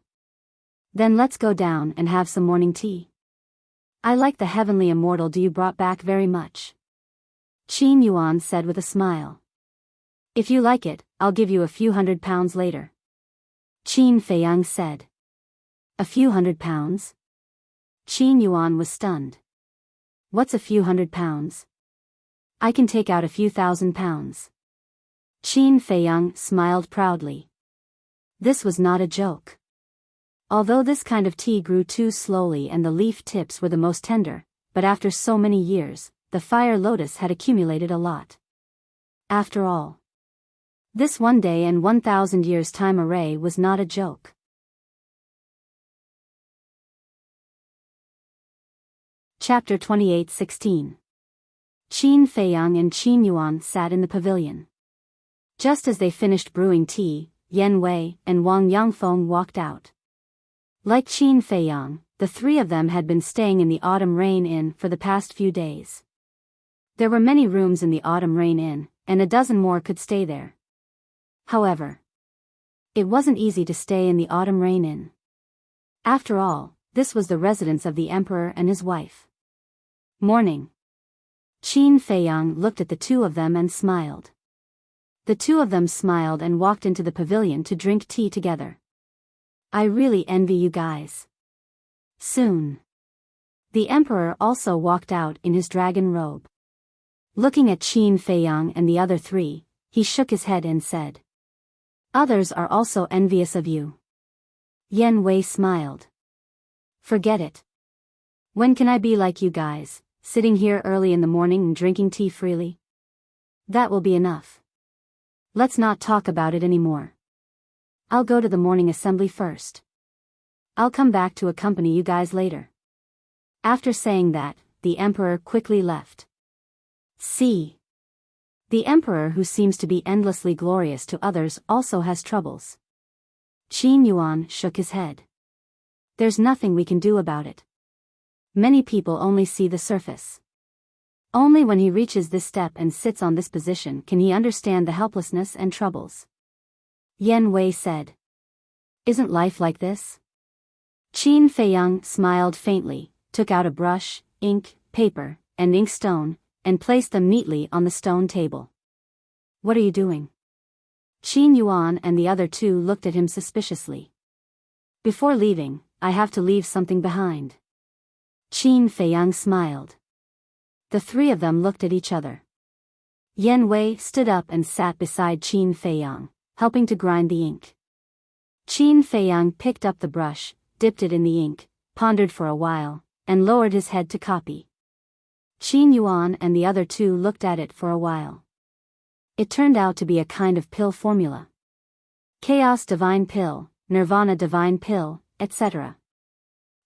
Then let's go down and have some morning tea. I like the heavenly immortal dew you brought back very much. Qin Yuan said with a smile. If you like it, I'll give you a few £100 later. Qin Feiyang said. A few £100? Qin Yuan was stunned. What's a few £100? I can take out a few £1,000. Qin Feiyang smiled proudly. This was not a joke. Although this kind of tea grew too slowly and the leaf tips were the most tender, but after so many years, the fire lotus had accumulated a lot. After all, this 1 day and 1,000 years time array was not a joke. Chapter 28:16. Qin Feiyang and Qin Yuan sat in the pavilion. Just as they finished brewing tea, Yan Wei and Wang Yangfeng walked out. Like Qin Feiyang, the three of them had been staying in the Autumn Rain Inn for the past few days. There were many rooms in the Autumn Rain Inn, and a dozen more could stay there. However, it wasn't easy to stay in the Autumn Rain Inn. After all, this was the residence of the emperor and his wife. Morning. Qin Feiyang looked at the two of them and smiled. The two of them smiled and walked into the pavilion to drink tea together. I really envy you guys. Soon. The emperor also walked out in his dragon robe. Looking at Qin Feiyang and the other three, he shook his head and said. Others are also envious of you. Yan Wei smiled. Forget it. When can I be like you guys, sitting here early in the morning and drinking tea freely? That will be enough. Let's not talk about it anymore. I'll go to the morning assembly first. I'll come back to accompany you guys later. After saying that, the emperor quickly left. See. The emperor who seems to be endlessly glorious to others also has troubles. Qin Yuan shook his head. There's nothing we can do about it. Many people only see the surface. Only when he reaches this step and sits on this position can he understand the helplessness and troubles. Yan Wei said. Isn't life like this? Qin Feiyang smiled faintly, took out a brush, ink, paper, and inkstone, and placed them neatly on the stone table. What are you doing? Qin Yuan and the other two looked at him suspiciously. Before leaving, I have to leave something behind. Qin Feiyang smiled. The three of them looked at each other. Yan Wei stood up and sat beside Qin Feiyang, helping to grind the ink. Qin Feiyang picked up the brush, dipped it in the ink, pondered for a while, and lowered his head to copy. Qin Yuan and the other two looked at it for a while. It turned out to be a kind of pill formula. Chaos Divine Pill, Nirvana Divine Pill, etc.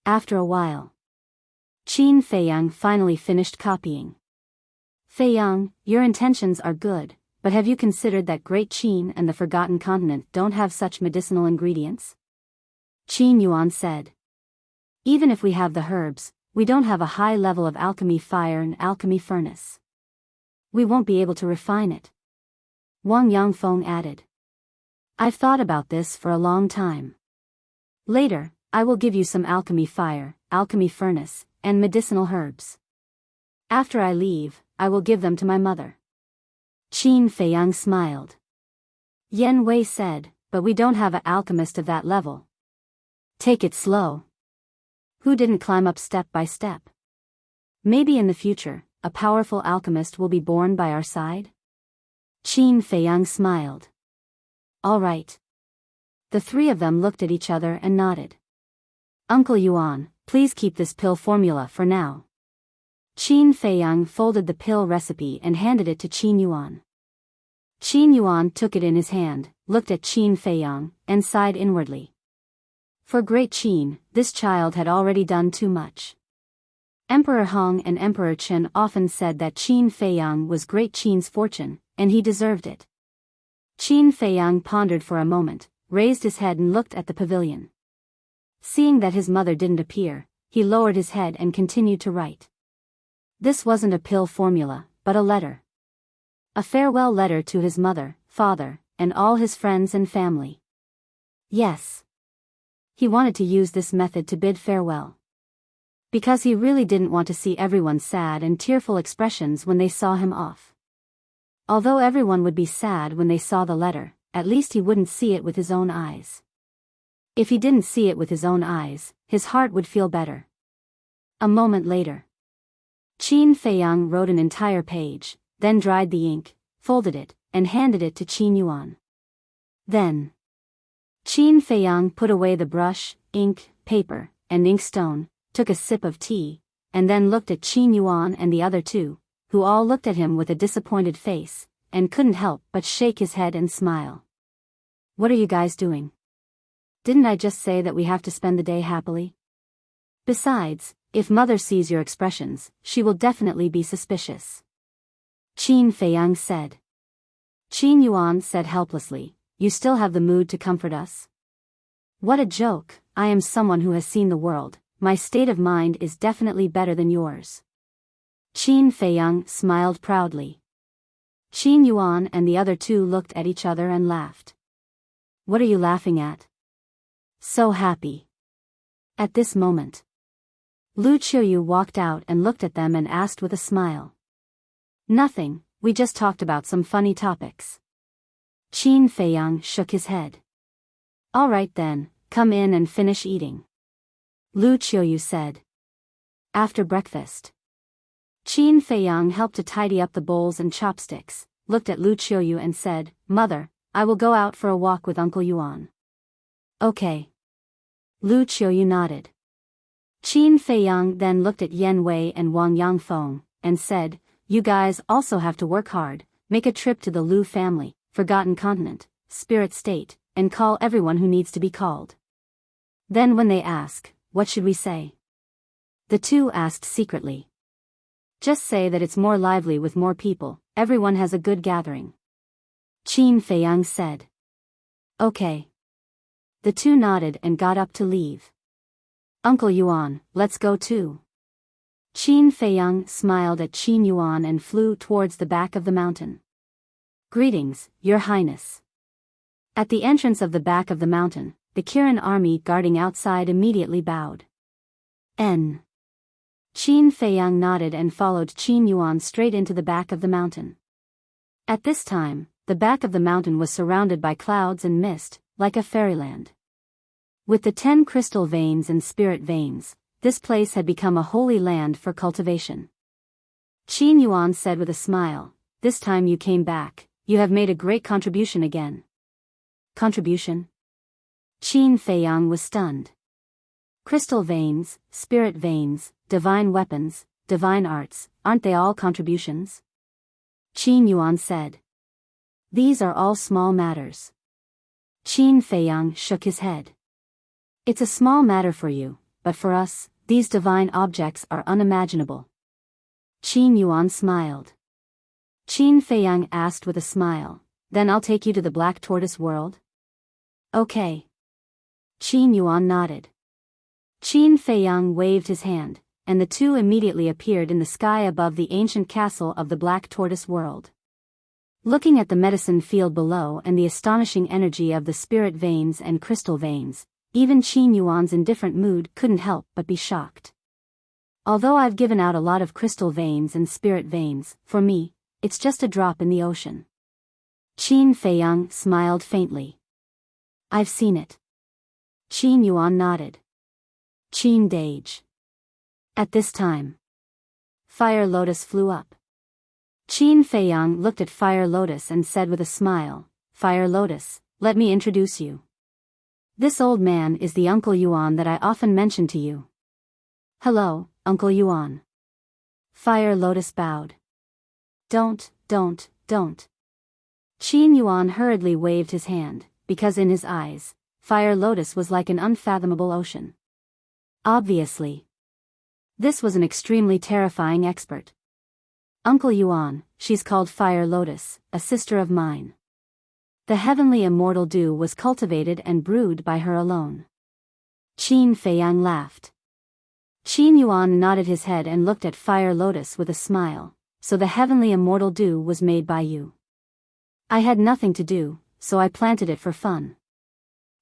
After a while, Qin Feiyang finally finished copying. Feiyang, your intentions are good, but have you considered that Great Qin and the Forgotten Continent don't have such medicinal ingredients? Qin Yuan said. Even if we have the herbs, we don't have a high level of alchemy fire and alchemy furnace. We won't be able to refine it. Wang Yangfeng added. I've thought about this for a long time. Later, I will give you some alchemy fire, alchemy furnace, and medicinal herbs. After I leave, I will give them to my mother. Qin Feiyang smiled. Yen Wei said, but we don't have an alchemist of that level. Take it slow. Who didn't climb up step by step? Maybe in the future, a powerful alchemist will be born by our side? Qin Feiyang smiled. All right. The three of them looked at each other and nodded. Uncle Yuan, please keep this pill formula for now. Qin Feiyang folded the pill recipe and handed it to Qin Yuan. Qin Yuan took it in his hand, looked at Qin Feiyang, and sighed inwardly. For Great Qin, this child had already done too much. Emperor Hong and Emperor Chen often said that Qin Feiyang was Great Qin's fortune, and he deserved it. Qin Feiyang pondered for a moment, raised his head and looked at the pavilion. Seeing that his mother didn't appear, he lowered his head and continued to write. This wasn't a pill formula, but a letter. A farewell letter to his mother, father, and all his friends and family. Yes. He wanted to use this method to bid farewell. Because he really didn't want to see everyone's sad and tearful expressions when they saw him off. Although everyone would be sad when they saw the letter, at least he wouldn't see it with his own eyes. If he didn't see it with his own eyes, his heart would feel better. A moment later, Qin Feiyang wrote an entire page, then dried the ink, folded it, and handed it to Qin Yuan. Then, Qin Feiyang put away the brush, ink, paper, and inkstone, took a sip of tea, and then looked at Qin Yuan and the other two, who all looked at him with a disappointed face, and couldn't help but shake his head and smile. What are you guys doing? Didn't I just say that we have to spend the day happily? Besides, if mother sees your expressions, she will definitely be suspicious. Qin Feiyang said. Qin Yuan said helplessly, you still have the mood to comfort us? What a joke, I am someone who has seen the world, my state of mind is definitely better than yours. Qin Feiyang smiled proudly. Qin Yuan and the other two looked at each other and laughed. What are you laughing at? So happy. At this moment, Lu Qiuyu walked out and looked at them and asked with a smile. Nothing, we just talked about some funny topics. Qin Feiyang shook his head. All right then, come in and finish eating. Lu Qiuyu said. After breakfast, Qin Feiyang helped to tidy up the bowls and chopsticks, looked at Lu Qiuyu and said, Mother, I will go out for a walk with Uncle Yuan. Okay. Lu Qiuyu nodded. Qin Feiyang then looked at Yen Wei and Wang Yangfeng, and said, You guys also have to work hard, make a trip to the Lu family, Forgotten Continent, Spirit State, and call everyone who needs to be called. Then when they ask, what should we say? The two asked secretly. Just say that it's more lively with more people, everyone has a good gathering. Qin Feiyang said. Okay. The two nodded and got up to leave. Uncle Yuan, let's go too. Qin Feiyang smiled at Qin Yuan and flew towards the back of the mountain. Greetings, Your Highness. At the entrance of the back of the mountain, the Kirin army guarding outside immediately bowed. N. Qin Feiyang nodded and followed Qin Yuan straight into the back of the mountain. At this time, the back of the mountain was surrounded by clouds and mist, like a fairyland. With the 10 crystal veins and spirit veins, this place had become a holy land for cultivation. Qin Yuan said with a smile, This time you came back, you have made a great contribution again. Contribution? Qin Feiyang was stunned. Crystal veins, spirit veins, divine weapons, divine arts, aren't they all contributions? Qin Yuan said. These are all small matters. Qin Feiyang shook his head. It's a small matter for you, but for us, these divine objects are unimaginable. Qin Yuan smiled. Qin Feiyang asked with a smile, then I'll take you to the Black Tortoise world? Okay. Qin Yuan nodded. Qin Feiyang waved his hand, and the two immediately appeared in the sky above the ancient castle of the Black Tortoise world. Looking at the medicine field below and the astonishing energy of the spirit veins and crystal veins, even Qin Yuan's indifferent mood couldn't help but be shocked. Although I've given out a lot of crystal veins and spirit veins, for me, it's just a drop in the ocean. Qin Feiyang smiled faintly. I've seen it. Qin Yuan nodded. Qin Dage. At this time, Fire Lotus flew up. Qin Feiyang looked at Fire Lotus and said with a smile, Fire Lotus, let me introduce you. This old man is the Uncle Yuan that I often mention to you. Hello, Uncle Yuan. Fire Lotus bowed. Don't. Qin Yuan hurriedly waved his hand, because in his eyes, Fire Lotus was like an unfathomable ocean. Obviously. This was an extremely terrifying expert. Uncle Yuan, she's called Fire Lotus, a sister of mine. The heavenly immortal dew was cultivated and brewed by her alone. Qin Feiyang laughed. Qin Yuan nodded his head and looked at Fire Lotus with a smile, so the heavenly immortal dew was made by you. I had nothing to do, so I planted it for fun.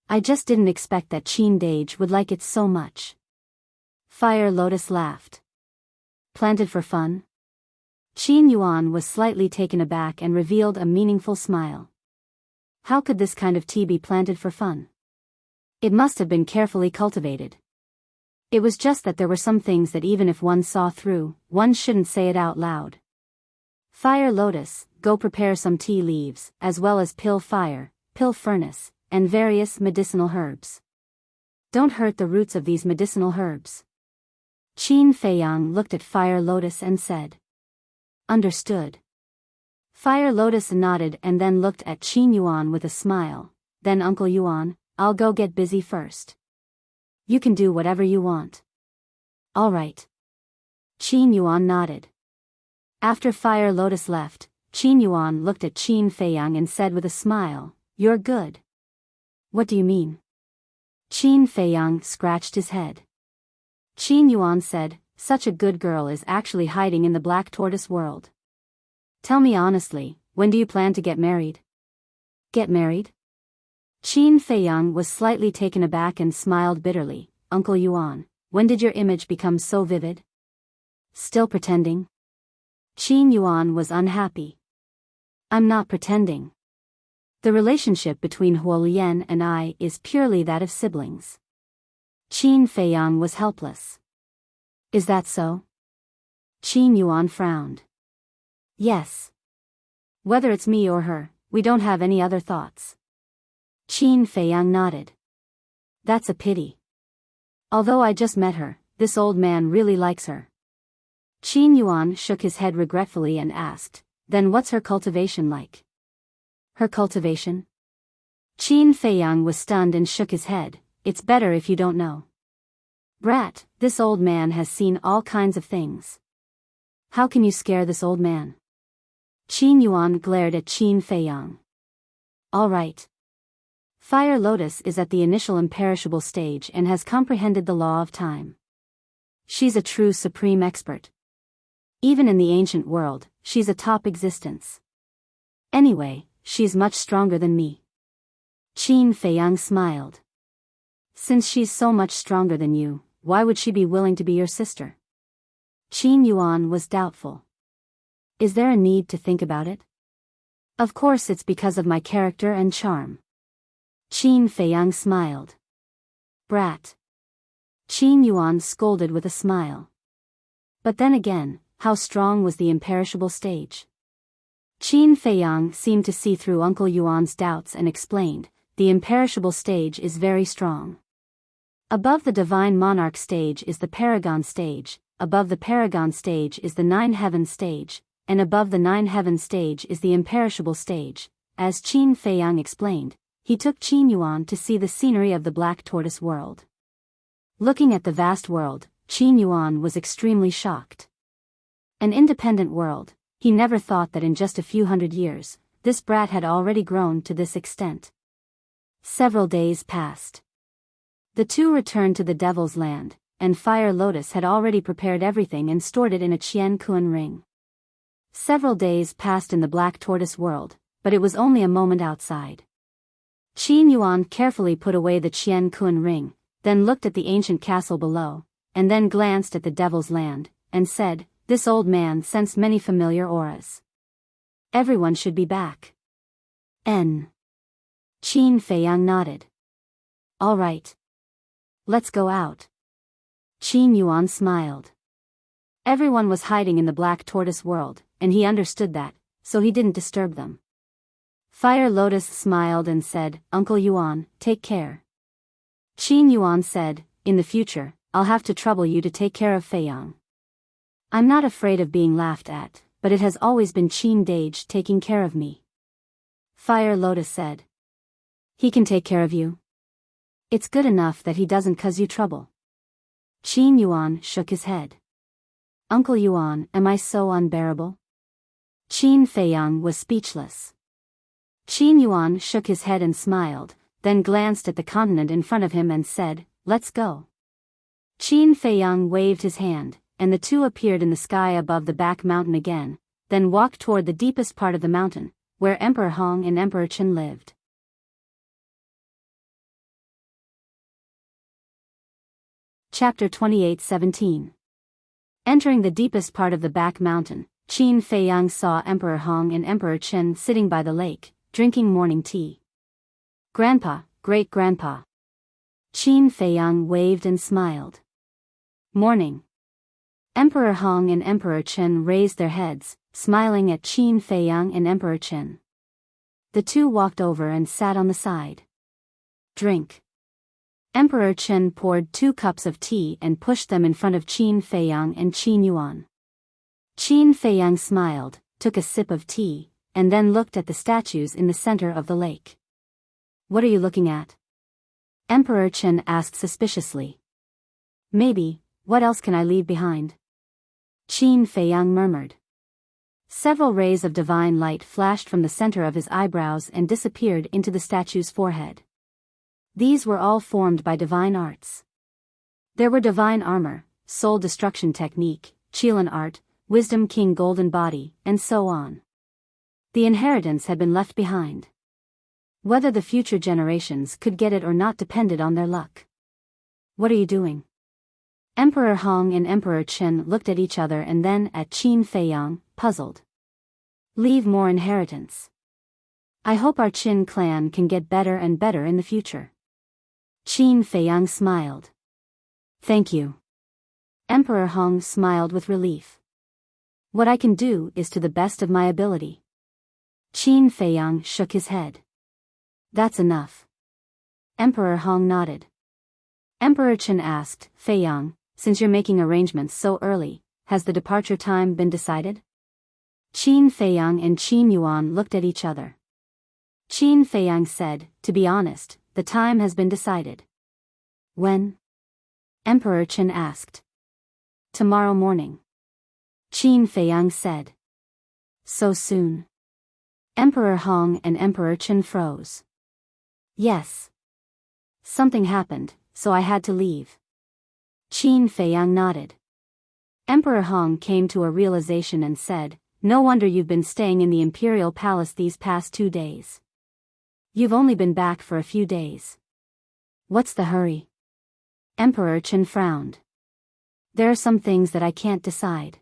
I just didn't expect that Qin Dage would like it so much. Fire Lotus laughed. Planted for fun? Qin Yuan was slightly taken aback and revealed a meaningful smile. How could this kind of tea be planted for fun? It must have been carefully cultivated. It was just that there were some things that even if one saw through, one shouldn't say it out loud. Fire Lotus, go prepare some tea leaves, as well as pill fire, pill furnace, and various medicinal herbs. Don't hurt the roots of these medicinal herbs. Qin Feiyang looked at Fire Lotus and said. Understood. Fire Lotus nodded and then looked at Qin Yuan with a smile. Then Uncle Yuan, I'll go get busy first. You can do whatever you want. All right. Qin Yuan nodded. After Fire Lotus left, Qin Yuan looked at Qin Feiyang and said with a smile, You're good. What do you mean? Qin Feiyang scratched his head. Qin Yuan said, Such a good girl is actually hiding in the Black Tortoise world. Tell me honestly, when do you plan to get married? Get married? Qin Feiyang was slightly taken aback and smiled bitterly. Uncle Yuan, when did your image become so vivid? Still pretending? Qin Yuan was unhappy. I'm not pretending. The relationship between Huolian and I is purely that of siblings. Qin Feiyang was helpless. Is that so? Qin Yuan frowned. Yes. Whether it's me or her, we don't have any other thoughts. Qin Feiyang nodded. That's a pity. Although I just met her, this old man really likes her. Qin Yuan shook his head regretfully and asked, Then what's her cultivation like? Her cultivation? Qin Feiyang was stunned and shook his head. It's better if you don't know. Brat, this old man has seen all kinds of things. How can you scare this old man? Qin Yuan glared at Qin Feiyang. All right. Fire Lotus is at the initial imperishable stage and has comprehended the law of time. She's a true supreme expert. Even in the ancient world, she's a top existence. Anyway, she's much stronger than me. Qin Feiyang smiled. Since she's so much stronger than you, why would she be willing to be your sister? Qin Yuan was doubtful. Is there a need to think about it? Of course it's because of my character and charm. Qin Feiyang smiled. Brat. Qin Yuan scolded with a smile. But then again, how strong was the imperishable stage? Qin Feiyang seemed to see through Uncle Yuan's doubts and explained, The imperishable stage is very strong. Above the divine monarch stage is the paragon stage, above the paragon stage is the nine heavens stage, and above the nine heavens stage is the imperishable stage. As Qin Feiyang explained, he took Qin Yuan to see the scenery of the Black Tortoise world. Looking at the vast world, Qin Yuan was extremely shocked. An independent world, he never thought that in just a few hundred years, this brat had already grown to this extent. Several days passed. The two returned to the Devil's Land, and Fire Lotus had already prepared everything and stored it in a Qian Kuan ring. Several days passed in the Black Tortoise world, but it was only a moment outside. Qin Yuan carefully put away the Qian Kuan ring, then looked at the ancient castle below, and then glanced at the Devil's Land, and said, "This old man sensed many familiar auras. Everyone should be back." Qin Feiyang nodded. "All right. Let's go out." Qin Yuan smiled. Everyone was hiding in the Black Tortoise world, and he understood that, so he didn't disturb them. Fire Lotus smiled and said, "Uncle Yuan, take care." Qin Yuan said, "In the future, I'll have to trouble you to take care of Feiyang. I'm not afraid of being laughed at, but it has always been Qin Dage taking care of me." Fire Lotus said, "He can take care of you. It's good enough that he doesn't cause you trouble." Qin Yuan shook his head. "Uncle Yuan, am I so unbearable?" Qin Feiyang was speechless. Qin Yuan shook his head and smiled, then glanced at the continent in front of him and said, "Let's go." Qin Feiyang waved his hand, and the two appeared in the sky above the back mountain again, then walked toward the deepest part of the mountain, where Emperor Hong and Emperor Qin lived. Chapter 28:17. Entering the deepest part of the back mountain, Qin Feiyang saw Emperor Hong and Emperor Qin sitting by the lake, drinking morning tea. "Grandpa, great-grandpa." Qin Feiyang waved and smiled. "Morning." Emperor Hong and Emperor Qin raised their heads, smiling at Qin Feiyang and Emperor Qin. The two walked over and sat on the side. "Drink." Emperor Qin poured 2 cups of tea and pushed them in front of Qin Feiyang and Qin Yuan. Qin Feiyang smiled, took a sip of tea, and then looked at the statues in the center of the lake. "What are you looking at?" Emperor Qin asked suspiciously. "Maybe, what else can I leave behind?" Qin Feiyang murmured. Several rays of divine light flashed from the center of his eyebrows and disappeared into the statue's forehead. These were all formed by divine arts. There were divine armor, soul destruction technique, Qilin art, wisdom king golden body, and so on. The inheritance had been left behind. Whether the future generations could get it or not depended on their luck. "What are you doing?" Emperor Hong and Emperor Qin looked at each other and then at Qin Feiyang, puzzled. "Leave more inheritance. I hope our Qin clan can get better and better in the future." Qin Feiyang smiled. "Thank you." Emperor Hong smiled with relief. "What I can do is to the best of my ability." Qin Feiyang shook his head. "That's enough." Emperor Hong nodded. Emperor Qin asked, "Feiyang, since you're making arrangements so early, has the departure time been decided?" Qin Feiyang and Qin Yuan looked at each other. Qin Feiyang said, "To be honest, the time has been decided." "When?" Emperor Qin asked. "Tomorrow morning." Qin Feiyang said. "So soon?" Emperor Hong and Emperor Qin froze. "Yes. Something happened, so I had to leave." Qin Feiyang nodded. Emperor Hong came to a realization and said, "No wonder you've been staying in the imperial palace these past 2 days. You've only been back for a few days. What's the hurry?" Emperor Qin frowned. "There are some things that I can't decide."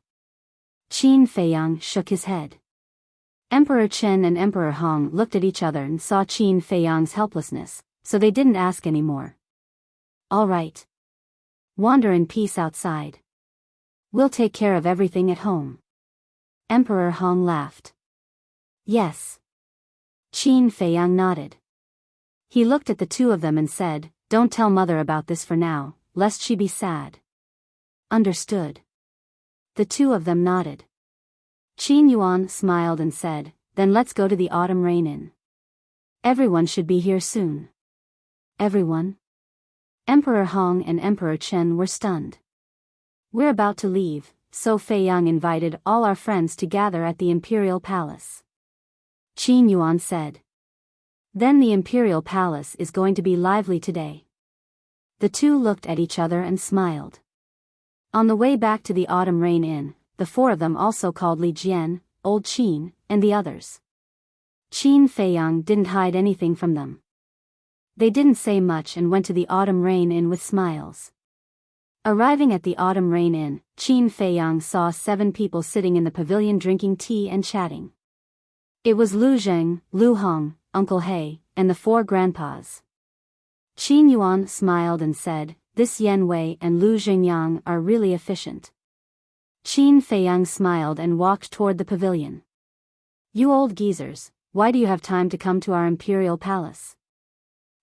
Qin Feiyang shook his head. Emperor Qin and Emperor Hong looked at each other and saw Qin Feiyang's helplessness, so they didn't ask any more. "All right. Wander in peace outside. We'll take care of everything at home." Emperor Hong laughed. "Yes." Qin Feiyang nodded. He looked at the two of them and said, Don't tell mother about this for now, lest she be sad. Understood. The two of them nodded. Qin Yuan smiled and said, then let's go to the autumn rain inn. Everyone should be here soon. Everyone? Emperor Hong and Emperor Chen were stunned. We're about to leave, so Fei Yang invited all our friends to gather at the Imperial Palace. Qin Yuan said. Then the Imperial Palace is going to be lively today. The two looked at each other and smiled. On the way back to the Autumn Rain Inn, the four of them also called Li Jian, Old Qin, and the others. Qin Fei Yang didn't hide anything from them. They didn't say much and went to the Autumn Rain Inn with smiles. Arriving at the Autumn Rain Inn, Qin Fei Yang saw 7 people sitting in the pavilion drinking tea and chatting. It was Lu Zheng, Lu Hong, Uncle He, and the 4 grandpas. Qin Yuan smiled and said, this Yan Wei and Lu Zhengyang are really efficient. Qin Fei Yang smiled and walked toward the pavilion. You old geezers, why do you have time to come to our imperial palace?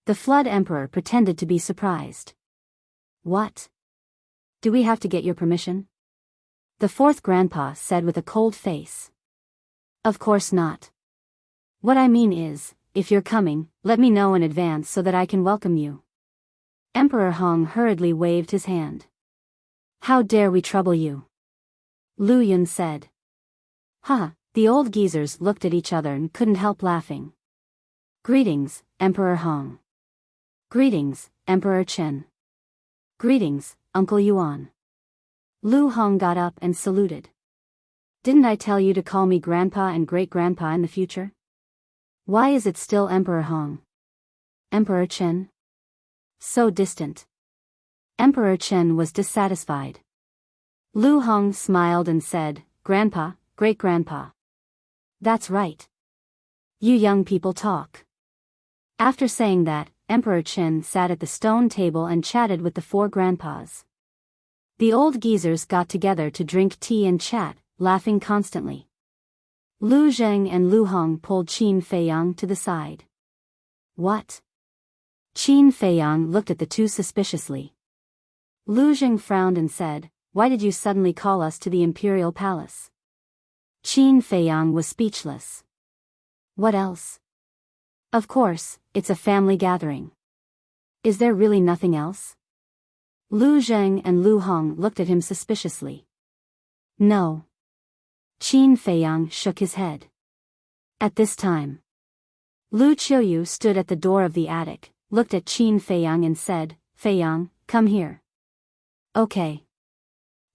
The Flood Emperor pretended to be surprised. What? Do we have to get your permission? The 4th grandpa said with a cold face. Of course not. What I mean is, if you're coming, let me know in advance so that I can welcome you. Emperor Hong hurriedly waved his hand. How dare we trouble you? Lu Yun said. The old geezers looked at each other and couldn't help laughing. Greetings, Emperor Hong. Greetings, Emperor Chen. Greetings, Uncle Yuan. Lu Hong got up and saluted. Didn't I tell you to call me Grandpa and Great-Grandpa in the future? Why is it still Emperor Hong? Emperor Chen? So distant. Emperor Chen was dissatisfied. Lu Hong smiled and said, Grandpa, Great-Grandpa. That's right. You young people talk. After saying that, Emperor Chen sat at the stone table and chatted with the 4 grandpas. The old geezers got together to drink tea and chat, laughing constantly. Lu Zheng and Lu Hong pulled Qin Fei Yang to the side. What? Qin Fei Yang looked at the two suspiciously. Lu Zheng frowned and said, why did you suddenly call us to the imperial palace? Qin Fei Yang was speechless. What else? Of course, it's a family gathering. Is there really nothing else? Lu Zheng and Lu Hong looked at him suspiciously. No. Qin Fei Yang shook his head. At this time, Lu Qiuyu stood at the door of the attic, looked at Qin Fei Yang and said, Fei Yang, come here. Okay.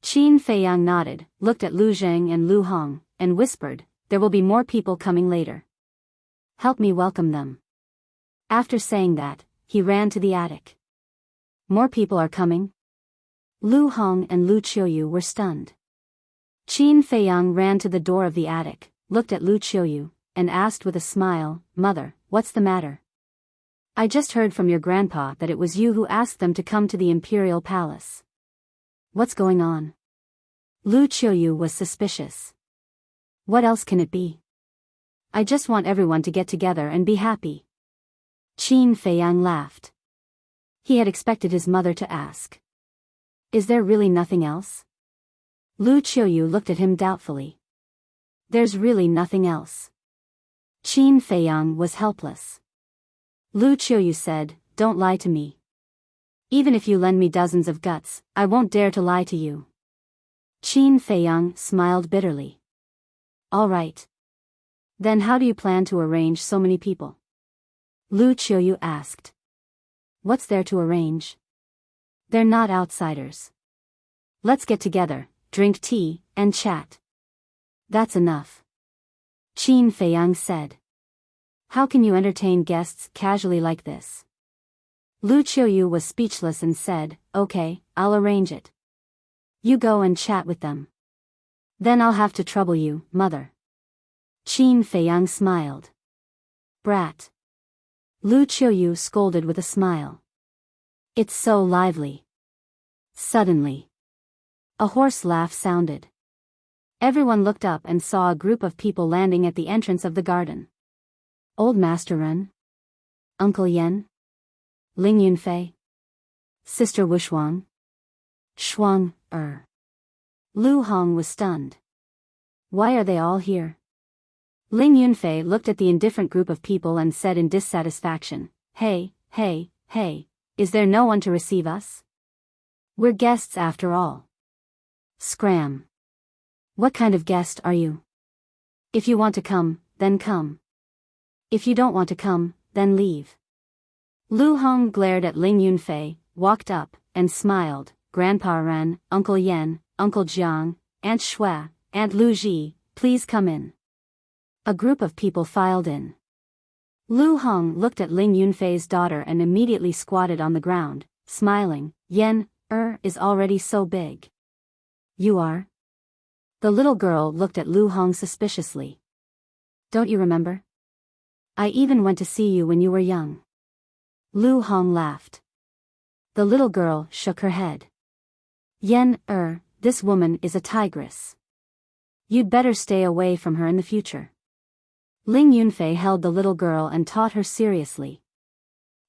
Qin Fei Yang nodded, looked at Lu Zheng and Lu Hong, and whispered, there will be more people coming later. Help me welcome them. After saying that, he ran to the attic. More people are coming? Lu Hong and Lu Qiuyu were stunned. Qin Fei Yang ran to the door of the attic, looked at Lu Qiuyu, and asked with a smile, Mother, what's the matter? I just heard from your grandpa that it was you who asked them to come to the imperial palace. What's going on? Lu Qiuyu was suspicious. What else can it be? I just want everyone to get together and be happy. Qin Fei Yang laughed. He had expected his mother to ask. Is there really nothing else? Lu Qiuyu looked at him doubtfully. There's really nothing else. Qin Fei Yang was helpless. Lu Qiuyu said, don't lie to me. Even if you lend me dozens of guts, I won't dare to lie to you. Qin Fei Yang smiled bitterly. All right. Then how do you plan to arrange so many people? Lu Qiuyu asked. What's there to arrange? They're not outsiders. Let's get together, drink tea, and chat. That's enough. Qin Fei Yang said. How can you entertain guests casually like this? Lu Qiuyu was speechless and said, okay, I'll arrange it. You go and chat with them. Then I'll have to trouble you, mother. Qin Fei Yang smiled. Brat. Lu Qiuyu scolded with a smile. It's so lively. Suddenly, a hoarse laugh sounded. Everyone looked up and saw a group of people landing at the entrance of the garden. Old Master Ren? Uncle Yen? Ling Yunfei? Sister Wushuang? Shuang, Lu Hong was stunned. Why are they all here? Ling Yunfei looked at the indifferent group of people and said in dissatisfaction, Hey, is there no one to receive us? We're guests after all. Scram. What kind of guest are you? If you want to come, then come. If you don't want to come, then leave. Lu Hong glared at Ling Yunfei, walked up, and smiled. Grandpa Ren, Uncle Yen, Uncle Jiang, Aunt Shui, Aunt Lu Ji, please come in. A group of people filed in. Lu Hong looked at Ling Yunfei's daughter and immediately squatted on the ground, smiling. Yen, is already so big. You are? The little girl looked at Lu Hong suspiciously. Don't you remember? I even went to see you when you were young. Lu Hong laughed. The little girl shook her head. Yen, this woman is a tigress. You'd better stay away from her in the future. Ling Yunfei held the little girl and taught her seriously.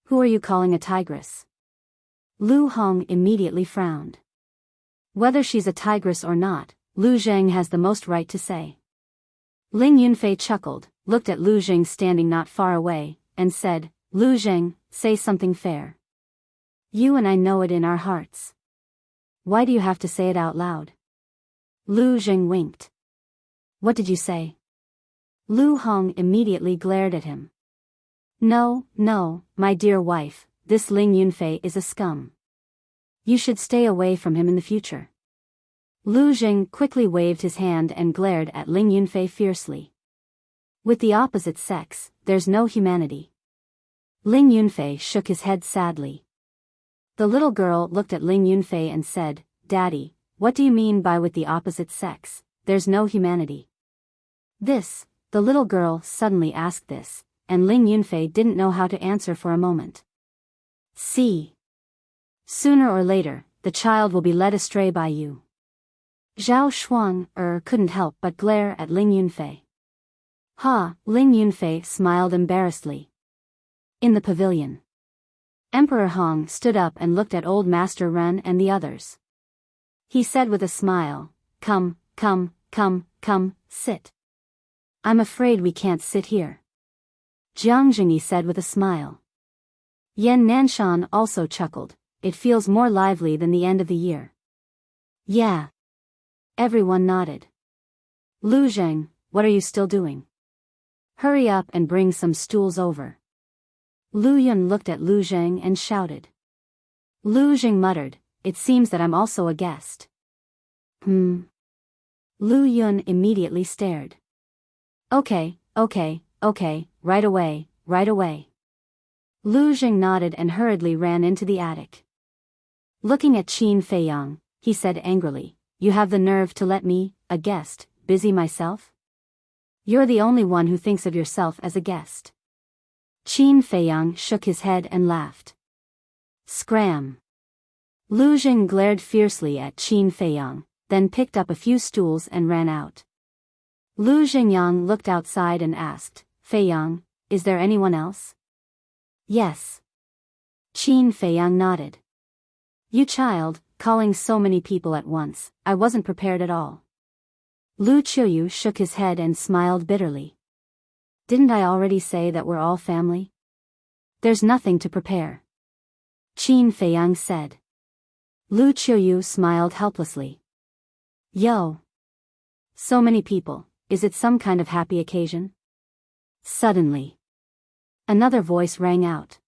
Who are you calling a tigress? Lu Hong immediately frowned. Whether she's a tigress or not, Lu Zheng has the most right to say. Ling Yunfei chuckled, looked at Lu Zheng standing not far away, and said, Lu Zheng, say something fair. You and I know it in our hearts. Why do you have to say it out loud? Lu Zheng winked. What did you say? Lu Hong immediately glared at him. No, my dear wife, this Ling Yunfei is a scum. You should stay away from him in the future. Lu Zheng quickly waved his hand and glared at Ling Yunfei fiercely. With the opposite sex, there's no humanity. Ling Yunfei shook his head sadly. The little girl looked at Ling Yunfei and said, Daddy, what do you mean by with the opposite sex, there's no humanity? The little girl suddenly asked this, and Ling Yunfei didn't know how to answer for a moment. See. Sooner or later, the child will be led astray by you. Zhao Shuang, couldn't help but glare at Ling Yunfei. Ling Yunfei smiled embarrassedly. In the pavilion. Emperor Hong stood up and looked at Old Master Ren and the others. He said with a smile, Come, sit. I'm afraid we can't sit here. Jiang Jingyi said with a smile. Yan Nanshan also chuckled, it feels more lively than the end of the year. Yeah. Everyone nodded. Lu Zheng, what are you still doing? Hurry up and bring some stools over. Lu Yun looked at Lu Zheng and shouted. Lu Zheng muttered, it seems that I'm also a guest. Lu Yun immediately stared. Okay, right away. Lu Zheng nodded and hurriedly ran into the attic. Looking at Qin Feiyang, he said angrily, You have the nerve to let me, a guest, busy myself? You're the only one who thinks of yourself as a guest. Qin Feiyang shook his head and laughed. Scram. Lu Zheng glared fiercely at Qin Feiyang, then picked up a few stools and ran out. Lu Zhengyang looked outside and asked, Feiyang, is there anyone else? Yes. Qin Feiyang nodded. You child, calling so many people at once, I wasn't prepared at all. Lu Qiuyu shook his head and smiled bitterly. Didn't I already say that we're all family? There's nothing to prepare. Qin Feiyang said. Lu Qiuyu smiled helplessly. Yo! So many people, is it some kind of happy occasion? Suddenly. Another voice rang out.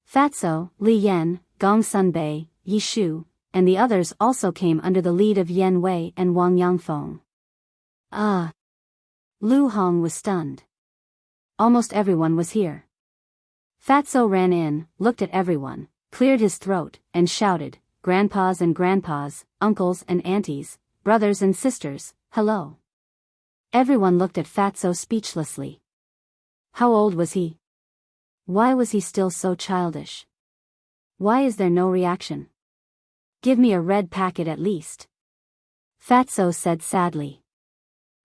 Fatso, Li Yan, Gong Sunbei, Yi Shu, and the others also came under the lead of Yan Wei and Wang Yangfeng. Lu Hong was stunned. Almost everyone was here. Fatso ran in, looked at everyone, cleared his throat, and shouted, Grandpas and grandpas, uncles and aunties, brothers and sisters, hello. Everyone looked at Fatso speechlessly. How old was he? Why was he still so childish? Why is there no reaction? Give me a red packet at least. Fatso said sadly.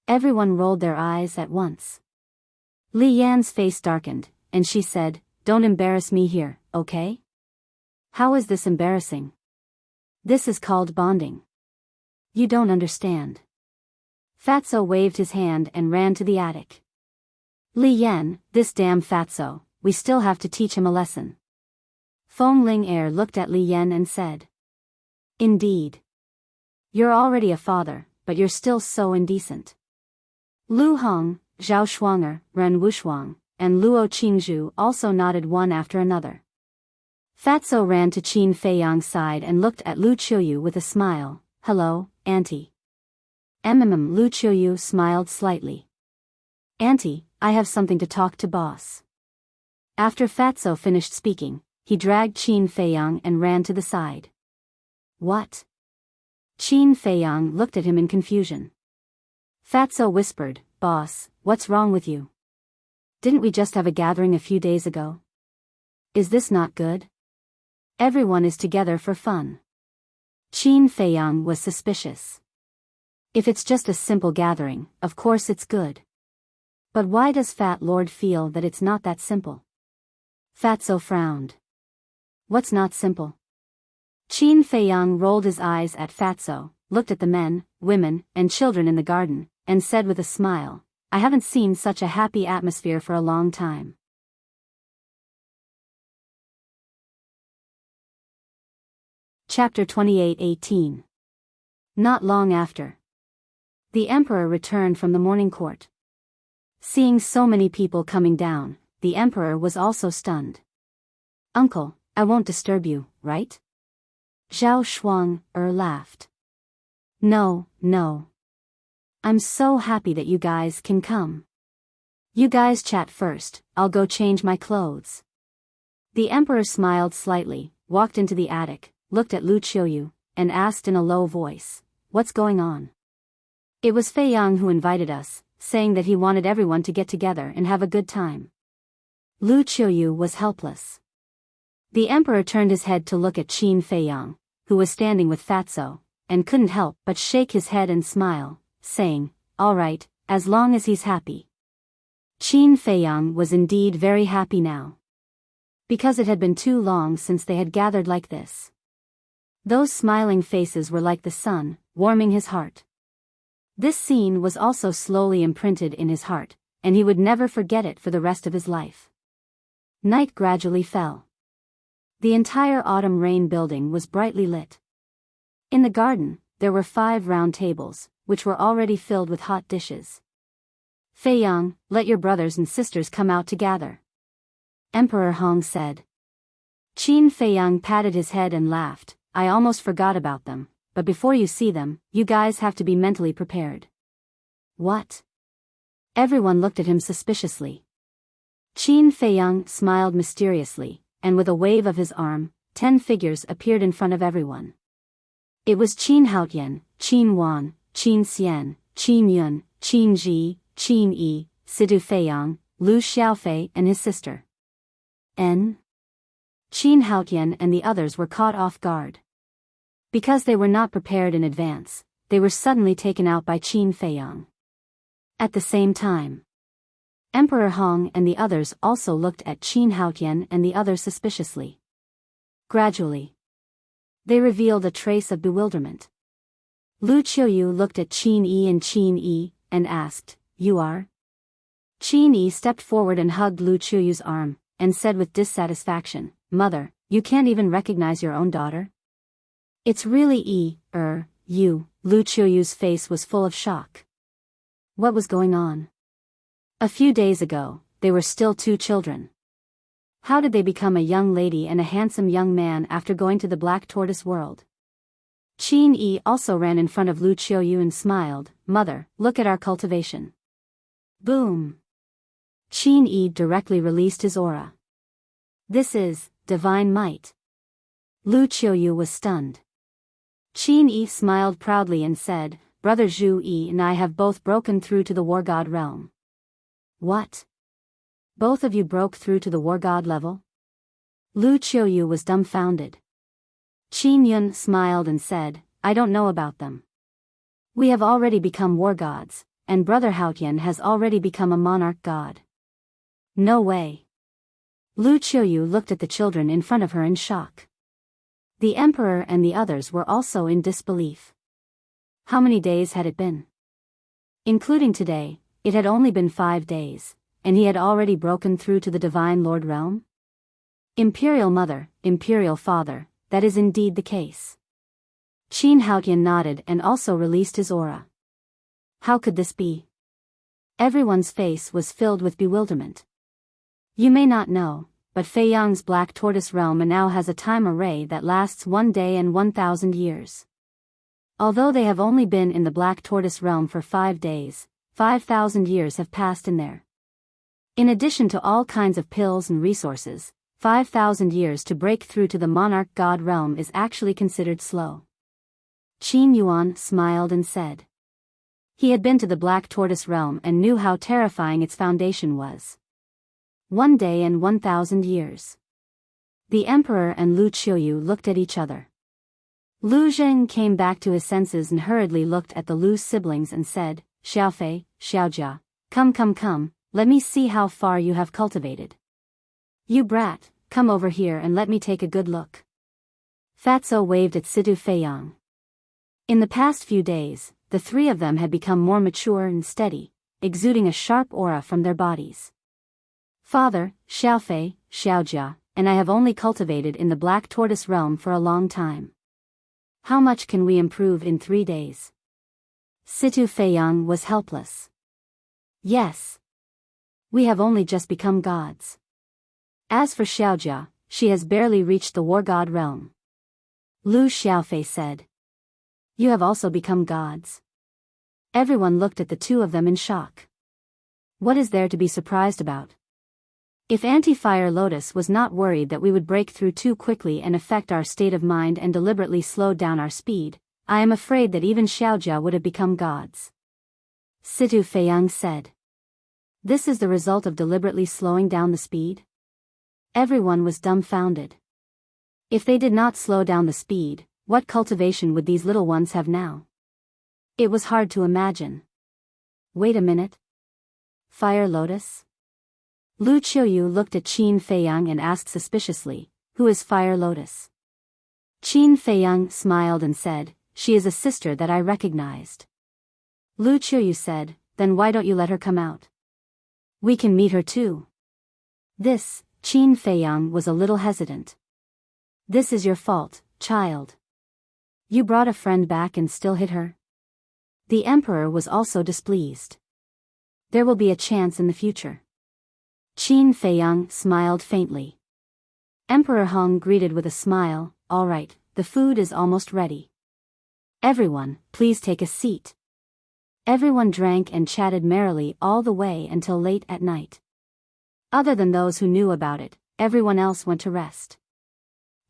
Everyone rolled their eyes at once. Li Yan's face darkened, and she said, Don't embarrass me here, okay? How is this embarrassing? This is called bonding. You don't understand. Fatso waved his hand and ran to the attic. Li Yan, this damn Fatso, we still have to teach him a lesson. Feng Ling Er looked at Li Yan and said. Indeed. You're already a father, but you're still so indecent. Lu Hong, Zhao Shuanger, Ren Wushuang, and Luo Qingzhu also nodded one after another. Fatso ran to Qin Feiyang's side and looked at Lu Qiuyu with a smile. Hello, Auntie. Lu Qiuyu smiled slightly. Auntie, I have something to talk to boss. After Fatso finished speaking, he dragged Qin Feiyang and ran to the side. What? Qin Feiyang looked at him in confusion. Fatso whispered, Boss, what's wrong with you? Didn't we just have a gathering a few days ago? Is this not good? Everyone is together for fun. Qin Feiyang was suspicious. If it's just a simple gathering, of course it's good. But why does Fat Lord feel that it's not that simple? Fatso frowned. What's not simple? Qin Feiyang rolled his eyes at Fatso, looked at the men, women, and children in the garden, and said with a smile, I haven't seen such a happy atmosphere for a long time. Chapter 28:18. Not long after. The emperor returned from the morning court. Seeing so many people coming down, the emperor was also stunned. Uncle, I won't disturb you, right? Zhao Shuang laughed. No. I'm so happy that you guys can come. You guys chat first, I'll go change my clothes. The emperor smiled slightly, walked into the attic, looked at Lu Qiuyu, and asked in a low voice, What's going on? It was Feiyang who invited us, saying that he wanted everyone to get together and have a good time. Lu Qiuyu was helpless. The emperor turned his head to look at Qin Feiyang, who was standing with Fatso, and couldn't help but shake his head and smile, saying, All right, as long as he's happy. Qin Feiyang was indeed very happy now. Because it had been too long since they had gathered like this. Those smiling faces were like the sun, warming his heart. This scene was also slowly imprinted in his heart, and he would never forget it for the rest of his life. Night gradually fell. The entire autumn rain building was brightly lit. In the garden, there were 5 round tables, which were already filled with hot dishes. Feiyang, let your brothers and sisters come out to gather. Emperor Hong said. Qin Feiyang patted his head and laughed, I almost forgot about them, but before you see them, you guys have to be mentally prepared. What? Everyone looked at him suspiciously. Qin Feiyang smiled mysteriously, and with a wave of his arm, 10 figures appeared in front of everyone. It was Qin Haotian, Qin Wan, Qin Xian, Qin Yun, Qin Ji, Qin Yi, Sidu Feiyang, Lu Xiaofei and his sister. Qin Haotian and the others were caught off guard. Because they were not prepared in advance, they were suddenly taken out by Qin Feiyang. At the same time, Emperor Hong and the others also looked at Qin Haotian and the others suspiciously. Gradually, they revealed a trace of bewilderment. Lu Qiuyu looked at Qin Yi and asked, You are? Qin Yi stepped forward and hugged Lu Qiuyu's arm, and said with dissatisfaction, Mother, you can't even recognize your own daughter? It's really you. Lu Qiuyu's face was full of shock. What was going on? A few days ago, they were still 2 children. How did they become a young lady and a handsome young man after going to the Black Tortoise world? Qin Yi also ran in front of Lu Qiuyu and smiled, Mother, look at our cultivation. Boom! Qin Yi directly released his aura. This is divine might. Lu Qiuyu was stunned. Qin Yi smiled proudly and said, Brother Zhu Yi and I have both broken through to the War God realm. What? Both of you broke through to the War God level? Lu Qiuyu was dumbfounded. Qin Yun smiled and said, I don't know about them. We have already become war gods, and Brother Haotian has already become a monarch god. No way. Lu Qiuyu looked at the children in front of her in shock. The emperor and the others were also in disbelief. How many days had it been? Including today, it had only been 5 days, and he had already broken through to the Divine Lord realm? Imperial Mother, Imperial Father, that is indeed the case. Qin Haotian nodded and also released his aura. How could this be? Everyone's face was filled with bewilderment. You may not know, but Fei Yang's Black Tortoise realm now has a time array that lasts 1 day and 1,000 years. Although they have only been in the Black Tortoise realm for 5 days, 5,000 years have passed in there. In addition to all kinds of pills and resources, 5,000 years to break through to the monarch god realm is actually considered slow. Qin Yuan smiled and said. He had been to the Black Tortoise realm and knew how terrifying its foundation was. 1 day and 1,000 years. The emperor and Lu Qiuyu looked at each other. Lu Zheng came back to his senses and hurriedly looked at the Lu siblings and said, Xiaofei, Xiaojia, come, let me see how far you have cultivated. You brat, come over here and let me take a good look. Fatso waved at Situ Feiyang. In the past few days, the 3 of them had become more mature and steady, exuding a sharp aura from their bodies. Father, Xiaofei, Xiaojia, and I have only cultivated in the Black Tortoise realm for a long time. How much can we improve in 3 days? Situ Feiyang was helpless. Yes. We have only just become gods. As for Xiaojia, she has barely reached the war god realm. Lu Xiaofei said. You have also become gods. Everyone looked at the 2 of them in shock. What is there to be surprised about? If Anti-Fire Lotus was not worried that we would break through too quickly and affect our state of mind and deliberately slow down our speed, I am afraid that even Xiaojia would have become gods. Situ Feiyang said. This is the result of deliberately slowing down the speed? Everyone was dumbfounded. If they did not slow down the speed, what cultivation would these little ones have now? It was hard to imagine. Wait a minute. Fire Lotus? Lu Qiuyu looked at Qin Feiyang and asked suspiciously, who is Fire Lotus? Qin Feiyang smiled and said, she is a sister that I recognized. Lu Qiuyu said, then why don't you let her come out? We can meet her too. This, Qin Feiyang was a little hesitant. This is your fault, child. You brought a friend back and still hid her? The emperor was also displeased. There will be a chance in the future. Qin Feiyang smiled faintly. Emperor Hong greeted with a smile, all right, the food is almost ready. Everyone, please take a seat. Everyone drank and chatted merrily all the way until late at night. Other than those who knew about it, everyone else went to rest.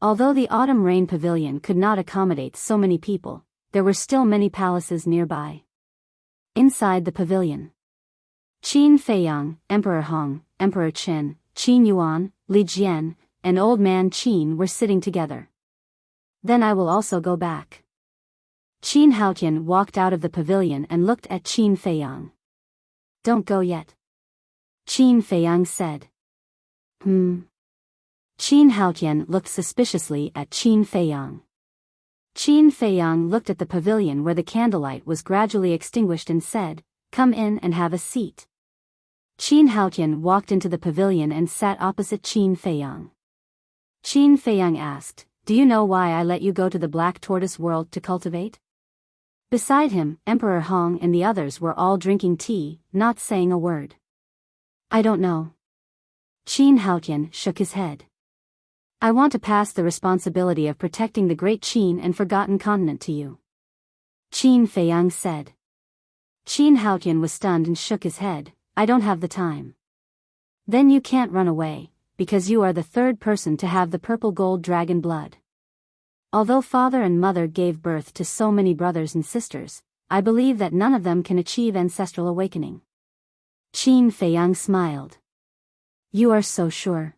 Although the autumn rain pavilion could not accommodate so many people, there were still many palaces nearby. Inside the pavilion, Qin Feiyang, Emperor Hong, Emperor Qin, Qin Yuan, Li Jian, and Old Man Qin were sitting together. Then I will also go back. Qin Haotian walked out of the pavilion and looked at Qin Feiyang. Don't go yet. Qin Feiyang said. Qin Haotian looked suspiciously at Qin Feiyang. Qin Feiyang looked at the pavilion where the candlelight was gradually extinguished and said, come in and have a seat. Qin Haotian walked into the pavilion and sat opposite Qin Feiyang. Qin Feiyang asked, do you know why I let you go to the Black Tortoise world to cultivate? Beside him, Emperor Hong and the others were all drinking tea, not saying a word. I don't know. Qin Haotian shook his head. I want to pass the responsibility of protecting the great Qin and forgotten continent to you. Qin Feiyang said. Qin Haotian was stunned and shook his head, I don't have the time. Then you can't run away, because you are the 3rd person to have the purple gold dragon blood. Although father and mother gave birth to so many brothers and sisters, I believe that none of them can achieve ancestral awakening. Qin Feiyang smiled. You are so sure?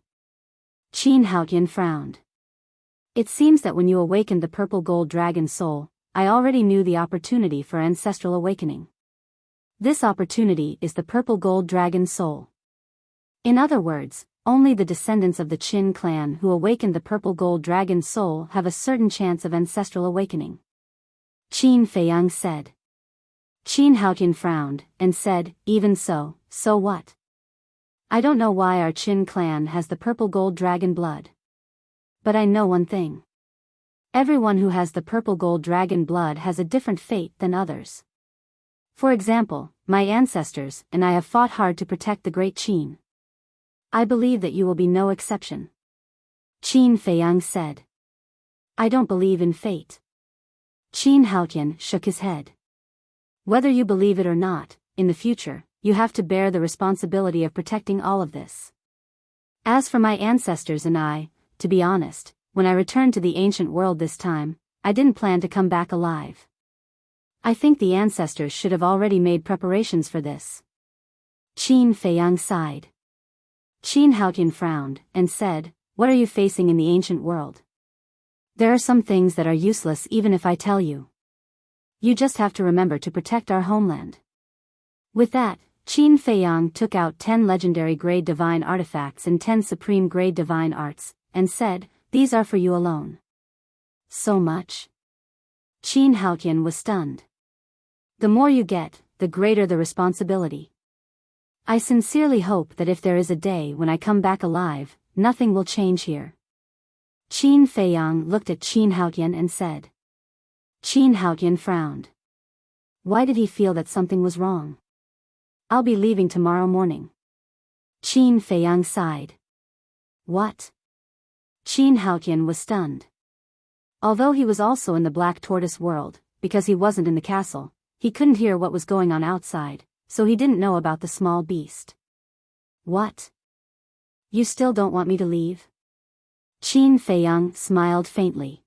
Qin Haotian frowned. It seems that when you awakened the purple gold dragon soul, I already knew the opportunity for ancestral awakening. This opportunity is the purple gold dragon soul. In other words, only the descendants of the Qin clan who awakened the purple gold dragon soul have a certain chance of ancestral awakening. Qin Feiyang said. Qin Haotian frowned, and said, even so, so what? I don't know why our Qin clan has the purple gold dragon blood. But I know one thing. Everyone who has the purple gold dragon blood has a different fate than others. For example, my ancestors and I have fought hard to protect the great Qin. I believe that you will be no exception. Qin Feiyang said. I don't believe in fate. Qin Haotian shook his head. Whether you believe it or not, in the future, you have to bear the responsibility of protecting all of this. As for my ancestors and I, to be honest, when I returned to the ancient world this time, I didn't plan to come back alive. I think the ancestors should have already made preparations for this. Qin Feiyang sighed. Qin Haotian frowned, and said, what are you facing in the ancient world? There are some things that are useless even if I tell you. You just have to remember to protect our homeland. With that, Qin Feiyang took out 10 legendary grade divine artifacts and 10 supreme grade divine arts, and said, these are for you alone. So much? Qin Haotian was stunned. The more you get, the greater the responsibility. I sincerely hope that if there is a day when I come back alive, nothing will change here. Qin Feiyang looked at Qin Haotian and said. Qin Haotian frowned. Why did he feel that something was wrong? I'll be leaving tomorrow morning. Qin Feiyang sighed. What? Qin Haotian was stunned. Although he was also in the Black Tortoise world, because he wasn't in the castle, he couldn't hear what was going on outside, so he didn't know about the small beast. What? You still don't want me to leave? Qin Feiyang smiled faintly.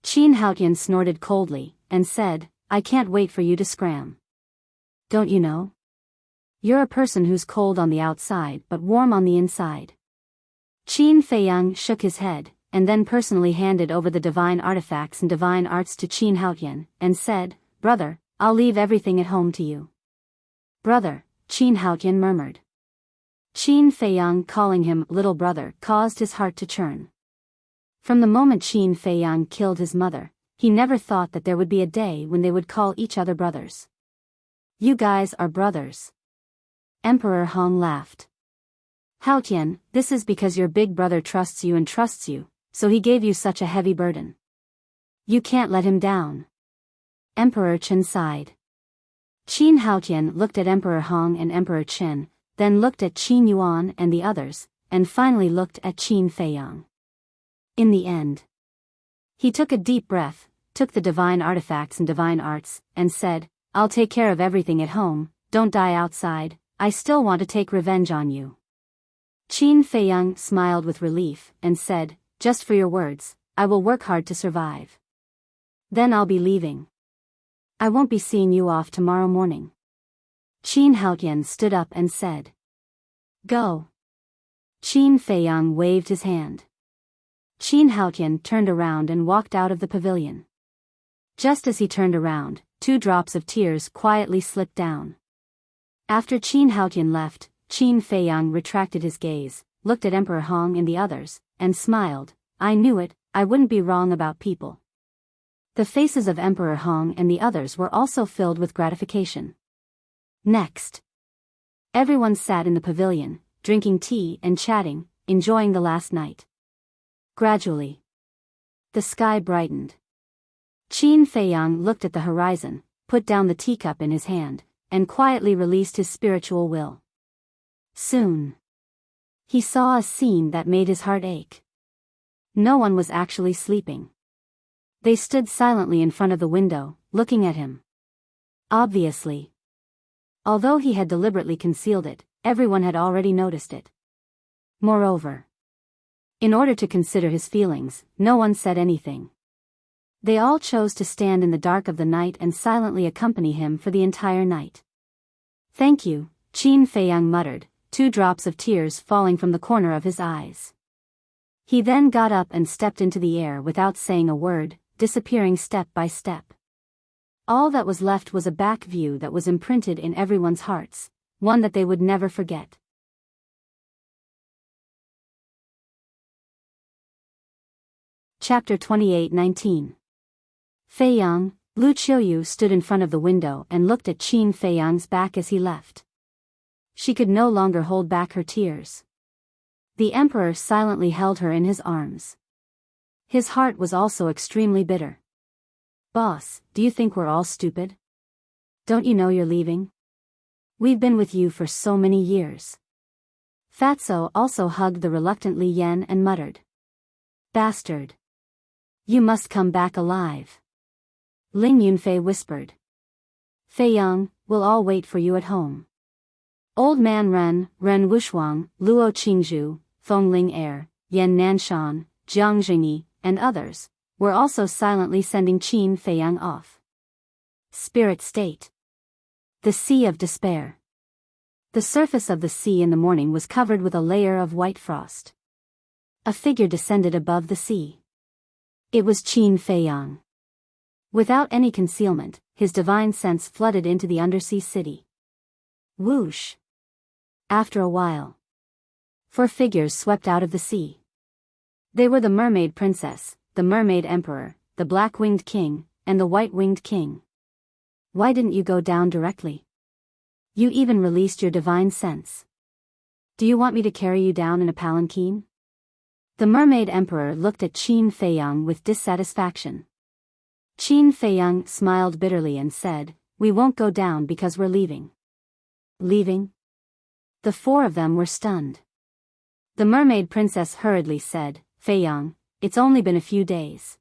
Qin Haotian snorted coldly, and said, I can't wait for you to scram. Don't you know? You're a person who's cold on the outside but warm on the inside. Qin Feiyang shook his head, and then personally handed over the divine artifacts and divine arts to Qin Haotian, and said, brother, I'll leave everything at home to you. Brother, Qin Haotian murmured. Qin Feiyang calling him little brother caused his heart to churn. From the moment Qin Feiyang killed his mother, he never thought that there would be a day when they would call each other brothers. You guys are brothers. Emperor Hong laughed. Haotian, this is because your big brother trusts you, so he gave you such a heavy burden. You can't let him down. Emperor Chen sighed. Qin Haotian looked at Emperor Hong and Emperor Chen, then looked at Qin Yuan and the others, and finally looked at Qin Feiyang. In the end, he took a deep breath, took the divine artifacts and divine arts, and said, I'll take care of everything at home, don't die outside, I still want to take revenge on you. Qin Feiyang smiled with relief, and said, just for your words, I will work hard to survive. Then I'll be leaving. I won't be seeing you off tomorrow morning. Qin Haotian stood up and said. Go. Qin Feiyang waved his hand. Qin Haotian turned around and walked out of the pavilion. Just as he turned around, 2 drops of tears quietly slipped down. After Qin Haotian left, Qin Feiyang retracted his gaze, looked at Emperor Hong and the others, and smiled. I knew it, I wouldn't be wrong about people. The faces of Emperor Hong and the others were also filled with gratification. Next, everyone sat in the pavilion, drinking tea and chatting, enjoying the last night. Gradually, the sky brightened. Qin Feiyang looked at the horizon, put down the teacup in his hand, and quietly released his spiritual will. Soon, he saw a scene that made his heart ache. No one was actually sleeping. They stood silently in front of the window, looking at him. Obviously, although he had deliberately concealed it, everyone had already noticed it. Moreover, in order to consider his feelings, no one said anything. They all chose to stand in the dark of the night and silently accompany him for the entire night. Thank you, Qin Feiyang muttered, 2 drops of tears falling from the corner of his eyes. He then got up and stepped into the air without saying a word, disappearing step by step. All that was left was a back view that was imprinted in everyone's hearts, one that they would never forget. Chapter 28:19. Fei Yang, Lu Qiuyu stood in front of the window and looked at Qin Fei Yang's back as he left. She could no longer hold back her tears. The emperor silently held her in his arms. His heart was also extremely bitter. Boss, do you think we're all stupid? Don't you know you're leaving? We've been with you for so many years. Fatso also hugged the reluctant Li Yan and muttered. Bastard. You must come back alive. Ling Yunfei whispered. Fei Yang, we'll all wait for you at home. Old Man Ren Wushuang, Luo Qingzhu, Feng Ling Er, Yan Nanshan, Jiang Jingyi, and others, were also silently sending Qin Fei Yang off. Spirit State. The Sea of Despair. The surface of the sea in the morning was covered with a layer of white frost. A figure descended above the sea. It was Qin Fei Yang. Without any concealment, his divine sense flooded into the undersea city. Whoosh! After a while, 4 figures swept out of the sea. They were the Mermaid Princess, the Mermaid Emperor, the Black-Winged King, and the White-Winged King. Why didn't you go down directly? You even released your divine sense. Do you want me to carry you down in a palanquin? The Mermaid Emperor looked at Qin Fei Yang with dissatisfaction. Qin Fei Yang smiled bitterly and said, We won't go down because we're leaving. Leaving? The 4 of them were stunned. The Mermaid Princess hurriedly said, Fei Yang, it's only been a few days.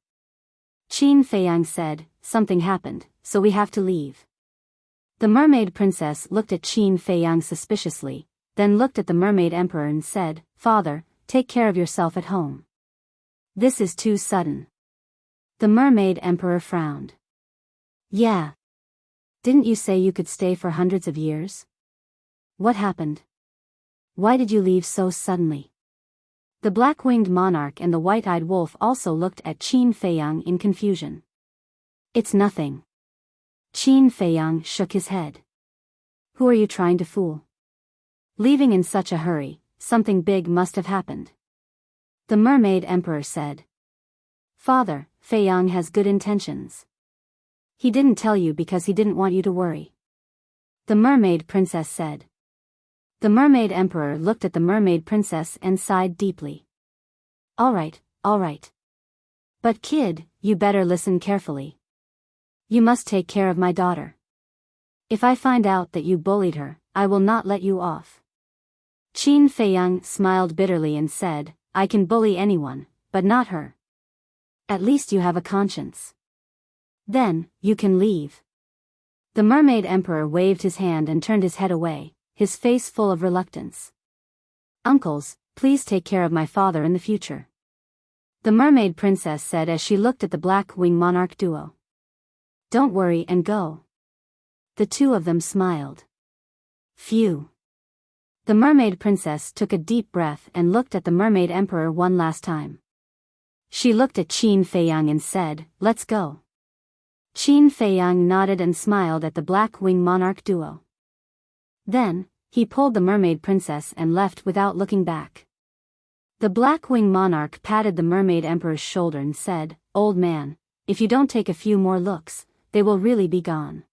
Qin Fei Yang said, Something happened, so we have to leave. The Mermaid Princess looked at Qin Fei Yang suspiciously, then looked at the Mermaid Emperor and said, Father, take care of yourself at home. This is too sudden. The Mermaid Emperor frowned. Yeah. Didn't you say you could stay for hundreds of years? What happened? Why did you leave so suddenly? The black-winged monarch and the white-eyed wolf also looked at Qin Fei Yang in confusion. It's nothing. Qin Fei Yang shook his head. Who are you trying to fool? Leaving in such a hurry, something big must have happened. The Mermaid Emperor said. Father, Fei Yang has good intentions. He didn't tell you because he didn't want you to worry. The Mermaid Princess said. The Mermaid Emperor looked at the Mermaid Princess and sighed deeply. All right. But kid, you better listen carefully. You must take care of my daughter. If I find out that you bullied her, I will not let you off. Qin Fei Yang smiled bitterly and said, I can bully anyone, but not her. At least you have a conscience. Then, you can leave. The Mermaid Emperor waved his hand and turned his head away, his face full of reluctance. Uncles, please take care of my father in the future. The Mermaid Princess said as she looked at the Black-Winged Monarch duo. Don't worry and go. The 2 of them smiled. Phew. The Mermaid Princess took a deep breath and looked at the Mermaid Emperor one last time. She looked at Qin Fei Yang and said, Let's go. Qin Fei Yang nodded and smiled at the Black-Winged Monarch duo. Then, he pulled the Mermaid Princess and left without looking back. The Black-Winged Monarch patted the Mermaid Emperor's shoulder and said, Old man, if you don't take a few more looks, they will really be gone.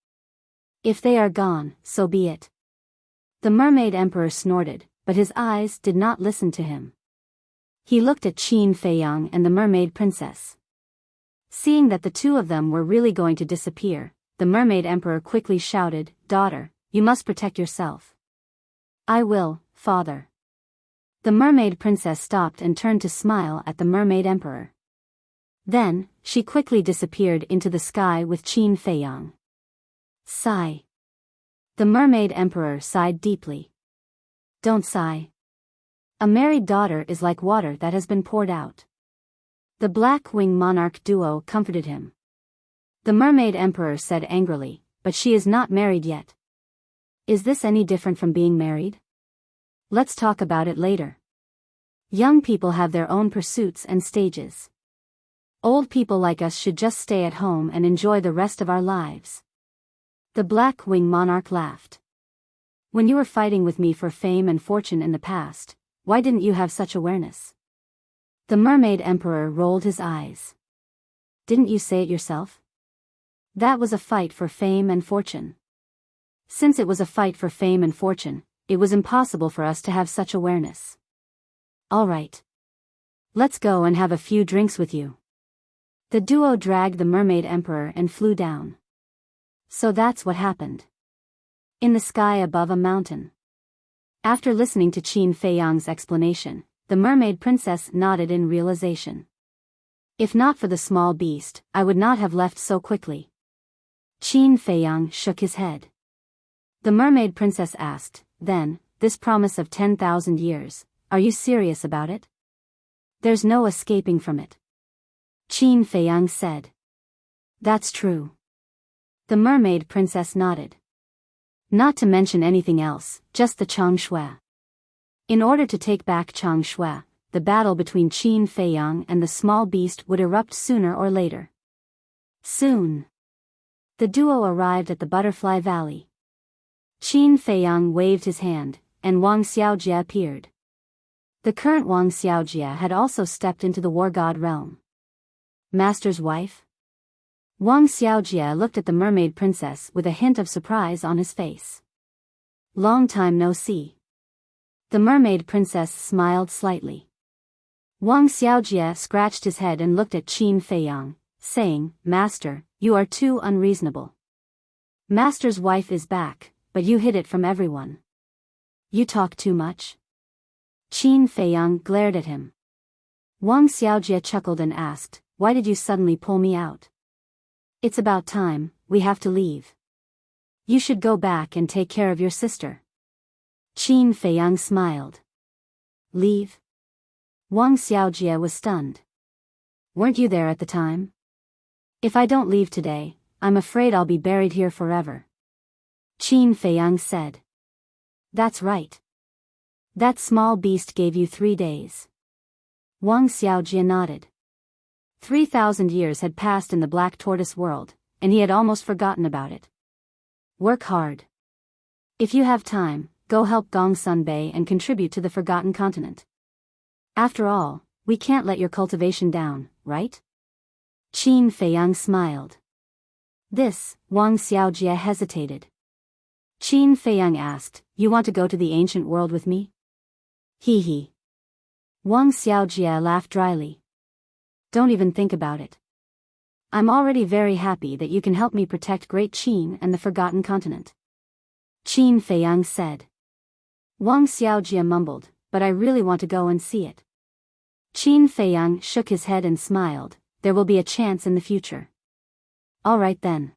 If they are gone, so be it. The Mermaid Emperor snorted, but his eyes did not listen to him. He looked at Qin Fei Yang and the Mermaid Princess. Seeing that the 2 of them were really going to disappear, the Mermaid Emperor quickly shouted, Daughter, you must protect yourself. I will, father. The Mermaid Princess stopped and turned to smile at the Mermaid Emperor. Then, she quickly disappeared into the sky with Qin Fei Yang. Sigh. The Mermaid Emperor sighed deeply. Don't sigh. A married daughter is like water that has been poured out. The Black-Winged Monarch duo comforted him. The Mermaid Emperor said angrily, But she is not married yet. Is this any different from being married? Let's talk about it later. Young people have their own pursuits and stages. Old people like us should just stay at home and enjoy the rest of our lives. The Black-Winged Monarch laughed. When you were fighting with me for fame and fortune in the past, why didn't you have such awareness? The mermaid emperor rolled his eyes. Didn't you say it yourself? That was a fight for fame and fortune. Since it was a fight for fame and fortune, it was impossible for us to have such awareness. All right. Let's go and have a few drinks with you. The duo dragged the mermaid emperor and flew down. So that's what happened. In the sky above a mountain. After listening to Qin Feiyang's explanation, the mermaid princess nodded in realization. If not for the small beast, I would not have left so quickly. Qin Feiyang shook his head. The mermaid princess asked, then, this promise of 10,000 years, are you serious about it? There's no escaping from it. Qin Feiyang said. That's true. The mermaid princess nodded. Not to mention anything else, just the Changshui. In order to take back Changshui, the battle between Qin Feiyang and the small beast would erupt sooner or later. Soon. The duo arrived at the Butterfly Valley. Qin Feiyang waved his hand, and Wang Xiaojie appeared. The current Wang Xiaojie had also stepped into the war god realm. Master's wife? Wang Xiaojie looked at the mermaid princess with a hint of surprise on his face. Long time no see. The mermaid princess smiled slightly. Wang Xiaojie scratched his head and looked at Qin Feiyang, saying, Master, you are too unreasonable. Master's wife is back, but you hid it from everyone. You talk too much. Qin Feiyang glared at him. Wang Xiaojie chuckled and asked, why did you suddenly pull me out? It's about time, we have to leave. You should go back and take care of your sister. Qin Feiyang smiled. Leave? Wang Xiaojie was stunned. Weren't you there at the time? If I don't leave today, I'm afraid I'll be buried here forever. Qin Feiyang said. That's right. That small beast gave you 3 days. Wang Xiaojie nodded. 3,000 years had passed in the Black Tortoise world, and he had almost forgotten about it. Work hard. If you have time, go help Gongsun Bei and contribute to the Forgotten Continent. After all, we can't let your cultivation down, right? Qin Feiyang smiled. This, Wang Xiaojie hesitated. Qin Feiyang asked, you want to go to the ancient world with me? Hee hee. Wang Xiaojie laughed dryly. Don't even think about it. I'm already very happy that you can help me protect Great Qin and the Forgotten Continent. Qin Feiyang said. Wang Xiaojie mumbled, but I really want to go and see it. Qin Feiyang shook his head and smiled, there will be a chance in the future. All right then.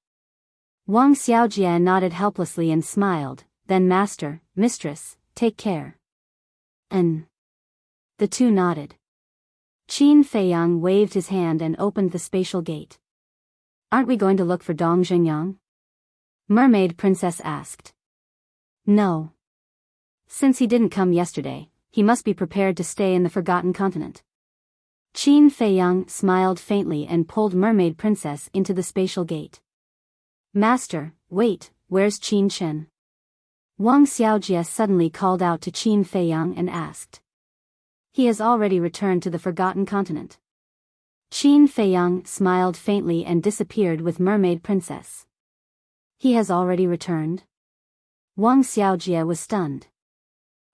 Wang Xiaojie nodded helplessly and smiled, then master, mistress, take care. The two nodded. Qin Feiyang waved his hand and opened the spatial gate. Aren't we going to look for Dong Zhengyang? Mermaid Princess asked. No. Since he didn't come yesterday, he must be prepared to stay in the Forgotten Continent. Qin Feiyang smiled faintly and pulled Mermaid Princess into the spatial gate. Master, wait, where's Qin Chen? Wang Xiaojie suddenly called out to Qin Feiyang and asked. He has already returned to the Forgotten Continent. Qin Feiyang smiled faintly and disappeared with Mermaid Princess. He has already returned? Wang Xiaojie was stunned.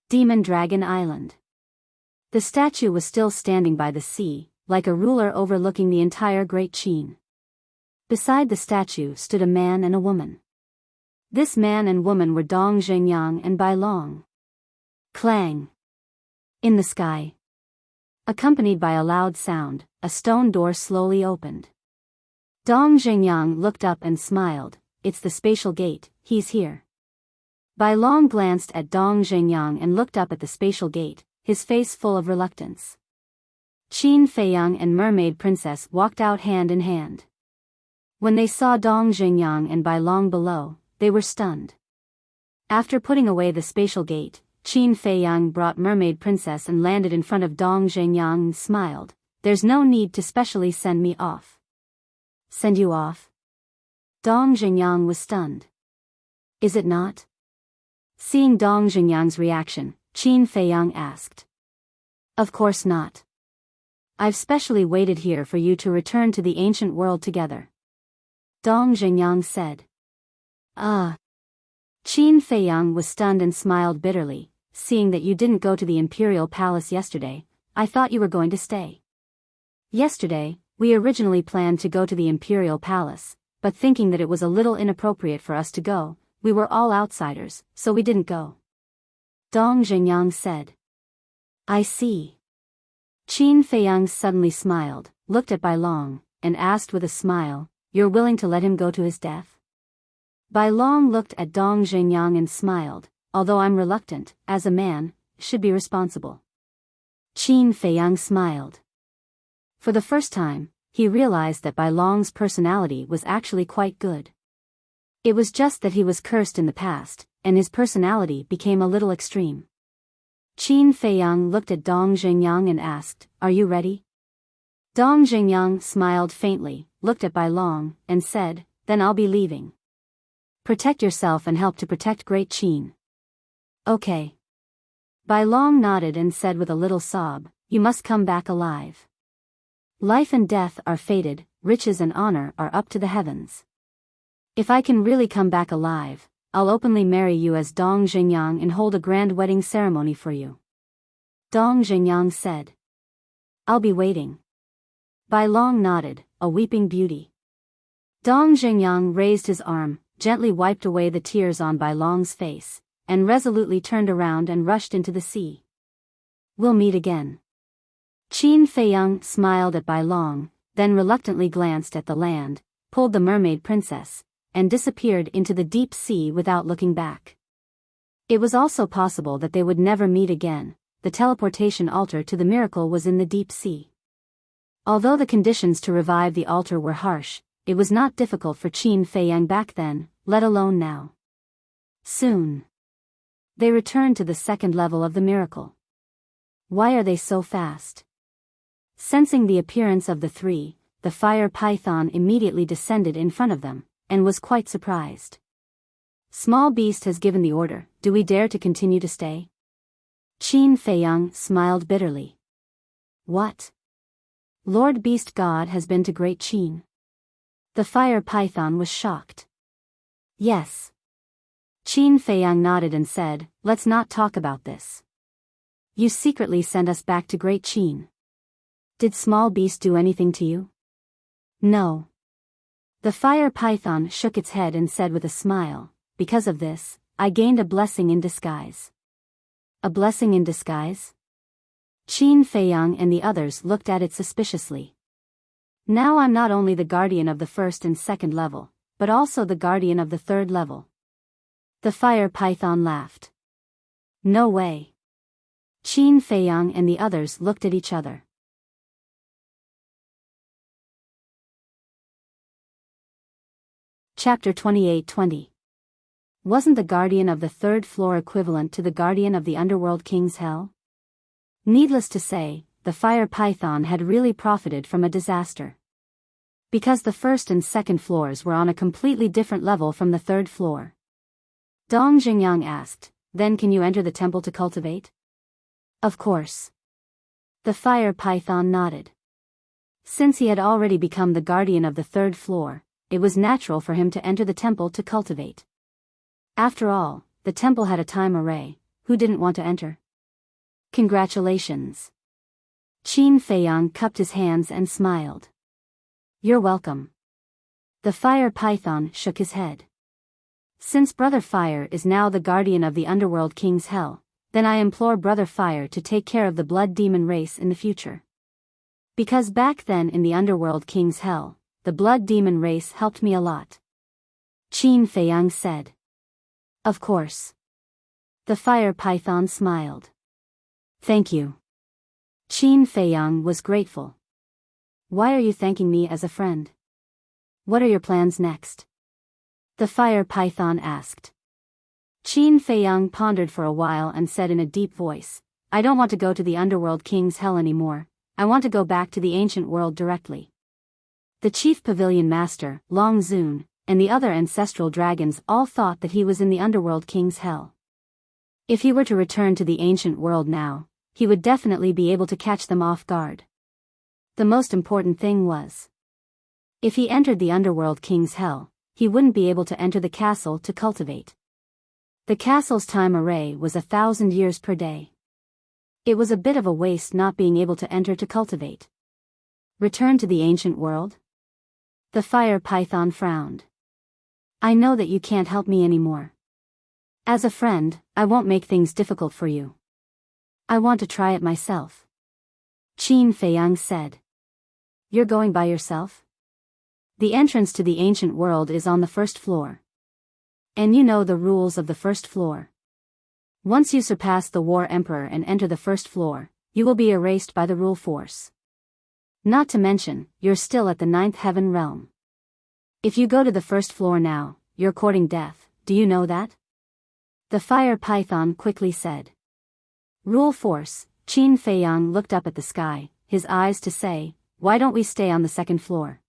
Demon Dragon Island. The statue was still standing by the sea, like a ruler overlooking the entire Great Qin. Beside the statue stood a man and a woman. This man and woman were Dong Zhengyang and Bai Long. Clang. In the sky. Accompanied by a loud sound, a stone door slowly opened. Dong Zhengyang looked up and smiled, it's the spatial gate, he's here. Bai Long glanced at Dong Zhengyang and looked up at the spatial gate, his face full of reluctance. Qin Feiyang and Mermaid Princess walked out hand in hand. When they saw Dong Zhengyang and Bai Long below, they were stunned. After putting away the spatial gate, Qin Feiyang brought Mermaid Princess and landed in front of Dong Zhengyang and smiled, there's no need to specially send me off. Send you off? Dong Zhengyang was stunned. Is it not? Seeing Dong Zhengyang's reaction, Qin Feiyang asked. Of course not. I've specially waited here for you to return to the ancient world together. Dong Zhengyang said. Ah. Qin Feiyang was stunned and smiled bitterly. Seeing that you didn't go to the imperial palace yesterday, I thought you were going to stay. Yesterday, we originally planned to go to the imperial palace, but thinking that it was a little inappropriate for us to go, we were all outsiders, so we didn't go. Dong Zhengyang said. I see. Qin Feiyang suddenly smiled, looked at Bai Long, and asked with a smile, You're willing to let him go to his death? Bai Long looked at Dong Zhengyang and smiled, although I'm reluctant, as a man, should be responsible. Qin Feiyang smiled. For the first time, he realized that Bai Long's personality was actually quite good. It was just that he was cursed in the past, and his personality became a little extreme. Qin Feiyang looked at Dong Zhengyang and asked, Are you ready? Dong Zhengyang smiled faintly, looked at Bai Long, and said, Then I'll be leaving. Protect yourself and help to protect Great Qin. Okay. Bai Long nodded and said with a little sob, You must come back alive. Life and death are fated, riches and honor are up to the heavens. If I can really come back alive, I'll openly marry you as Dong Zhengyang and hold a grand wedding ceremony for you. Dong Zhengyang said. I'll be waiting. Bai Long nodded, a weeping beauty. Dong Zhengyang raised his arm, gently wiped away the tears on Bai Long's face, and resolutely turned around and rushed into the sea. We'll meet again. Qin Feiyang smiled at Bai Long, then reluctantly glanced at the land, pulled the mermaid princess, and disappeared into the deep sea without looking back. It was also possible that they would never meet again. The teleportation altar to the miracle was in the deep sea. Although the conditions to revive the altar were harsh, it was not difficult for Qin Feiyang back then, let alone now. Soon. They returned to the second level of the miracle. Why are they so fast? Sensing the appearance of the three, the fire python immediately descended in front of them, and was quite surprised. Small Beast has given the order, do we dare to continue to stay? Qin Feiyang smiled bitterly. What? Lord Beast God has been to Great Qin? The fire python was shocked. Yes. Qin Feiyang nodded and said, Let's not talk about this. You secretly sent us back to Great Qin. Did Small Beast do anything to you? No. The fire python shook its head and said with a smile, Because of this, I gained a blessing in disguise. A blessing in disguise? Qin Feiyang and the others looked at it suspiciously. Now I'm not only the guardian of the first and second level, but also the guardian of the third level. The fire python laughed. No way. Qin Feiyang and the others looked at each other. Chapter 28-20. Wasn't the guardian of the third floor equivalent to the guardian of the underworld king's hell? Needless to say, the fire python had really profited from a disaster. Because the first and second floors were on a completely different level from the third floor. Dong Zhengyang asked, Then can you enter the temple to cultivate? Of course. The fire python nodded. Since he had already become the guardian of the third floor, it was natural for him to enter the temple to cultivate. After all, the temple had a time array. Who didn't want to enter? Congratulations. Qin Feiyang cupped his hands and smiled. You're welcome. The fire python shook his head. Since Brother Fire is now the guardian of the underworld king's hell, then I implore Brother Fire to take care of the blood demon race in the future. Because back then in the underworld king's hell, the blood demon race helped me a lot. Qin Feiyang said. Of course. The fire python smiled. Thank you. Qin Feiyang was grateful. Why are you thanking me as a friend? What are your plans next? The fire python asked. Qin Feiyang pondered for a while and said in a deep voice, I don't want to go to the underworld king's hell anymore. I want to go back to the ancient world directly. The chief pavilion master, Long Zun, and the other ancestral dragons all thought that he was in the underworld king's hell. If he were to return to the ancient world now, he would definitely be able to catch them off guard. The most important thing was, if he entered the underworld king's hell, he wouldn't be able to enter the castle to cultivate. The castle's time array was 1,000 years per day. It was a bit of a waste not being able to enter to cultivate. Return to the ancient world? The fire python frowned. I know that you can't help me anymore. As a friend, I won't make things difficult for you. I want to try it myself. Qin Feiyang said. You're going by yourself? The entrance to the ancient world is on the first floor. And you know the rules of the first floor. Once you surpass the War Emperor and enter the first floor, you will be erased by the rule force. Not to mention, you're still at the 9th heaven realm. If you go to the first floor now, you're courting death, do you know that? The fire python quickly said. Rule force. Qin Feiyang looked up at the sky, his eyes to say, why don't we stay on the second floor?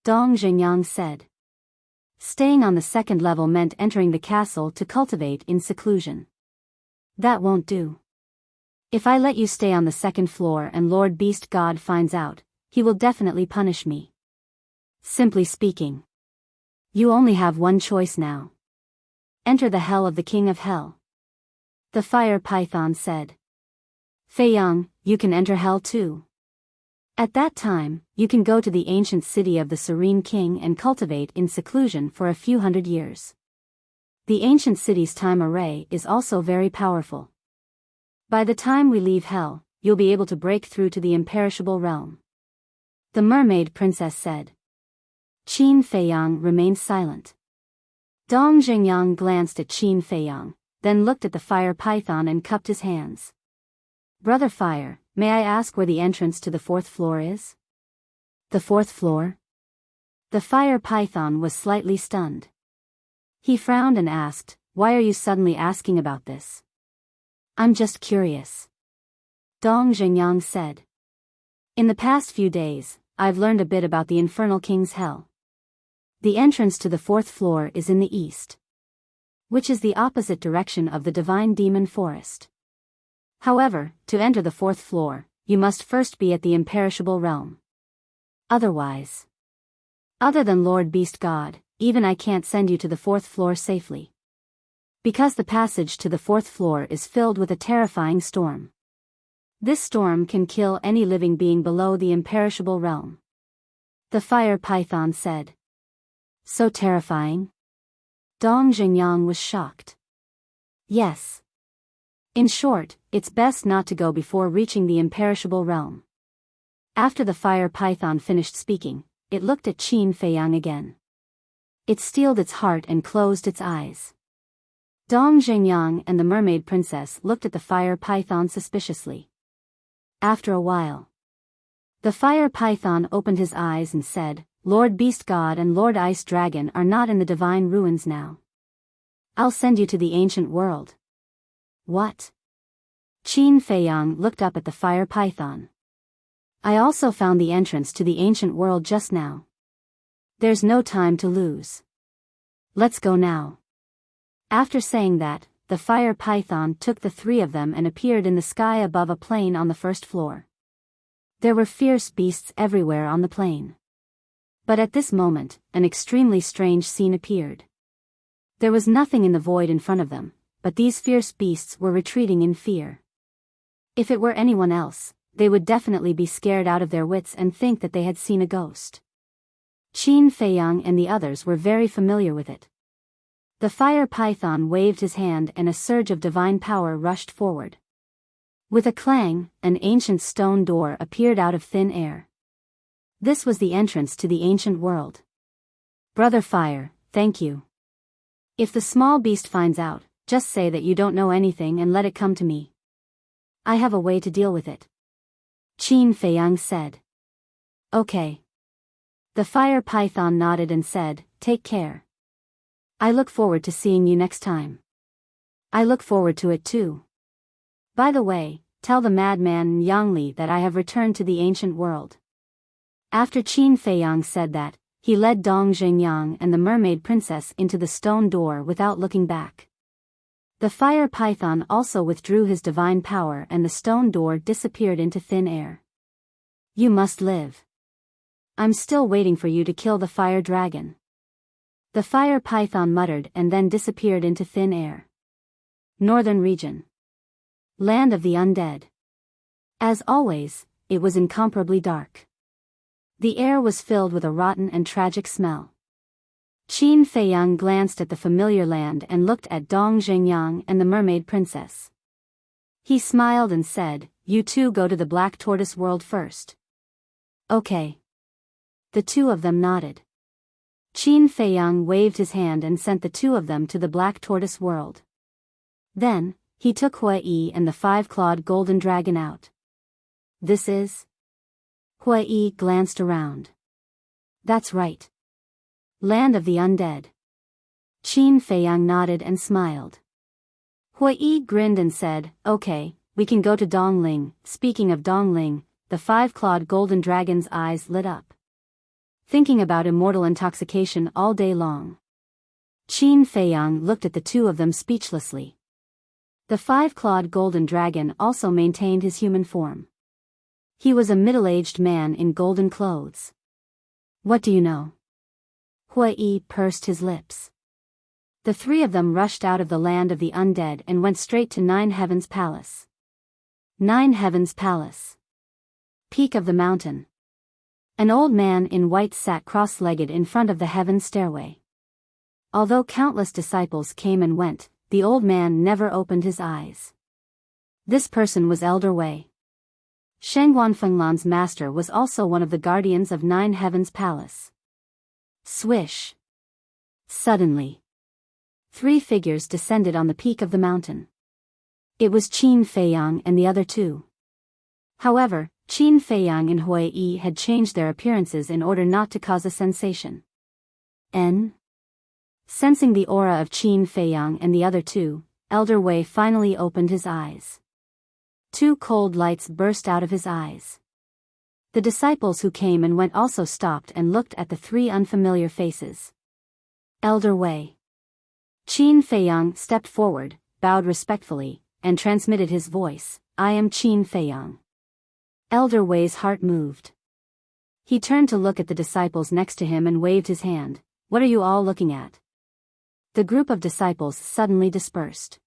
Dong Zhengyang said. Staying on the second level meant entering the castle to cultivate in seclusion. That won't do. If I let you stay on the second floor and Lord Beast God finds out, he will definitely punish me. Simply speaking, you only have one choice now. Enter the hell of the King of Hell. The fire python said. Feiyang, you can enter hell too. At that time, you can go to the ancient city of the Serene King and cultivate in seclusion for a few hundred years. The ancient city's time array is also very powerful. By the time we leave hell, you'll be able to break through to the imperishable realm. The mermaid princess said. Qin Feiyang remained silent. Dong Zhengyang glanced at Qin Feiyang, then looked at the fire python and cupped his hands. Brother Fire, may I ask where the entrance to the 4th floor is? The 4th floor? The fire python was slightly stunned. He frowned and asked, why are you suddenly asking about this? I'm just curious. Dong Zhengyang said. In the past few days, I've learned a bit about the Infernal King's Hell. The entrance to the 4th floor is in the east, which is the opposite direction of the Divine Demon Forest. However, to enter the 4th floor, you must first be at the imperishable realm. Otherwise, other than Lord Beast God, even I can't send you to the 4th floor safely. Because the passage to the 4th floor is filled with a terrifying storm. This storm can kill any living being below the imperishable realm. The fire python said. So terrifying? Dong Zhengyang was shocked. Yes. In short, it's best not to go before reaching the imperishable realm. After the fire python finished speaking, it looked at Qin Feiyang again. It steeled its heart and closed its eyes. Dong Zhengyang and the mermaid princess looked at the fire python suspiciously. After a while, the fire python opened his eyes and said, Lord Beast God and Lord Ice Dragon are not in the divine ruins now. I'll send you to the ancient world. What? Qin Feiyang looked up at the fire python. I also found the entrance to the ancient world just now. There's no time to lose. Let's go now. After saying that, the fire python took the 3 of them and appeared in the sky above a plain on the 1st floor. There were fierce beasts everywhere on the plain. But at this moment, an extremely strange scene appeared. There was nothing in the void in front of them, but these fierce beasts were retreating in fear. If it were anyone else, they would definitely be scared out of their wits and think that they had seen a ghost. Qin Feiyang and the others were very familiar with it. The fire python waved his hand and a surge of divine power rushed forward. With a clang, an ancient stone door appeared out of thin air. This was the entrance to the ancient world. Brother Fire, thank you. If the small beast finds out, just say that you don't know anything and let it come to me. I have a way to deal with it. Qin Feiyang said. Okay. The fire python nodded and said, take care. I look forward to seeing you next time. I look forward to it too. By the way, tell the madman Yangli that I have returned to the ancient world. After Qin Feiyang said that, he led Dong Zhengyang and the mermaid princess into the stone door without looking back. The fire python also withdrew his divine power and the stone door disappeared into thin air. You must live. I'm still waiting for you to kill the fire dragon. The fire python muttered and then disappeared into thin air. Northern region. Land of the undead. As always, it was incomparably dark. The air was filled with a rotten and tragic smell. Qin Feiyang glanced at the familiar land and looked at Dong Zhengyang and the mermaid princess. He smiled and said, "You two go to the Black Tortoise world first." Okay. The two of them nodded. Qin Feiyang waved his hand and sent the two of them to the Black Tortoise world. Then, he took Huai and the five-clawed golden dragon out. This is? Huai glanced around. That's right. Land of the undead. Qin Feiyang nodded and smiled. Huai grinned and said, "Okay, we can go to Dongling." Speaking of Dongling, the five-clawed golden dragon's eyes lit up. Thinking about immortal intoxication all day long. Qin Feiyang looked at the two of them speechlessly. The five-clawed golden dragon also maintained his human form. He was a middle-aged man in golden clothes. What do you know? Huai pursed his lips. The three of them rushed out of the land of the undead and went straight to Nine Heavens Palace. Nine Heavens Palace. Peak of the mountain. An old man in white sat cross-legged in front of the heaven stairway. Although countless disciples came and went, the old man never opened his eyes. This person was Elder Wei. Shengguan Fenglan's master was also one of the guardians of Nine Heavens Palace. Swish. Suddenly, three figures descended on the peak of the mountain. It was Qin Feiyang and the other two. However, Qin Feiyang and Huai had changed their appearances in order not to cause a sensation. Sensing the aura of Qin Feiyang and the other two, Elder Wei finally opened his eyes. Two cold lights burst out of his eyes. The disciples who came and went also stopped and looked at the three unfamiliar faces. Elder Wei. Qin Feiyang stepped forward, bowed respectfully, and transmitted his voice, "I am Qin Feiyang." Elder Wei's heart moved. He turned to look at the disciples next to him and waved his hand. "What are you all looking at?" The group of disciples suddenly dispersed.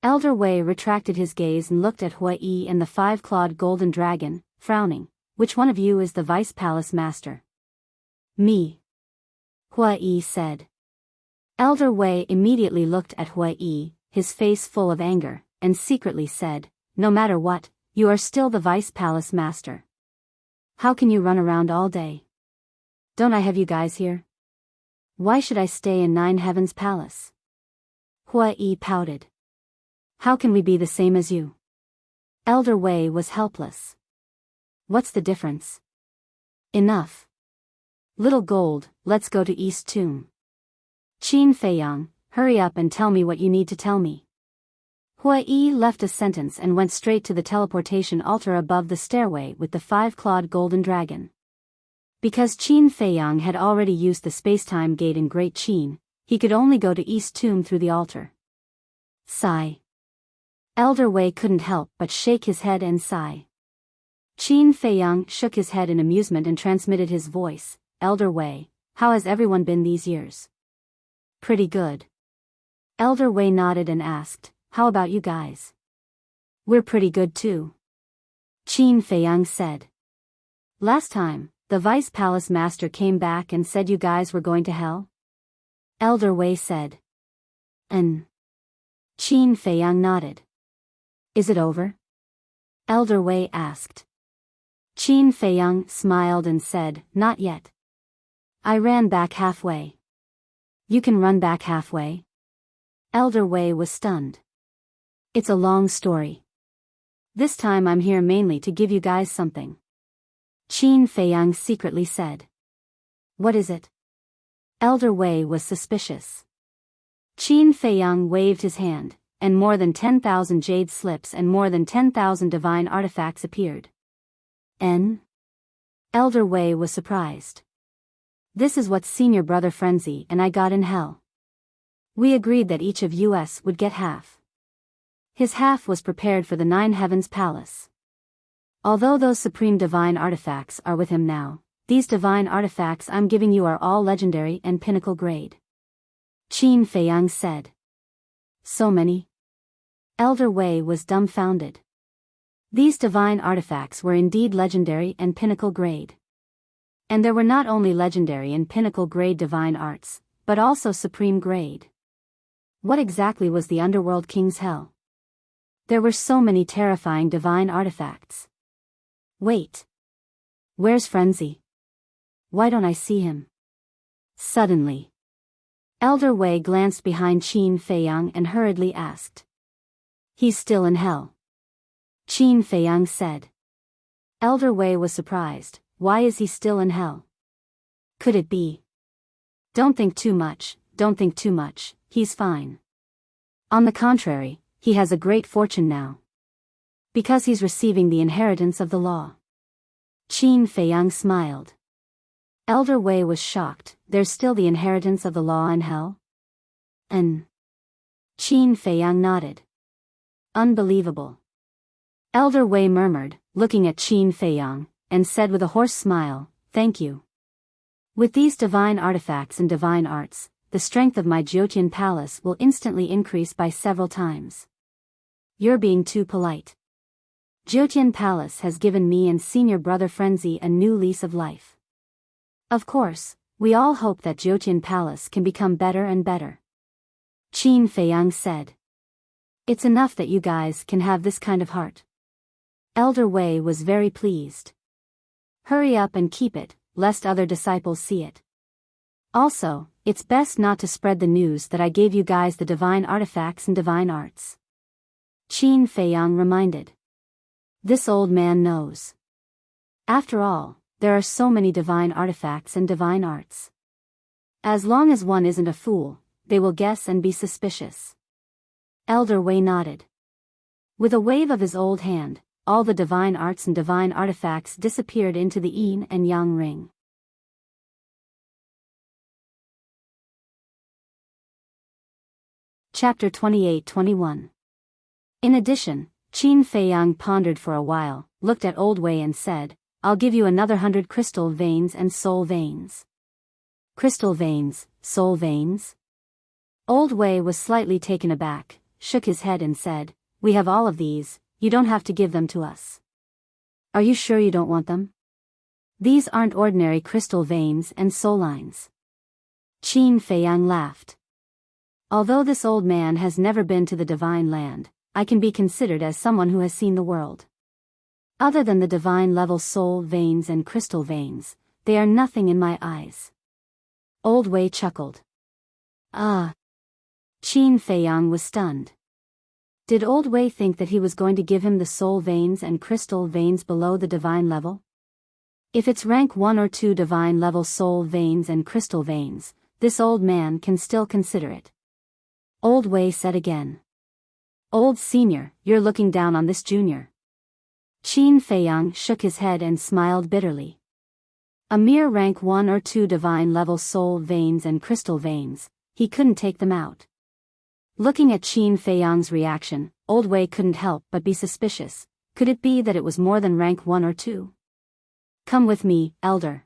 Elder Wei retracted his gaze and looked at Huai and the five-clawed golden dragon, frowning. "Which one of you is the vice palace master?" "Me," Huai said. Elder Wei immediately looked at Huai, his face full of anger, and secretly said, "No matter what, you are still the vice palace master. How can you run around all day? Don't I have you guys here? Why should I stay in Nine Heavens Palace?" Huai pouted. "How can we be the same as you?" Elder Wei was helpless. "What's the difference?" "Enough. Little Gold, let's go to East Tomb." "Qin Feiyang, hurry up and tell me what you need to tell me." Huai left a sentence and went straight to the teleportation altar above the stairway with the five-clawed golden dragon. Because Qin Feiyang had already used the spacetime gate in Great Qin, he could only go to East Tomb through the altar. Sigh. Elder Wei couldn't help but shake his head and sigh. Qin Feiyang shook his head in amusement and transmitted his voice, "Elder Wei, how has everyone been these years?" "Pretty good." Elder Wei nodded and asked, "How about you guys?" "We're pretty good too," Qin Feiyang said. "Last time, the Vice Palace Master came back and said you guys were going to hell?" Elder Wei said. Qin Feiyang nodded. "Is it over?" Elder Wei asked. Qin Feiyang smiled and said, "Not yet. I ran back halfway." "You can run back halfway?" Elder Wei was stunned. "It's a long story. This time I'm here mainly to give you guys something," Qin Feiyang secretly said. "What is it?" Elder Wei was suspicious. Qin Feiyang waved his hand, and more than 10,000 jade slips and more than 10,000 divine artifacts appeared. Elder Wei was surprised. "This is what Senior Brother Frenzy and I got in hell. We agreed that each of us would get half." His half was prepared for the Nine Heavens Palace. Although those supreme divine artifacts are with him now, these divine artifacts I'm giving you are all legendary and pinnacle grade. Qin Feiyang said. So many? Elder Wei was dumbfounded. These divine artifacts were indeed legendary and pinnacle grade. And there were not only legendary and pinnacle grade divine arts, but also supreme grade. What exactly was the Underworld King's hell? There were so many terrifying divine artifacts. Wait. Where's Frenzy? Why don't I see him? Suddenly, Elder Wei glanced behind Qin Feiyang and hurriedly asked. He's still in hell. Qin Feiyang said. Elder Wei was surprised. Why is he still in hell? Could it be? Don't think too much, he's fine. On the contrary, he has a great fortune now. Because he's receiving the inheritance of the law. Qin Feiyang smiled. Elder Wei was shocked. There's still the inheritance of the law in hell? Qin Feiyang nodded. Unbelievable. Elder Wei murmured, looking at Qin Feiyang, and said with a hoarse smile, thank you. With these divine artifacts and divine arts, the strength of my Jiutian palace will instantly increase by several times. You're being too polite. Jiutian palace has given me and senior brother Frenzy a new lease of life. Of course, we all hope that Jiutian palace can become better and better. Qin Feiyang said. It's enough that you guys can have this kind of heart. Elder Wei was very pleased. Hurry up and keep it, lest other disciples see it. Also, it's best not to spread the news that I gave you guys the divine artifacts and divine arts. Qin Feiyang reminded. This old man knows. After all, there are so many divine artifacts and divine arts. As long as one isn't a fool, they will guess and be suspicious. Elder Wei nodded. With a wave of his old hand, all the divine arts and divine artifacts disappeared into the yin and yang ring. Chapter 28-21. In addition, Qin Feiyang pondered for a while, looked at Old Wei and said, I'll give you another 100 crystal veins and soul veins. Crystal veins, soul veins? Old Wei was slightly taken aback, shook his head and said, we have all of these, you don't have to give them to us. Are you sure you don't want them? These aren't ordinary crystal veins and soul lines. Qin Feiyang laughed. Although this old man has never been to the divine land, I can be considered as someone who has seen the world. Other than the divine level soul veins and crystal veins, they are nothing in my eyes. Old Wei chuckled. Ah. Qin Feiyang was stunned. Did Old Wei think that he was going to give him the soul veins and crystal veins below the divine level? If it's rank 1 or 2 divine level soul veins and crystal veins, this old man can still consider it. Old Wei said again. Old senior, you're looking down on this junior. Qin Feiyang shook his head and smiled bitterly. A mere rank 1 or 2 divine level soul veins and crystal veins, he couldn't take them out. Looking at Qin Feiyang's reaction, Old Wei couldn't help but be suspicious. Could it be that it was more than rank 1 or 2? Come with me, elder.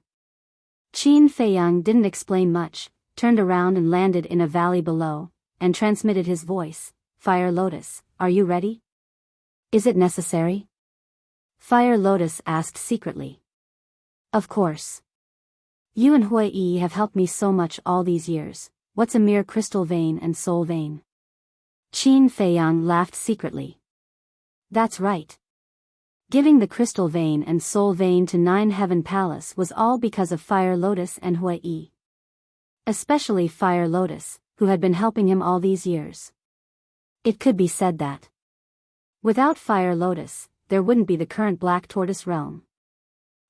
Qin Feiyang didn't explain much, turned around and landed in a valley below, and transmitted his voice. Fire Lotus, are you ready? Is it necessary? Fire Lotus asked secretly. Of course. You and Hui Yi have helped me so much all these years. What's a mere crystal vein and soul vein? Qin Feiyang laughed secretly. That's right. Giving the crystal vein and soul vein to 9 Heaven Palace was all because of Fire Lotus and Hui Yi. Especially Fire Lotus, who had been helping him all these years. It could be said that without Fire Lotus, there wouldn't be the current Black Tortoise realm.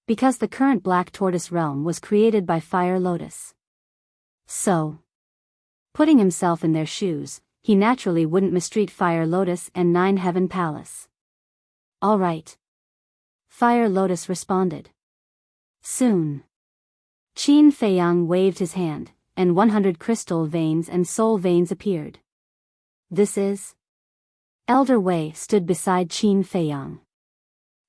Because the current Black Tortoise realm was created by Fire Lotus. So, putting himself in their shoes, he naturally wouldn't mistreat Fire Lotus and 9 Heaven Palace. All right. Fire Lotus responded. Soon. Qin Feiyang waved his hand, and 100 crystal veins and soul veins appeared. This is? Elder Wei stood beside Qin Feiyang.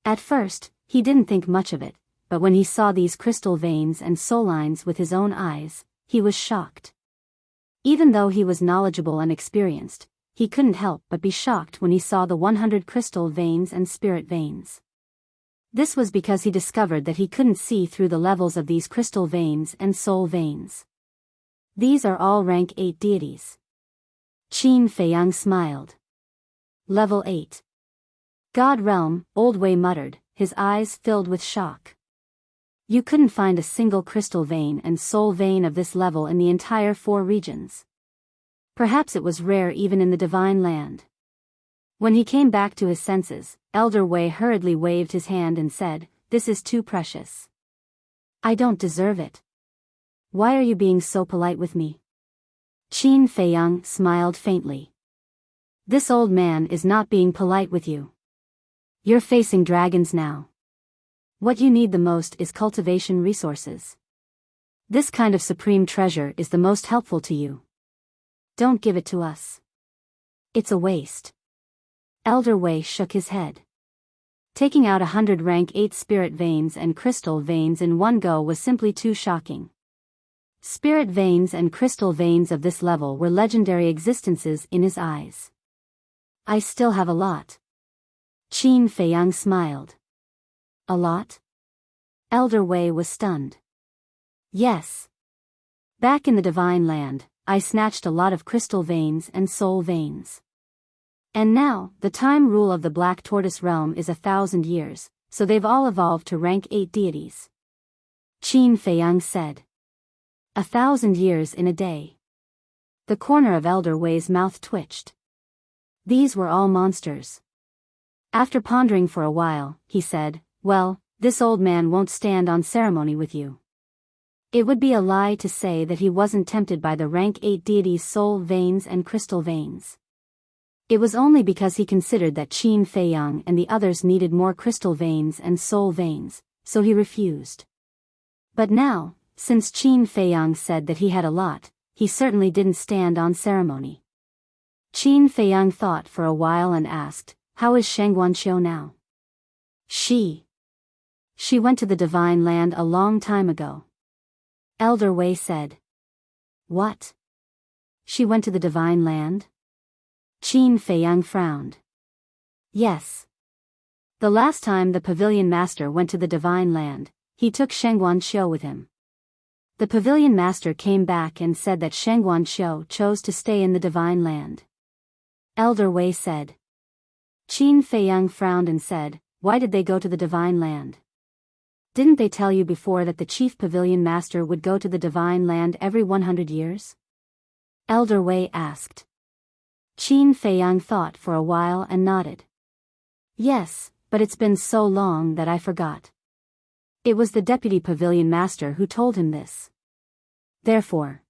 At first, he didn't think much of it, but when he saw these crystal veins and soul lines with his own eyes, he was shocked. Even though he was knowledgeable and experienced, he couldn't help but be shocked when he saw the 100 crystal veins and spirit veins. This was because he discovered that he couldn't see through the levels of these crystal veins and soul veins. These are all rank 8 deities. Qin Feiyang smiled. Level 8. God Realm, Old Wei muttered, his eyes filled with shock. You couldn't find a single crystal vein and soul vein of this level in the entire 4 regions. Perhaps it was rare even in the Divine Land. When he came back to his senses, Elder Wei hurriedly waved his hand and said, "This is too precious. I don't deserve it. Why are you being so polite with me?" Qin Feiyang smiled faintly. This old man is not being polite with you. You're facing dragons now. What you need the most is cultivation resources. This kind of supreme treasure is the most helpful to you. Don't give it to us. It's a waste. Elder Wei shook his head. Taking out 100 rank 8 spirit veins and crystal veins in one go was simply too shocking. Spirit veins and crystal veins of this level were legendary existences in his eyes. I still have a lot. Qin Feiyang smiled. A lot? Elder Wei was stunned. Yes. Back in the Divine Land, I snatched a lot of crystal veins and soul veins. And now, the time rule of the Black Tortoise Realm is 1,000 years, so they've all evolved to rank 8 deities. Qin Feiyang said. 1,000 years in a day. The corner of Elder Wei's mouth twitched. These were all monsters. After pondering for a while, he said, "Well, this old man won't stand on ceremony with you." It would be a lie to say that he wasn't tempted by the rank 8 deities' soul veins and crystal veins. It was only because he considered that Qin Feiyang and the others needed more crystal veins and soul veins, so he refused. But now, since Qin Feiyang said that he had a lot, he certainly didn't stand on ceremony. Qin Feiyang thought for a while and asked, "How is Shangguanqiu now?" She went to the Divine Land a long time ago. Elder Wei said. What? She went to the Divine Land? Qin Feiyang frowned. Yes. The last time the Pavilion Master went to the Divine Land, he took Shangguanqiu with him. The Pavilion Master came back and said that Shangguanqiu chose to stay in the Divine Land. Elder Wei said. Qin Feiyang frowned and said, "Why did they go to the Divine Land? Didn't they tell you before that the Chief Pavilion Master would go to the Divine Land every 100 years? Elder Wei asked. Qin Feiyang thought for a while and nodded. Yes, but it's been so long that I forgot. It was the Deputy Pavilion Master who told him this. Therefore,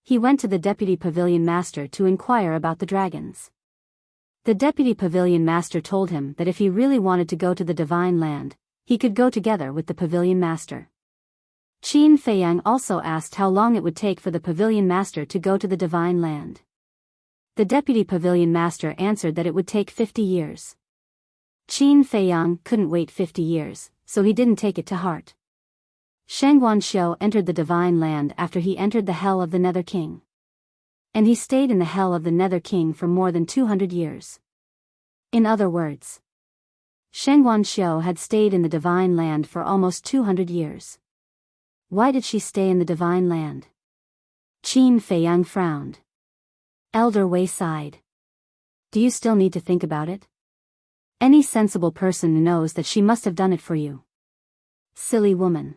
he went to the Deputy Pavilion Master to inquire about the dragons. The Deputy Pavilion Master told him that if he really wanted to go to the Divine Land, he could go together with the Pavilion Master. Qin Feiyang also asked how long it would take for the Pavilion Master to go to the Divine Land. The Deputy Pavilion Master answered that it would take 50 years. Qin Feiyang couldn't wait 50 years, so he didn't take it to heart. Shangguanqiu entered the Divine Land after he entered the Hell of the Nether King. And he stayed in the Hell of the Nether King for more than 200 years. In other words, Shangguanqiu had stayed in the Divine Land for almost 200 years. Why did she stay in the Divine Land? Qin Feiyang frowned. Elder Wei sighed. Do you still need to think about it? Any sensible person knows that she must have done it for you. Silly woman.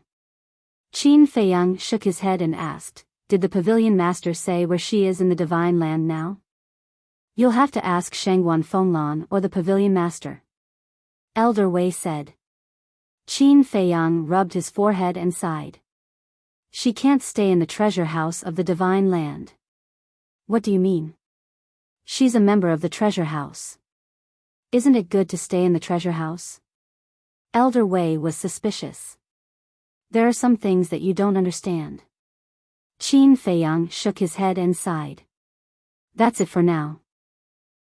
Qin Feiyang shook his head and asked, did the Pavilion Master say where she is in the Divine Land now? You'll have to ask Shangguan Fenglan or the Pavilion Master. Elder Wei said. Qin Feiyang rubbed his forehead and sighed. She can't stay in the treasure house of the Divine Land. What do you mean? She's a member of the treasure house. Isn't it good to stay in the treasure house? Elder Wei was suspicious. There are some things that you don't understand. Qin Feiyang shook his head and sighed. That's it for now.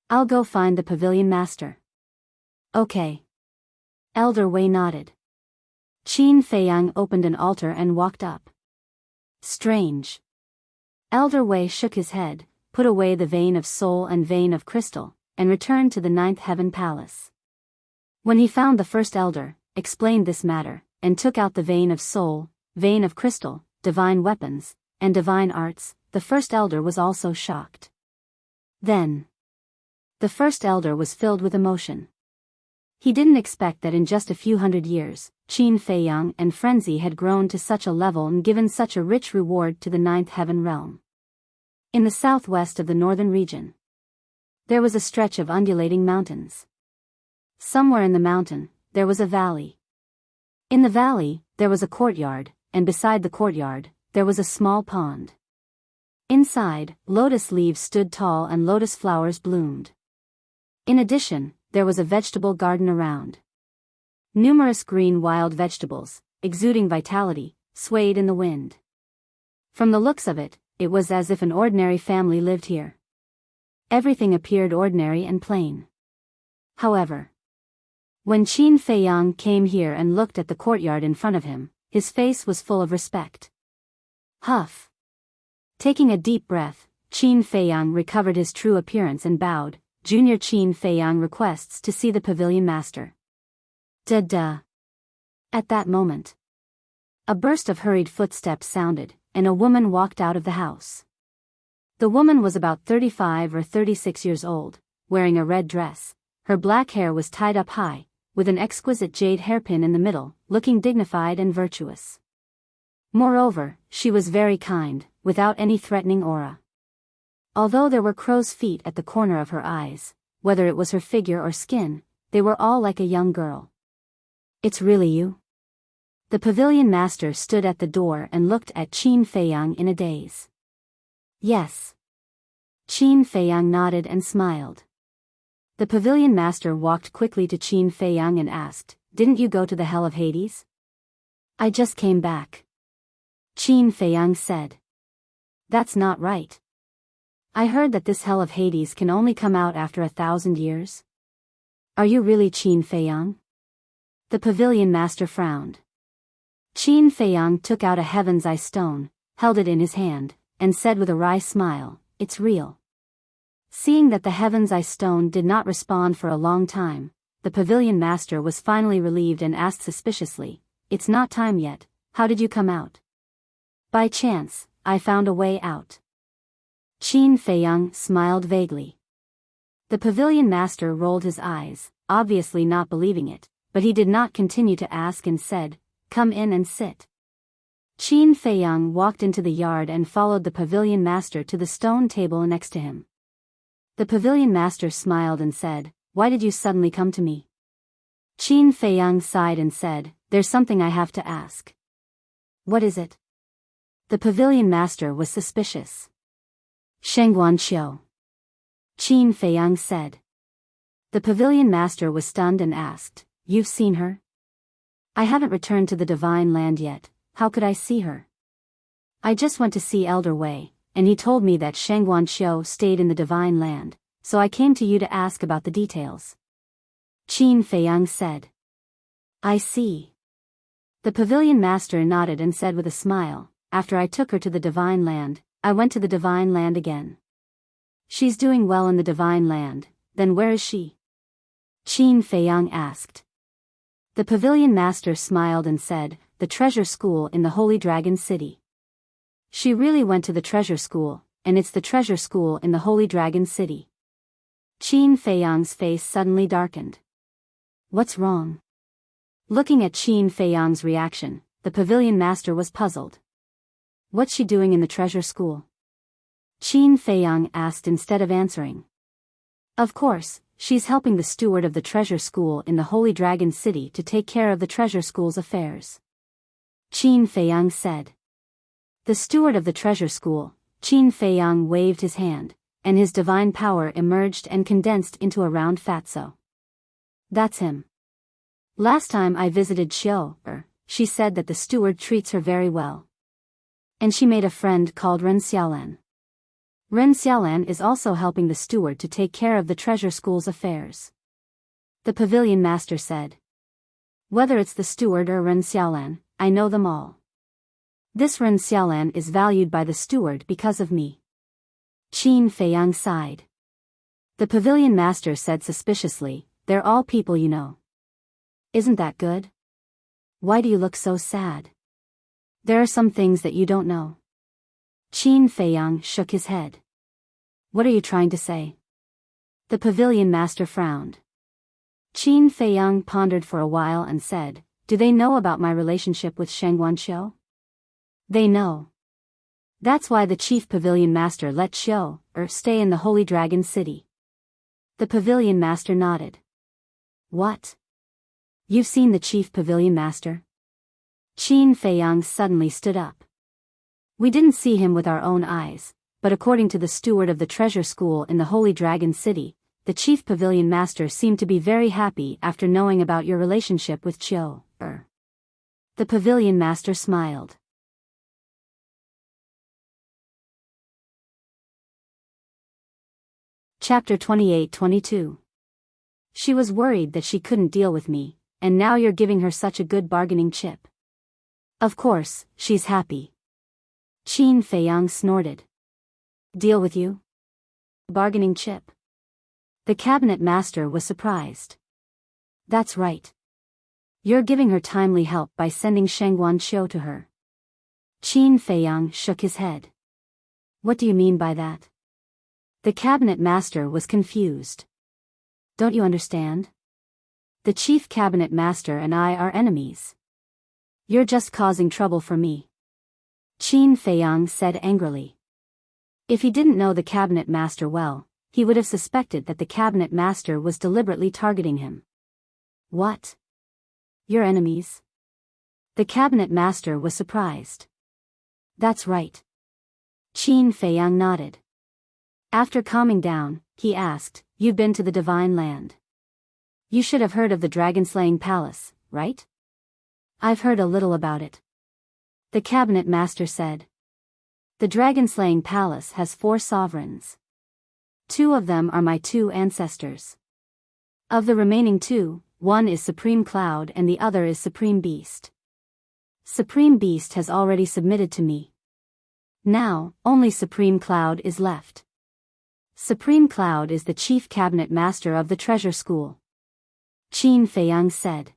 I'll go find the Pavilion Master. Okay. Elder Wei nodded. Qin Feiyang opened an altar and walked up. Strange. Elder Wei shook his head, put away the vein of soul and vein of crystal, and returned to the ninth heaven palace. When he found the first elder, explained this matter, and took out the vein of soul, vein of crystal, divine weapons, and divine arts, the first elder was also shocked. Then, the first elder was filled with emotion. He didn't expect that in just a few hundred years, Qin Feiyang and frenzy had grown to such a level and given such a rich reward to the ninth heaven realm. In the southwest of the northern region, there was a stretch of undulating mountains. Somewhere in the mountain, there was a valley. In the valley, there was a courtyard, and beside the courtyard, there was a small pond. Inside, lotus leaves stood tall and lotus flowers bloomed. In addition, there was a vegetable garden around. Numerous green wild vegetables, exuding vitality, swayed in the wind. From the looks of it, it was as if an ordinary family lived here. Everything appeared ordinary and plain. However, when Qin Feiyang came here and looked at the courtyard in front of him, his face was full of respect. Huff. Taking a deep breath, Qin Feiyang recovered his true appearance and bowed. Junior Qin Feiyang requests to see the pavilion master. Duh. At that moment, a burst of hurried footsteps sounded, and a woman walked out of the house. The woman was about 35 or 36 years old, wearing a red dress. Her black hair was tied up high, with an exquisite jade hairpin in the middle, looking dignified and virtuous. Moreover, she was very kind, without any threatening aura. Although there were crow's feet at the corner of her eyes, whether it was her figure or skin, they were all like a young girl. It's really you? The pavilion master stood at the door and looked at Qin Feiyang in a daze. Yes. Qin Feiyang nodded and smiled. The pavilion master walked quickly to Qin Feiyang and asked, "Didn't you go to the hell of Hades?" "I just came back." Qin Feiyang said. "That's not right. I heard that this hell of Hades can only come out after 1,000 years. Are you really Qin Feiyang?" The pavilion master frowned. Qin Feiyang took out a heaven's eye stone, held it in his hand, and said with a wry smile, "It's real." Seeing that the heaven's eye stone did not respond for a long time, the pavilion master was finally relieved and asked suspiciously, "It's not time yet, how did you come out?" "By chance, I found a way out." Qin Feiyang smiled vaguely. The pavilion master rolled his eyes, obviously not believing it, but he did not continue to ask and said, "Come in and sit." Qin Feiyang walked into the yard and followed the pavilion master to the stone table next to him. The pavilion master smiled and said, "Why did you suddenly come to me?" Qin Feiyang sighed and said, "There's something I have to ask." "What is it?" The pavilion master was suspicious. "Shengguan Qiu," Qin Feiyang said. The pavilion master was stunned and asked, "You've seen her?" "I haven't returned to the divine land yet, how could I see her?" "I just went to see Elder Wei, and he told me that Shengguan Qiu stayed in the divine land, so I came to you to ask about the details." Qin Feiyang said. "I see." The pavilion master nodded and said with a smile, "After I took her to the divine land, I went to the divine land again." "She's doing well in the divine land, then where is she?" Qin Feiyang asked. The pavilion master smiled and said, "The treasure school in the Holy Dragon City." She really went to the treasure school, and it's the treasure school in the Holy Dragon City. Qin Feiyang's face suddenly darkened. What's wrong? Looking at Qin Feiyang's reaction, the pavilion master was puzzled. What's she doing in the treasure school? Qin Feiyang asked instead of answering. Of course, she's helping the steward of the treasure school in the Holy Dragon City to take care of the treasure school's affairs. Qin Feiyang said. The steward of the treasure school, Qin Feiyang waved his hand, and his divine power emerged and condensed into a round fatso. That's him. Last time I visited Qiu, she said that the steward treats her very well. And she made a friend called Ren Xiaolan. Ren Xiaolan is also helping the steward to take care of the treasure school's affairs. The pavilion master said. Whether it's the steward or Ren Xiaolan, I know them all. This Ren Xiaolan is valued by the steward because of me. Qin Feiyang sighed. The pavilion master said suspiciously, they're all people you know. Isn't that good? Why do you look so sad? There are some things that you don't know. Qin Feiyang shook his head. What are you trying to say? The pavilion master frowned. Qin Feiyang pondered for a while and said, do they know about my relationship with Sheng Wanqiu? They know. That's why the chief pavilion master let Xiu stay in the Holy Dragon City. The pavilion master nodded. What? You've seen the chief pavilion master? Qin Feiyang suddenly stood up. We didn't see him with our own eyes, but according to the steward of the treasure school in the Holy Dragon City, the chief pavilion master seemed to be very happy after knowing about your relationship with Qiu. The pavilion master smiled. Chapter 28-22. She was worried that she couldn't deal with me, and now you're giving her such a good bargaining chip. Of course, she's happy. Qin Feiyang snorted. Deal with you? Bargaining chip. The cabinet master was surprised. That's right. You're giving her timely help by sending Sheng Wanqiu to her. Qin Feiyang shook his head. What do you mean by that? The cabinet master was confused. Don't you understand? The chief cabinet master and I are enemies. You're just causing trouble for me. Qin Feiyang said angrily. If he didn't know the cabinet master well, he would have suspected that the cabinet master was deliberately targeting him. What? Your enemies? The cabinet master was surprised. That's right. Qin Feiyang nodded. After calming down, he asked, you've been to the Divine Land. You should have heard of the dragon-slaying palace, right? I've heard a little about it. The cabinet master said. The dragon-slaying palace has 4 sovereigns. 2 of them are my 2 ancestors. Of the remaining 2, one is Supreme Cloud and the other is Supreme Beast. Supreme Beast has already submitted to me. Now, only Supreme Cloud is left. Supreme Cloud is the chief cabinet master of the treasure school. Qin Feiyang said.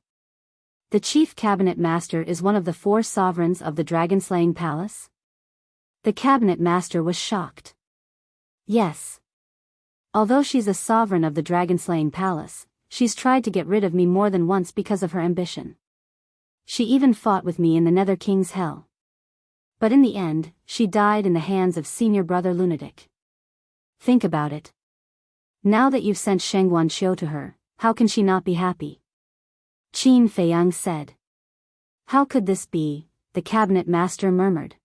The chief cabinet master is one of the 4 sovereigns of the dragon-slaying palace? The cabinet master was shocked. Yes. Although she's a sovereign of the dragon-slaying palace, she's tried to get rid of me more than once because of her ambition. She even fought with me in the Nether King's Hell. But in the end, she died in the hands of senior brother Lunatic. Think about it. Now that you've sent Sheng Wanqiu to her, how can she not be happy? Qin Feiyang said. How could this be? The cabinet master murmured.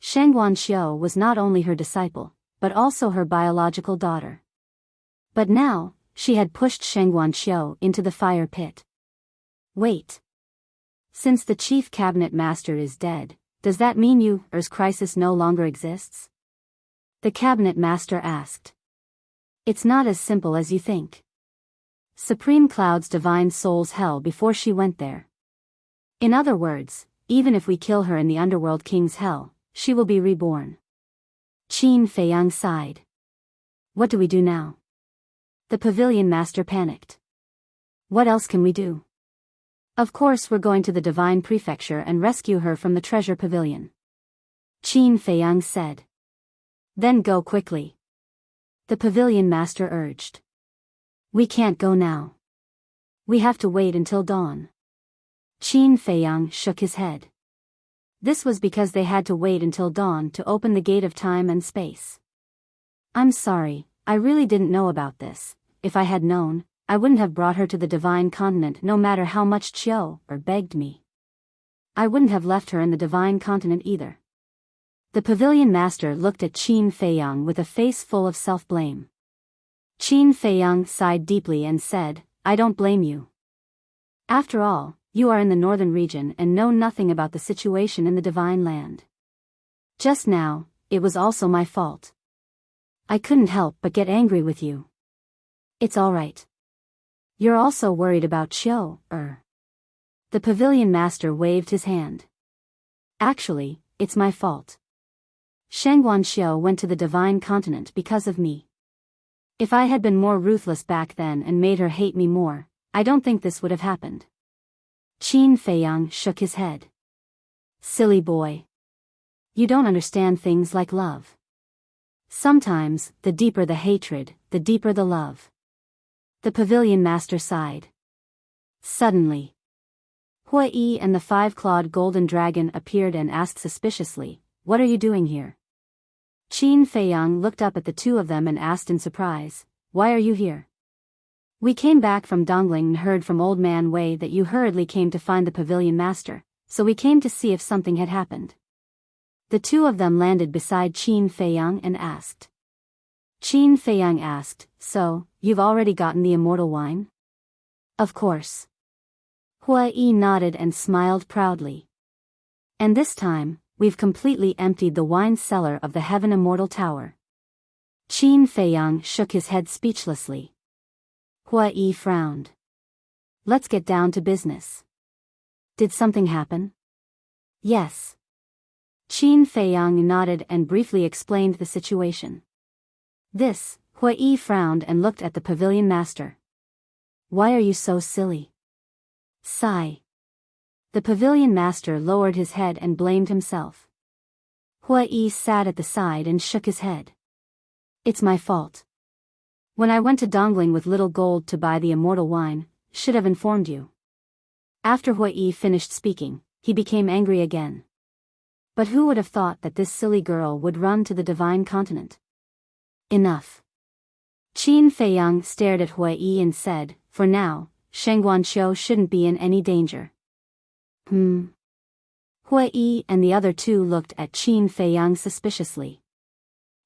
Sheng Wanqiu was not only her disciple, but also her biological daughter. But now, she had pushed Sheng Wanqiu into the fire pit. Wait. Since the chief cabinet master is dead, does that mean Yu's crisis no longer exists? The cabinet master asked. It's not as simple as you think. Supreme Cloud's divine soul's hell before she went there. In other words, even if we kill her in the underworld king's hell, she will be reborn. Qin Feiyang sighed. What do we do now? The pavilion master panicked. What else can we do? Of course we're going to the divine prefecture and rescue her from the treasure pavilion. Qin Feiyang said. Then go quickly. The pavilion master urged. We can't go now. We have to wait until dawn. Qin Feiyang shook his head. This was because they had to wait until dawn to open the gate of time and space. I'm sorry, I really didn't know about this. If I had known, I wouldn't have brought her to the divine continent no matter how much Qiu begged me. I wouldn't have left her in the divine continent either. The pavilion master looked at Qin Feiyang with a face full of self-blame. Qin Feiyang sighed deeply and said, I don't blame you. After all, you are in the northern region and know nothing about the situation in the divine land. Just now, it was also my fault. I couldn't help but get angry with you. It's all right. You're also worried about Qiu. The pavilion master waved his hand. Actually, it's my fault. Shangguan Xiu went to the divine continent because of me. If I had been more ruthless back then and made her hate me more, I don't think this would have happened. Qin Feiyang shook his head. Silly boy. You don't understand things like love. Sometimes, the deeper the hatred, the deeper the love. The pavilion master sighed. Suddenly, Hui Yi and the five-clawed golden dragon appeared and asked suspiciously, "What are you doing here?" Qin Feiyang looked up at the two of them and asked in surprise, "Why are you here?" "We came back from Dongling and heard from Old Man Wei that you hurriedly came to find the pavilion master, so we came to see if something had happened." The two of them landed beside Qin Feiyang and asked. Qin Feiyang asked, "So, you've already gotten the immortal wine?" "Of course." Hui Yi nodded and smiled proudly. "And this time, we've completely emptied the wine cellar of the Heaven Immortal Tower." Qin Feiyang shook his head speechlessly. Hui Yi frowned. "Let's get down to business. Did something happen?" "Yes." Qin Feiyang nodded and briefly explained the situation. This, Hui Yi frowned and looked at the pavilion master. "Why are you so silly?" Sigh. The pavilion master lowered his head and blamed himself. Hui Yi sat at the side and shook his head. "It's my fault. When I went to Dongling with little gold to buy the immortal wine, should have informed you." After Hui Yi finished speaking, he became angry again. But who would have thought that this silly girl would run to the divine continent? Enough. Qin Feiyang stared at Hui Yi and said, "For now, Shangguan Xiu shouldn't be in any danger." Hui Yi and the other two looked at Qin Feiyang suspiciously.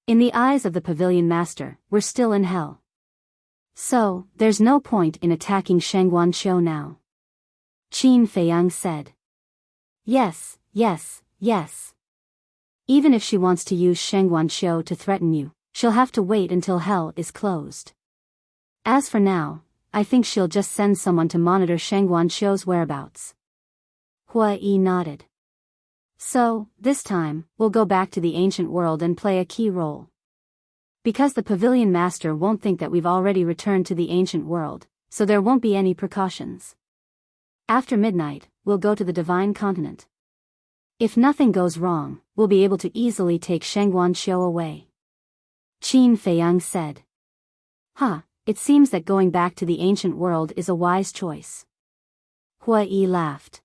In the eyes of the pavilion master, we're still in hell. So, there's no point in attacking Shangguan Xiu now. Qin Feiyang said. Yes. Even if she wants to use Shangguan Xiu to threaten you, she'll have to wait until hell is closed. As for now, I think she'll just send someone to monitor Shangguan Xiu's whereabouts. Hui Yi nodded. So, this time, we'll go back to the ancient world and play a key role. Because the pavilion master won't think that we've already returned to the ancient world, so there won't be any precautions. After midnight, we'll go to the divine continent. If nothing goes wrong, we'll be able to easily take Shangguan Xiu away. Qin Feiyang said. It seems that going back to the ancient world is a wise choice. Hui Yi laughed.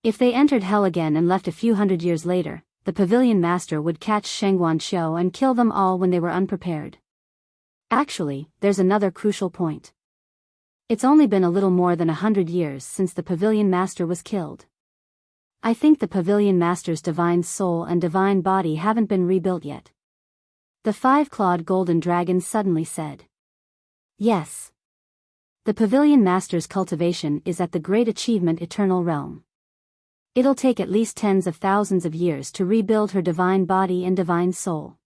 If they entered hell again and left a few hundred years later, the pavilion master would catch Shangguan Xiu and kill them all when they were unprepared. Actually, there's another crucial point. It's only been a little more than 100 years since the pavilion master was killed. I think the pavilion master's divine soul and divine body haven't been rebuilt yet. The five-clawed golden dragon suddenly said. Yes. The pavilion master's cultivation is at the great achievement eternal realm. It'll take at least tens of thousands of years to rebuild her divine body and divine soul.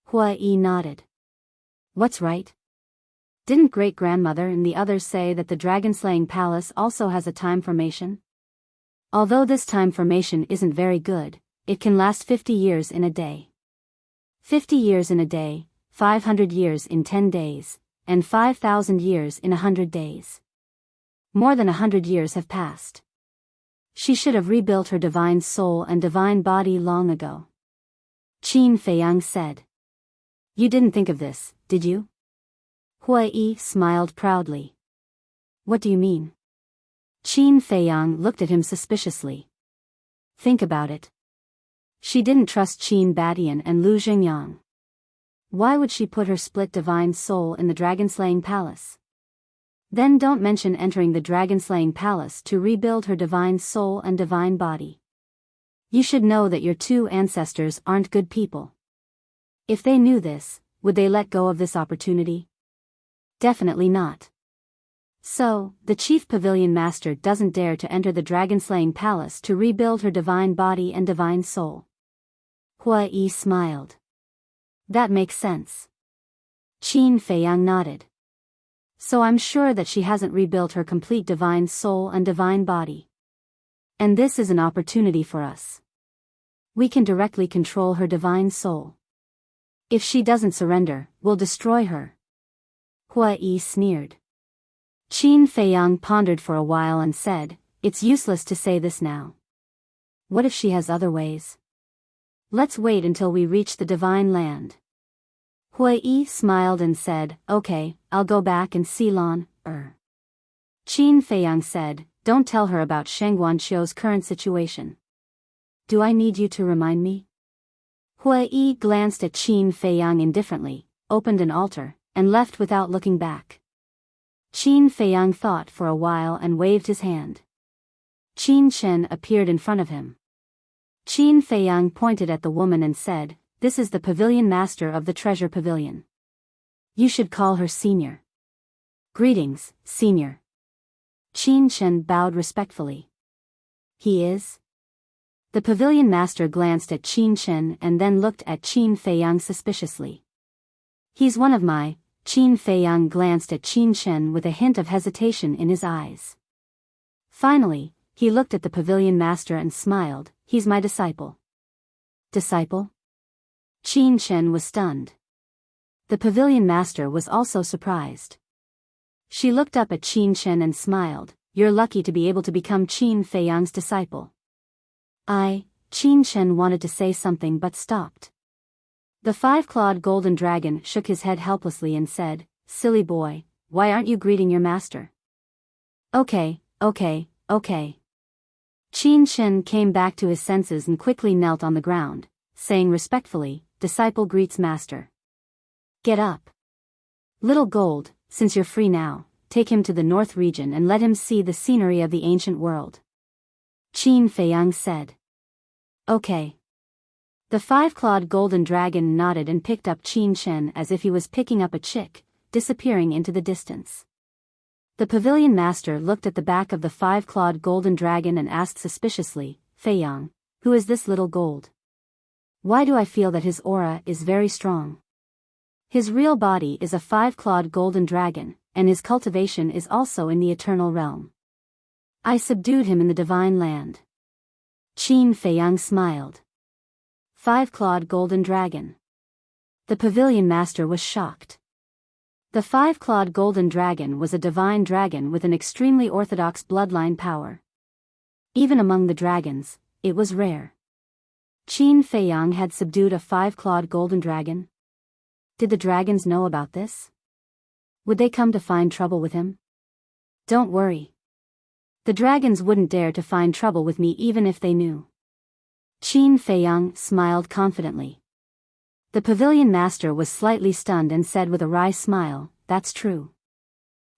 Hui Yi nodded. What's right? Didn't great-grandmother and the others say that the dragon-slaying palace also has a time formation? Although this time formation isn't very good, it can last 50 years in a day. 50 years in a day, 500 years in 10 days, and 5,000 years in 100 days. More than 100 years have passed. She should have rebuilt her divine soul and divine body long ago. Qin Feiyang said. You didn't think of this, did you? Hui Yi smiled proudly. What do you mean? Qin Feiyang looked at him suspiciously. Think about it. She didn't trust Qin Badian and Lu Xingyang. Why would she put her split divine soul in the dragon-slaying palace? Then don't mention entering the dragon-slaying palace to rebuild her divine soul and divine body. You should know that your two ancestors aren't good people. If they knew this, would they let go of this opportunity? Definitely not. So, the chief pavilion master doesn't dare to enter the dragon-slaying palace to rebuild her divine body and divine soul. Hui Yi smiled. That makes sense. Qin Feiyang nodded. So I'm sure that she hasn't rebuilt her complete divine soul and divine body. And this is an opportunity for us. We can directly control her divine soul. If she doesn't surrender, we'll destroy her. Hua Yi sneered. Qin Feiyang pondered for a while and said, it's useless to say this now. What if she has other ways? Let's wait until we reach the divine land. Hua Yi smiled and said, okay, I'll go back and see Lan, Qin Feiyang said, don't tell her about Sheng Guanqiu's current situation. Do I need you to remind me? Hua Yi glanced at Qin Feiyang indifferently, opened an altar, and left without looking back. Qin Feiyang thought for a while and waved his hand. Qin Shen appeared in front of him. Qin Feiyang pointed at the woman and said, this is the pavilion master of the treasure pavilion. You should call her senior. Greetings, senior. Qin Shen bowed respectfully. He is? The pavilion master glanced at Qin Shen and then looked at Qin Feiyang suspiciously. He's one of my. Qin Feiyang glanced at Qin Shen with a hint of hesitation in his eyes. Finally, he looked at the pavilion master and smiled, he's my disciple. Disciple? Qin Shen was stunned. The pavilion master was also surprised. She looked up at Qin Shen and smiled, you're lucky to be able to become Qin Feiyang's disciple. Qin Shen wanted to say something but stopped. The five-clawed golden dragon shook his head helplessly and said, silly boy, why aren't you greeting your master? Okay. Qin Shen came back to his senses and quickly knelt on the ground, saying respectfully, disciple greets master. Get up. Little Gold, since you're free now, take him to the north region and let him see the scenery of the ancient world. Qin Feiyang said. Okay. The five-clawed golden dragon nodded and picked up Qin Shen as if he was picking up a chick, disappearing into the distance. The pavilion master looked at the back of the five-clawed golden dragon and asked suspiciously, Feiyang, who is this little gold? Why do I feel that his aura is very strong? His real body is a five-clawed golden dragon, and his cultivation is also in the eternal realm. I subdued him in the divine land. Qin Feiyang smiled. Five-clawed golden dragon. The pavilion master was shocked. The five-clawed golden dragon was a divine dragon with an extremely orthodox bloodline power. Even among the dragons, it was rare. Qin Feiyang had subdued a five-clawed golden dragon. Did the dragons know about this? Would they come to find trouble with him? Don't worry. The dragons wouldn't dare to find trouble with me even if they knew. Qin Feiyang smiled confidently. The pavilion master was slightly stunned and said with a wry smile, that's true.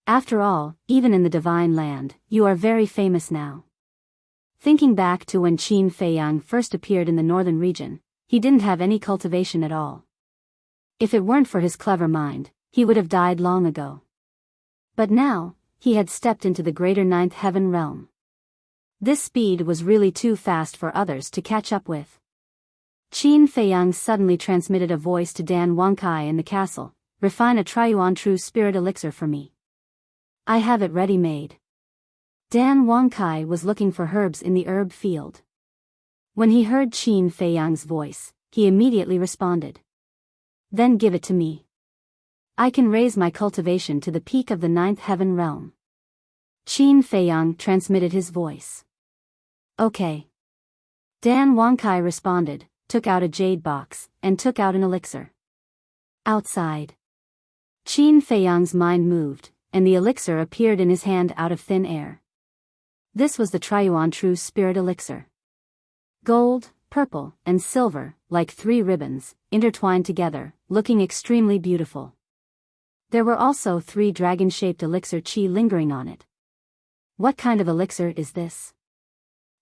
After all, even in the divine land, you are very famous now. Thinking back to when Qin Feiyang first appeared in the northern region, he didn't have any cultivation at all. If it weren't for his clever mind, he would have died long ago. But now, he had stepped into the greater ninth heaven realm. This speed was really too fast for others to catch up with. Qin Feiyang suddenly transmitted a voice to Dan Wangkai in the castle, refine a Triuan True Spirit elixir for me. I have it ready-made. Dan Wangkai was looking for herbs in the herb field. When he heard Qin Feiyang's voice, he immediately responded. Then give it to me. I can raise my cultivation to the peak of the ninth heaven realm. Qin Feiyang transmitted his voice. Okay. Dan Wangkai responded, took out a jade box, and took out an elixir. Outside. Qin Feiyang's mind moved, and the elixir appeared in his hand out of thin air. This was the Triuan True Spirit elixir. Gold, purple, and silver, like three ribbons, intertwined together, looking extremely beautiful. There were also three dragon-shaped elixir chi lingering on it. What kind of elixir is this?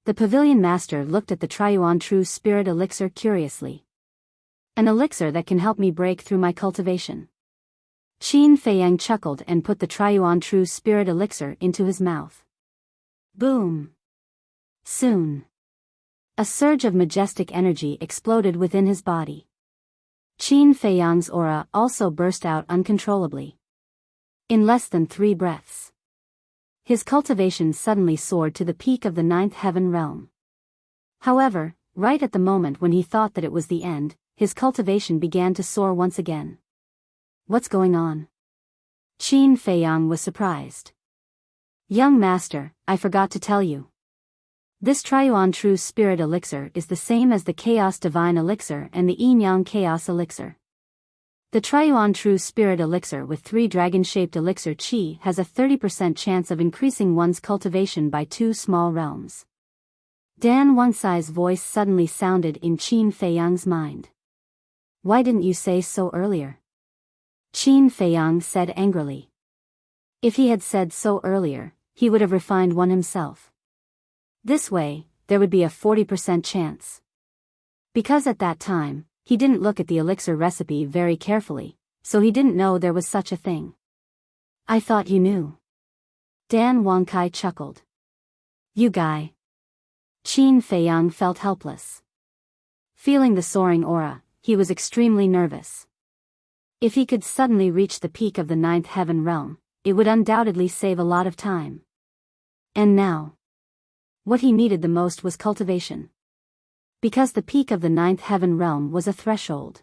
The pavilion master looked at the Triuan True Spirit elixir curiously. An elixir that can help me break through my cultivation. Qin Feiyang chuckled and put the Triuan True Spirit elixir into his mouth. Boom! Soon. A surge of majestic energy exploded within his body. Qin Feiyang's aura also burst out uncontrollably. In less than 3 breaths, his cultivation suddenly soared to the peak of the 9th heaven realm. However, right at the moment when he thought that it was the end, his cultivation began to soar once again. What's going on? Qin Feiyang was surprised. Young master, I forgot to tell you. This Triuan True Spirit Elixir is the same as the Chaos Divine Elixir and the Yin Yang Chaos Elixir. The Triuan True Spirit Elixir with 3 dragon-shaped elixir chi has a 30% chance of increasing one's cultivation by 2 small realms. Dan Wangcai's voice suddenly sounded in Qin Feiyang's mind. Why didn't you say so earlier? Qin Feiyang said angrily. If he had said so earlier, he would have refined one himself. This way, there would be a 40% chance. Because at that time, he didn't look at the elixir recipe very carefully, so he didn't know there was such a thing. I thought you knew. Dan Wangcai chuckled. You guy. Qin Feiyang felt helpless. Feeling the soaring aura, he was extremely nervous. If he could suddenly reach the peak of the 9th heaven realm, it would undoubtedly save a lot of time. And now, what he needed the most was cultivation. Because the peak of the 9th heaven realm was a threshold.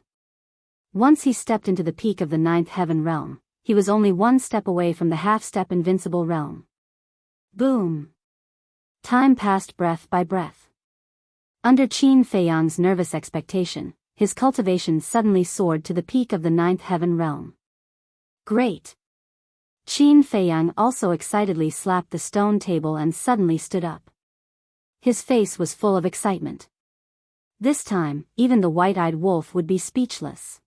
Once he stepped into the peak of the 9th heaven realm, he was only 1 step away from the half-step invincible realm. Boom! Time passed breath by breath. Under Qin Feiyang's nervous expectation, his cultivation suddenly soared to the peak of the 9th heaven realm. Great! Qin Feiyang also excitedly slapped the stone table and suddenly stood up. His face was full of excitement. This time, even the white-eyed wolf would be speechless.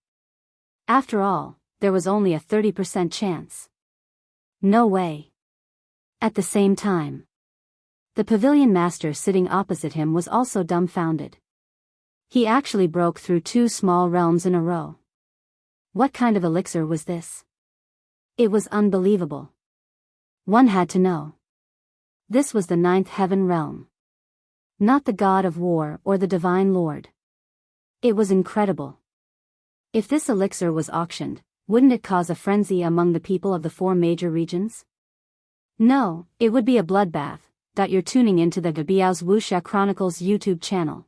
After all, there was only a 30% chance. No way. At the same time, the pavilion master sitting opposite him was also dumbfounded. He actually broke through 2 small realms in a row. What kind of elixir was this? It was unbelievable. One had to know. This was the 9th heaven realm. Not the god of war or the divine lord. It was incredible. If this elixir was auctioned, wouldn't it cause a frenzy among the people of the 4 major regions? No, it would be a bloodbath. You're tuning into the Biyao's Wuxia Chronicles YouTube channel.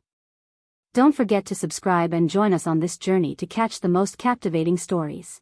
Don't forget to subscribe and join us on this journey to catch the most captivating stories.